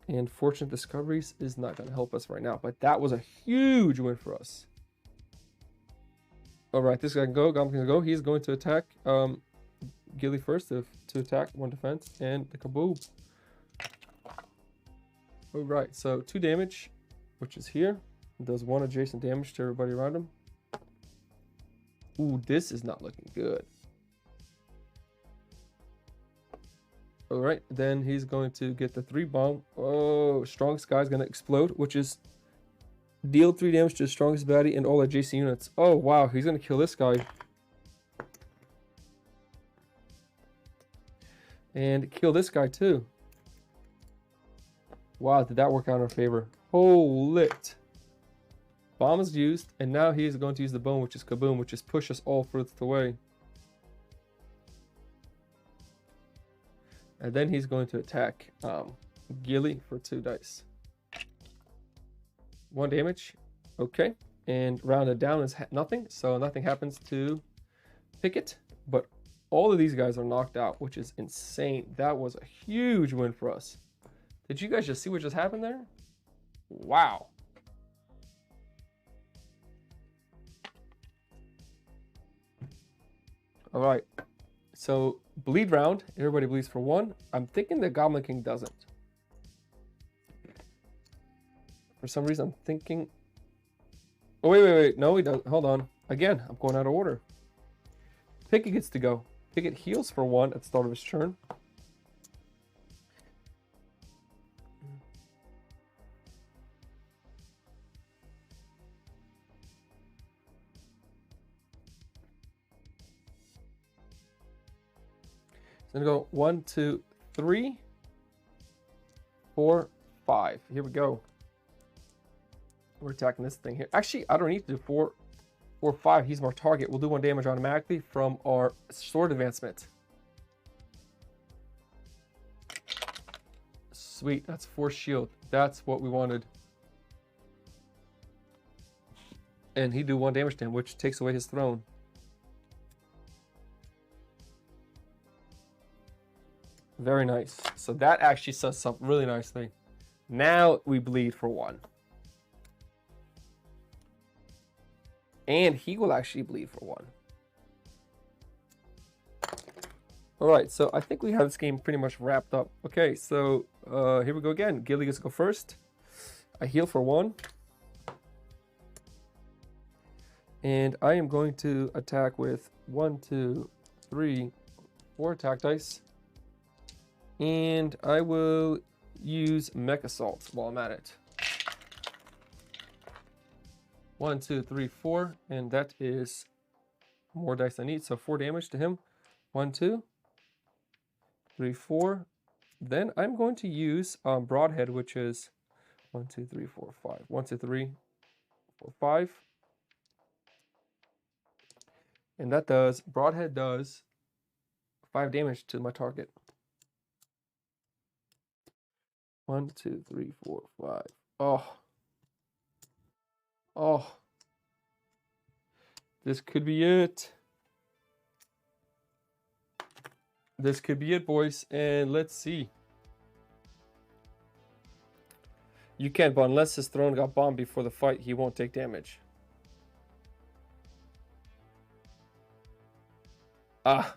And Fortunate Discoveries is not going to help us right now, but that was a huge win for us. All right, this guy can go. Goblin can go. He's going to attack Gilly first to attack, 1 defense, and the kaboom. All right, so 2 damage, which is here. It does 1 adjacent damage to everybody around him. Ooh, this is not looking good. All right, then he's going to get the 3 bomb. Oh, strongest guy is going to explode, which is deal 3 damage to the strongest baddie and all adjacent units. Oh, wow, he's going to kill this guy. And kill this guy too. Wow, did that work out in our favor? Holy lit. Bomb is used, and now he is going to use the bone, which is kaboom, which is push us all further away. And then he's going to attack Gilly for 2 dice. 1 damage. Okay. And rounded down is nothing, so nothing happens to Picket. But all of these guys are knocked out, which is insane. That was a huge win for us. Did you guys just see what just happened there? Wow. All right. So bleed round. Everybody bleeds for 1. I'm thinking the Goblin King doesn't. For some reason, I'm thinking... Oh, wait. No, he doesn't. Hold on. Again, I'm going out of order. Picket gets to go. Picket heals for 1 at the start of his turn. It's going to go 1, 2, 3, 4, 5. Here we go. We're attacking this thing here. Actually, I don't need to do 4 or 5. He's our target. We'll do 1 damage automatically from our sword advancement. Sweet. That's 4 shield. That's what we wanted. And he do 1 damage to him, which takes away his throne. Very nice. So that actually says something really nicely. Now we bleed for 1. And he will actually bleed for 1. All right, so I think we have this game pretty much wrapped up. Okay, so here we go again. Gilly gets to go first. I heal for 1. And I am going to attack with 1, 2, 3, 4 attack dice. And I will use Mech Assault while I'm at it. 1, 2, 3, 4, and that is more dice I need. So 4 damage to him. 1, 2, 3, 4. Then I'm going to use Broadhead, which is 1, 2, 3, 4, 5. 1, 2, 3, 4, 5. And that does, Broadhead does 5 damage to my target. 1, 2, 3, 4, 5. Oh. Oh. This could be it. This could be it, boys. And let's see. You can't, but unless his throne got bombed before the fight, he won't take damage. Ah.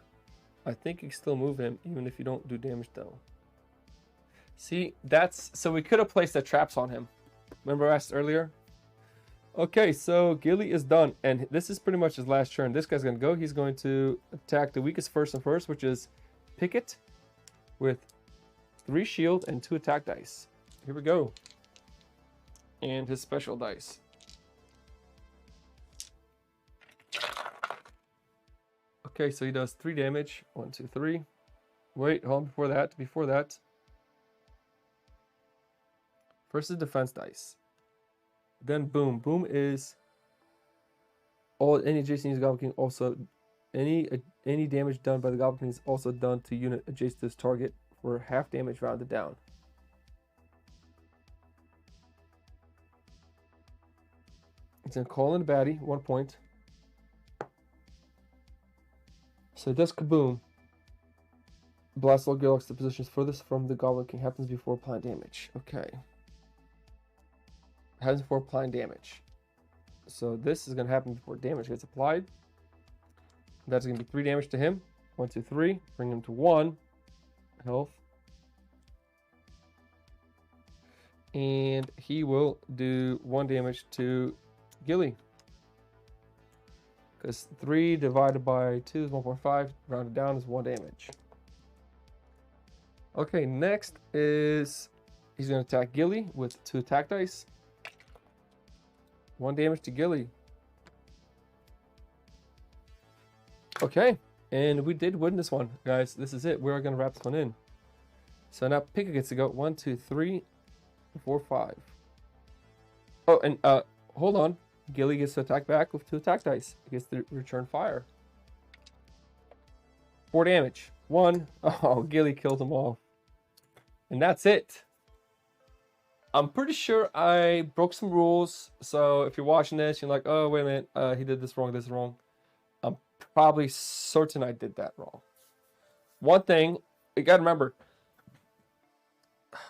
I think you can still move him, even if you don't do damage, though. See, that's... So we could have placed the traps on him. Remember I asked earlier? Okay, so Gilly is done. And this is pretty much his last turn. This guy's going to go. He's going to attack the weakest person first, which is Picket, with 3 shield and 2 attack dice. Here we go. And his special dice. Okay, so he does 3 damage. 1, 2, 3. Wait, hold on. Before that. First is defense dice. Then boom. Boom is any adjacent Goblin King also any damage done by the Goblin King is also done to unit adjacent to this target for half damage rounded down. It's gonna call in a baddie, 1 point. So it does kaboom. Blast all gearlocks to positions furthest from the Goblin King. Happens before applying damage. Okay. Happens before applying damage. So this is going to happen before damage gets applied. That's going to be 3 damage to him. 1, 2, 3. Bring him to 1 health. And he will do 1 damage to Gilly. Because 3 divided by 2 is 1.5. Rounded down is 1 damage. Okay, next is he's going to attack Gilly with 2 attack dice. 1 damage to Gilly. Okay, and we did win this one, guys. This is it. We're going to wrap this one in. So now Pika gets to go 1, 2, 3, 4, 5. Oh, and hold on. Gilly gets to attack back with 2 attack dice. He gets to return fire. 4 damage. 1. Oh, Gilly kills them all. And that's it. I'm pretty sure I broke some rules. So if you're watching this, you're like, oh, wait a minute. He did this wrong, this wrong. I'm probably certain I did that wrong. One thing, you got to remember.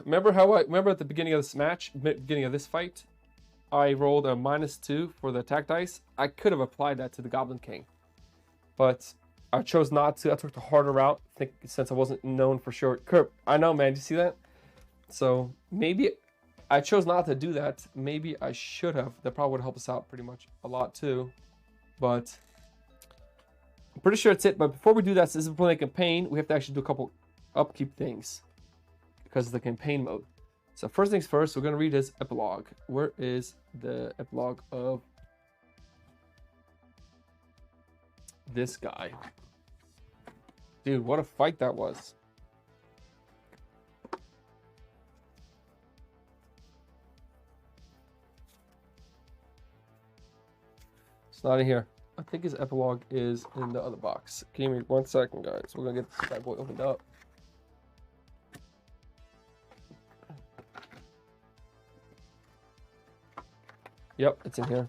Remember at the beginning of this match, beginning of this fight, I rolled a -2 for the attack dice. I could have applied that to the Goblin King. But I chose not to. I took the harder route, since I wasn't known for sure. Kurt, I know, man. Did you see that? So maybe I chose not to do that. Maybe I should have. That probably would help us out pretty much a lot too. But I'm pretty sure it's it. But before we do that, since this is playing a campaign, we have to actually do a couple upkeep things because of the campaign mode. So first things first, we're going to read his epilogue. Where is the epilogue of this guy? Dude, what a fight that was. It's not in here. I think his epilogue is in the other box. Give me 1 second, guys. We're going to get this bad boy opened up. Yep, it's in here.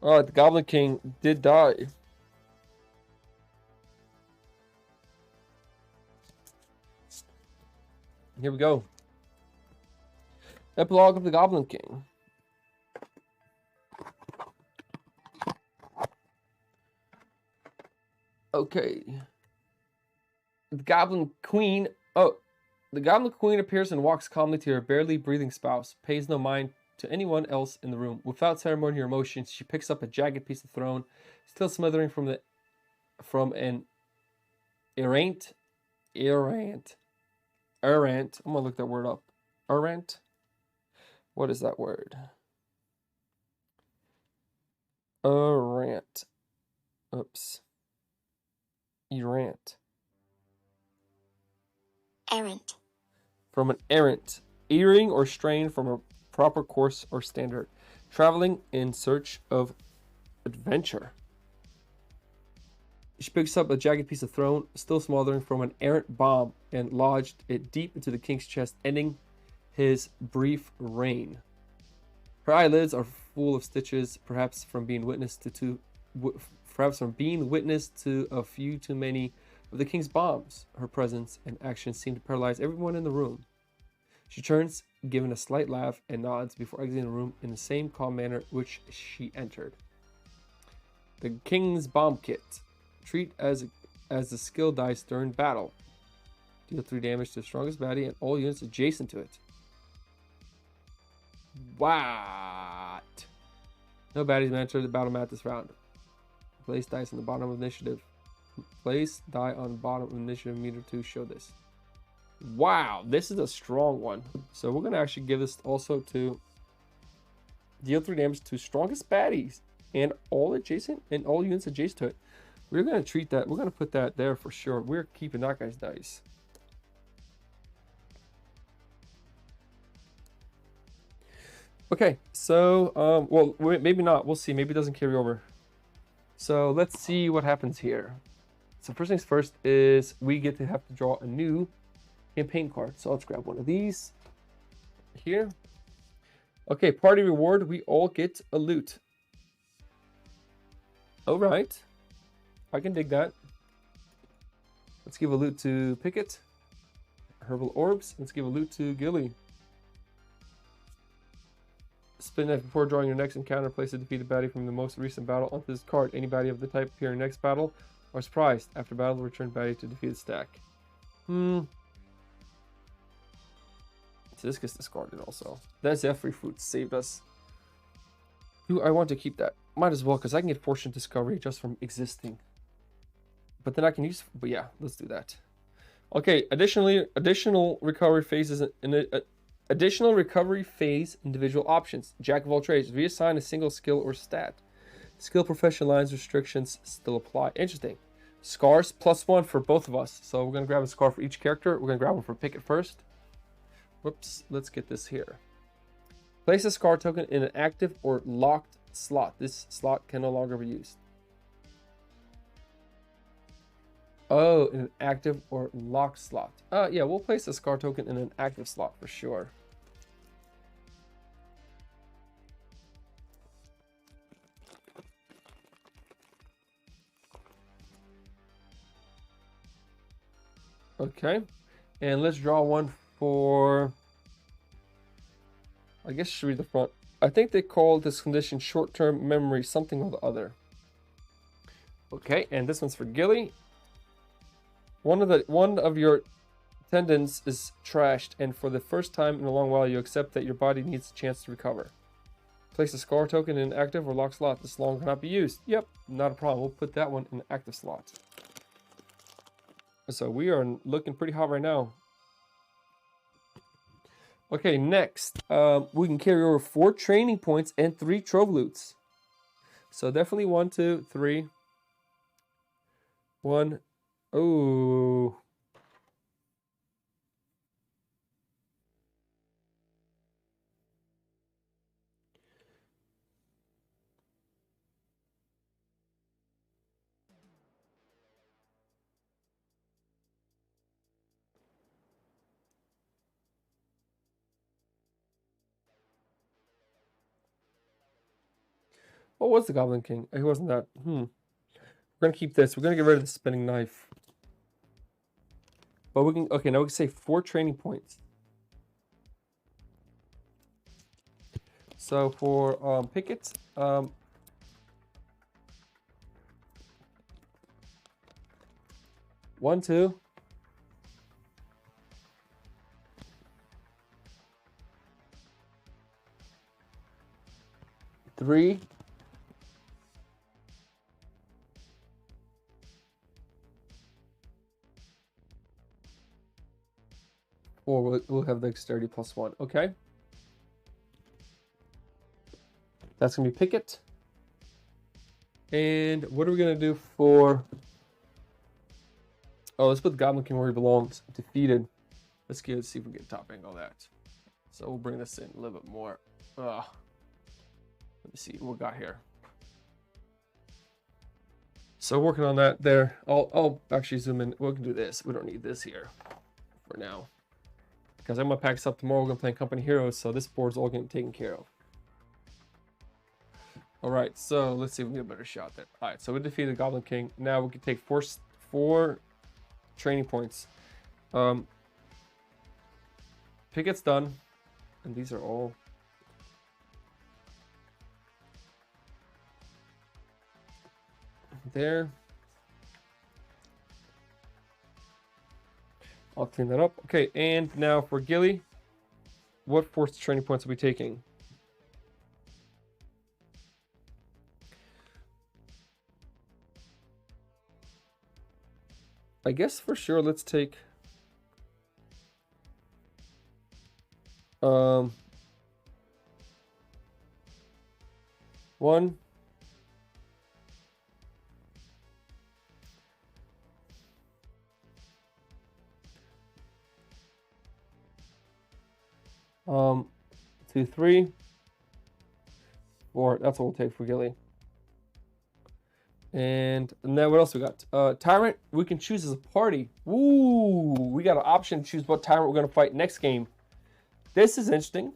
Alright, the Goblin King did die. Here we go. Epilogue of the Goblin King. Okay. The Goblin Queen. Oh, the Goblin Queen appears and walks calmly to her barely breathing spouse, pays no mind to anyone else in the room. Without ceremony or emotion, she picks up a jagged piece of throne, still smothering from an errant. I'm gonna look that word up. Errant. What is that word? Errant. Oops. Errant. Errant. From an errant, erring or straying from a proper course or standard, traveling in search of adventure. She picks up a jagged piece of throne, still smothering from an errant bomb, and lodged it deep into the king's chest, ending his brief reign. Her eyelids are full of stitches, perhaps from being witness to a few too many of the king's bombs. Her presence and actions seem to paralyze everyone in the room. She turns, giving a slight laugh, and nods before exiting the room in the same calm manner which she entered. The king's bomb kit. Treat as the skill dice during battle. Deal 3 damage to the strongest baddie and all units adjacent to it. What? No baddies may enter the battle mat this round. Place dice on the bottom of initiative. Place die on bottom of initiative meter to show this. Wow, this is a strong one. So we're gonna actually give this also to deal 3 damage to strongest baddies and all units adjacent to it. We're gonna treat that. We're gonna put that there for sure. We're keeping that guy's dice. Okay, so well, maybe not. We'll see. Maybe it doesn't carry over. So let's see what happens here. So first things first is we get to have to draw a new campaign card. So let's grab one of these here. Okay, party reward. We all get a loot. All right. I can dig that. Let's give a loot to Picket. Herbal Orbs. Let's give a loot to Gilly. Spin knife before drawing your next encounter. Place a defeated baddie from the most recent battle onto this card. Any baddie of the type appearing next battle or surprised. After battle, return baddie to defeated stack. So this gets discarded also. That's Zephyr Fruit. Saved us. Ooh, I want to keep that. Might as well, because I can get Fortune Discovery just from existing. But then I can use... But yeah, let's do that. Okay, additional recovery phases... Additional recovery phase individual options. Jack of all trades. Reassign a single skill or stat. Skill profession lines restrictions still apply. Interesting. Scars +1 for both of us. So we're going to grab a scar for each character. We're going to grab one for Picket first. Whoops. Let's get this here. Place a scar token in an active or locked slot. This slot can no longer be used. Oh, in an active or locked slot. Yeah, we'll place a scar token in an active slot for sure. Okay, and let's draw one for... I guess it should be the front. I think they call this condition short-term memory something or the other. Okay, and this one's for Gilly. One of your tendons is trashed, and for the first time in a long while, you accept that your body needs a chance to recover. Place a scar token in an active or locked slot. This long cannot be used. Yep, not a problem. We'll put that one in the active slot. So we are looking pretty hot right now. Okay, next, we can carry over 4 training points and 3 trove loots. So definitely 1, 2, 3. 1. Oh. What was the Goblin King? He wasn't that. We're going to keep this. We're going to get rid of the spinning knife. But we can... Okay, now we can say 4 training points. So for Picket... 1, 2... 3... 4, we'll have dexterity +1. Okay. That's going to be Picket. And what are we going to do for... Oh, let's put the Goblin King where he belongs. Defeated. Let's see if we can get top angle that. So we'll bring this in a little bit more. Let me see what we got here. So working on that there. I'll actually zoom in. We can do this. We don't need this here for now. Because I'm going to pack this up tomorrow. We're going to play Company Heroes, so this board's all getting taken care of. Alright, so let's see if we can get a better shot there. Alright, so we defeated the Goblin King. Now we can take four training points. Picket's done. And these are all... there. I'll clean that up. Okay, and now for Gilly, what force training points are we taking? I guess for sure let's take 1, 2, 3, 4. That's what we'll take for Gilly. And then what else we got? Tyrant, we can choose as a party. Ooh, we got an option to choose what Tyrant we're going to fight next game. This is interesting.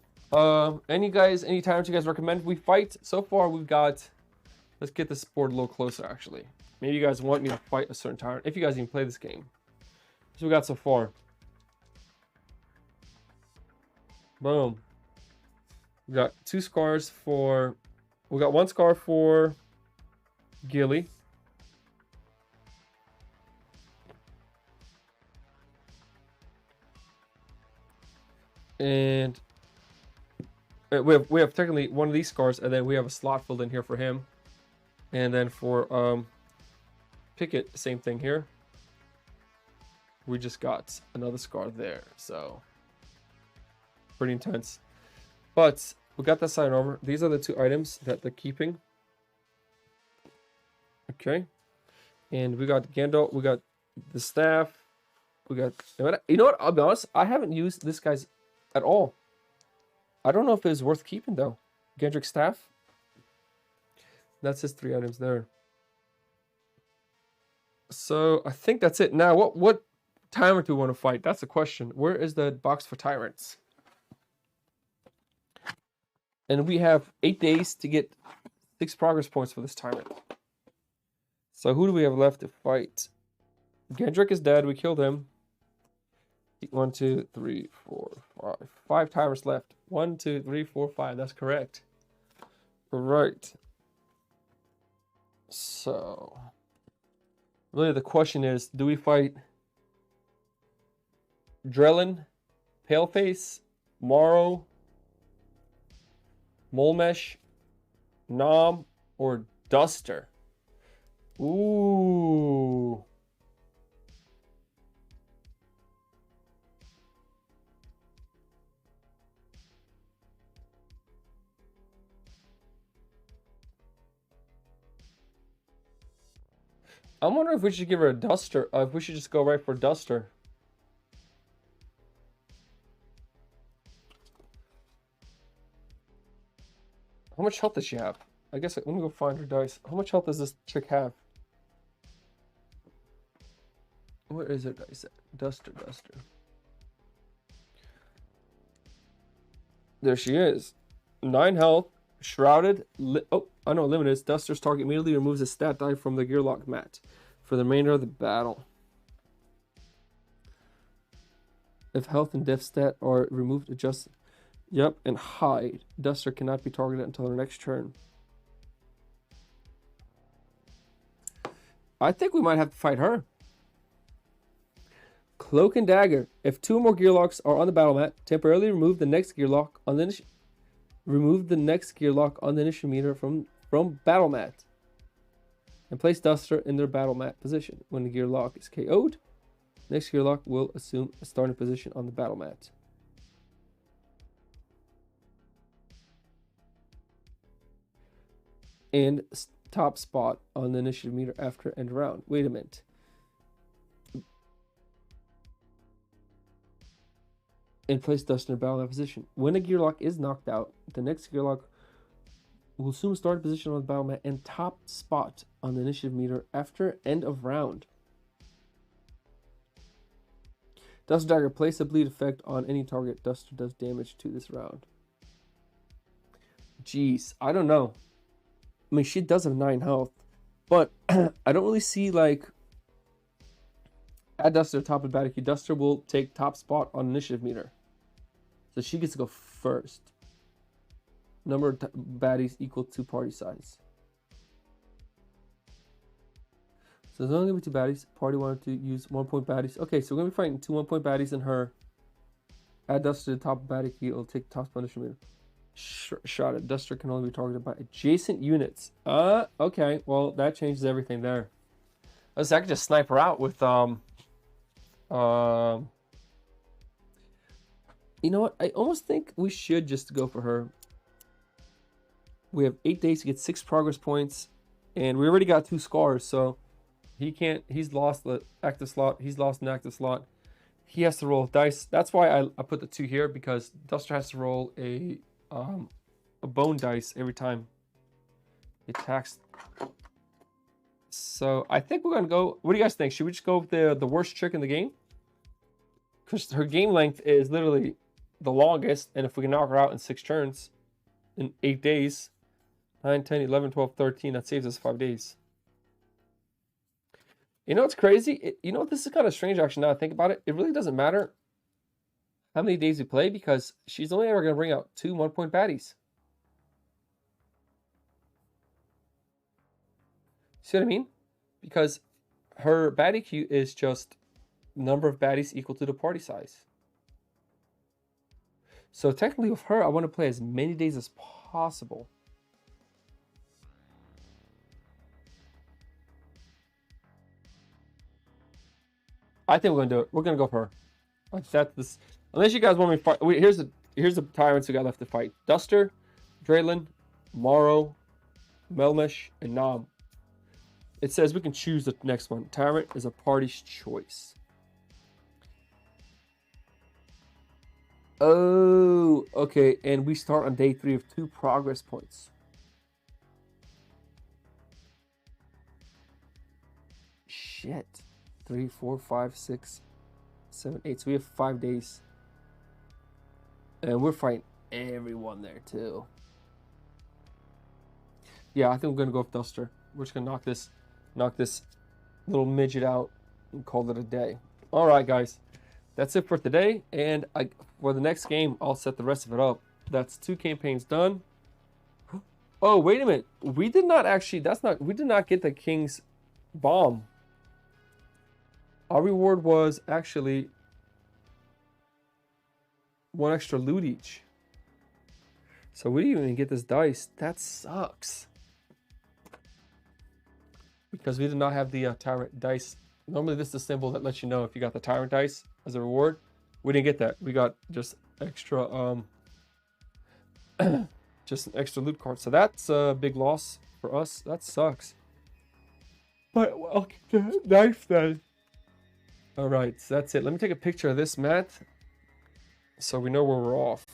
Any Tyrants you guys recommend we fight? So far we've got... Let's get this board a little closer, actually. Maybe you guys want me to fight a certain Tyrant, if you guys even play this game. So we got so far. Boom. We got 2 scars for... We got 1 scar for Gilly. And we have technically 1 of these scars, and then we have a slot filled in here for him. And then for Pickett, same thing here. We just got another scar there, so pretty intense. But we got that side over. These are the 2 items that they're keeping. Okay. And we got Gandalf, we got the staff, we got... You know what? I'll be honest, I haven't used this guy's at all. I don't know if it's worth keeping, though. Gendrick's staff. That's his 3 items there. So, I think that's it. Now, what Tyrant do we want to fight? That's the question. Where is the box for Tyrants? And we have 8 days to get 6 progress points for this Tyrant. So who do we have left to fight? Gendrick is dead. We killed him. 1, 2, 3, 4, 5. 5 Tyrants left. 1, 2, 3, 4, 5. That's correct. Right. So, really the question is, do we fight Drellin, Paleface, Morrow, Molemesh, Nom, or Duster? Ooh. I'm wondering if we should give her a Duster. If we should just go right for Duster. How much health does she have? I guess let me go find her dice. How much health does this chick have? Where is her dice at? Duster. There she is. 9 health. Shrouded. Oh, I know limited. Duster's target immediately removes a stat die from the Gearlock mat for the remainder of the battle. If health and death stat are removed, adjust. Yep, and hide. Duster cannot be targeted until her next turn. I think we might have to fight her. Cloak and Dagger. If 2 or more Gearlocks are on the battle mat, temporarily remove the next Gearlock on the initiative meter from battle mat. And place Duster in their battle mat position. When the Gearlock is KO'd, next Gearlock will assume a starting position on the battle mat. And top spot on the initiative meter after end round. Wait a minute. And place Duster in battle mat position. When a Gearlock is knocked out, the next Gearlock will assume a starting position on the battle mat and top spot on the initiative meter after end of round. Duster Dagger, place a bleed effect on any target. Duster does damage to this round. Jeez, I don't know. I mean, she does have 9 health, but I don't really see, like, add Duster to top of the battle queue. Duster will take top spot on initiative meter. So she gets to go first. Number of baddies equal to party size. So there's only going to be 2 baddies. Party wanted to use 1-point baddies. Okay, so we're going to be fighting 2 1-point baddies and her. Add Duster to the top of the battle queue. It'll take top spot initiative meter. Shot at Duster can only be targeted by adjacent units. Okay. Well, that changes everything there. I could just snipe her out with you know what? I almost think we should just go for her. We have 8 days to get 6 progress points, and we already got 2 scars, so he can't. He's lost the active slot. He's lost an active slot. He has to roll dice. That's why I put the 2 here, because Duster has to roll a bone dice every time it attacks. So I think we're gonna go. What do you guys think? Should we just go with the worst trick in the game? Because her game length is literally the longest, and if we can knock her out in 6 turns in 8 days, 9, 10, 11, 12, 13, that saves us 5 days. You know what's crazy? You know, this is kind of strange actually now I think about it. It really doesn't matter how many days we play because she's only ever going to bring out 2 1-point baddies. See what I mean? Because her baddie queue is just number of baddies equal to the party size. So technically with her, I want to play as many days as possible. I think we're gonna do it. We're gonna go for her. Like that. This, unless you guys want me to fight. Wait, here's the tyrants we got left to fight: Duster, Draylin, Morrow, Melmesh, and Nom. It says we can choose the next one. Tyrant is a party's choice. Oh, okay. And we start on day 3 of 2 progress points. Shit. 3, 4, 5, 6, 7, 8. So we have 5 days. And we're fighting everyone there too. Yeah, I think we're gonna go with Duster. We're just gonna knock this little midget out and call it a day. All right, guys. That's it for today. And for the next game, I'll set the rest of it up. That's 2 campaigns done. Oh, wait a minute. We did not actually, we did not get the King's bomb. Our reward was actually 1 extra loot each. So we didn't even get this dice. That sucks. Because we did not have the Tyrant dice. Normally this is the symbol that lets you know if you got the Tyrant dice as a reward. We didn't get that. We got just extra just an extra loot card. So that's a big loss for us. That sucks. But I'll get the knife then. Alright, so that's it. Let me take a picture of this mat so we know where we're off.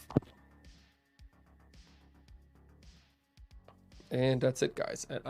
And that's it, guys. And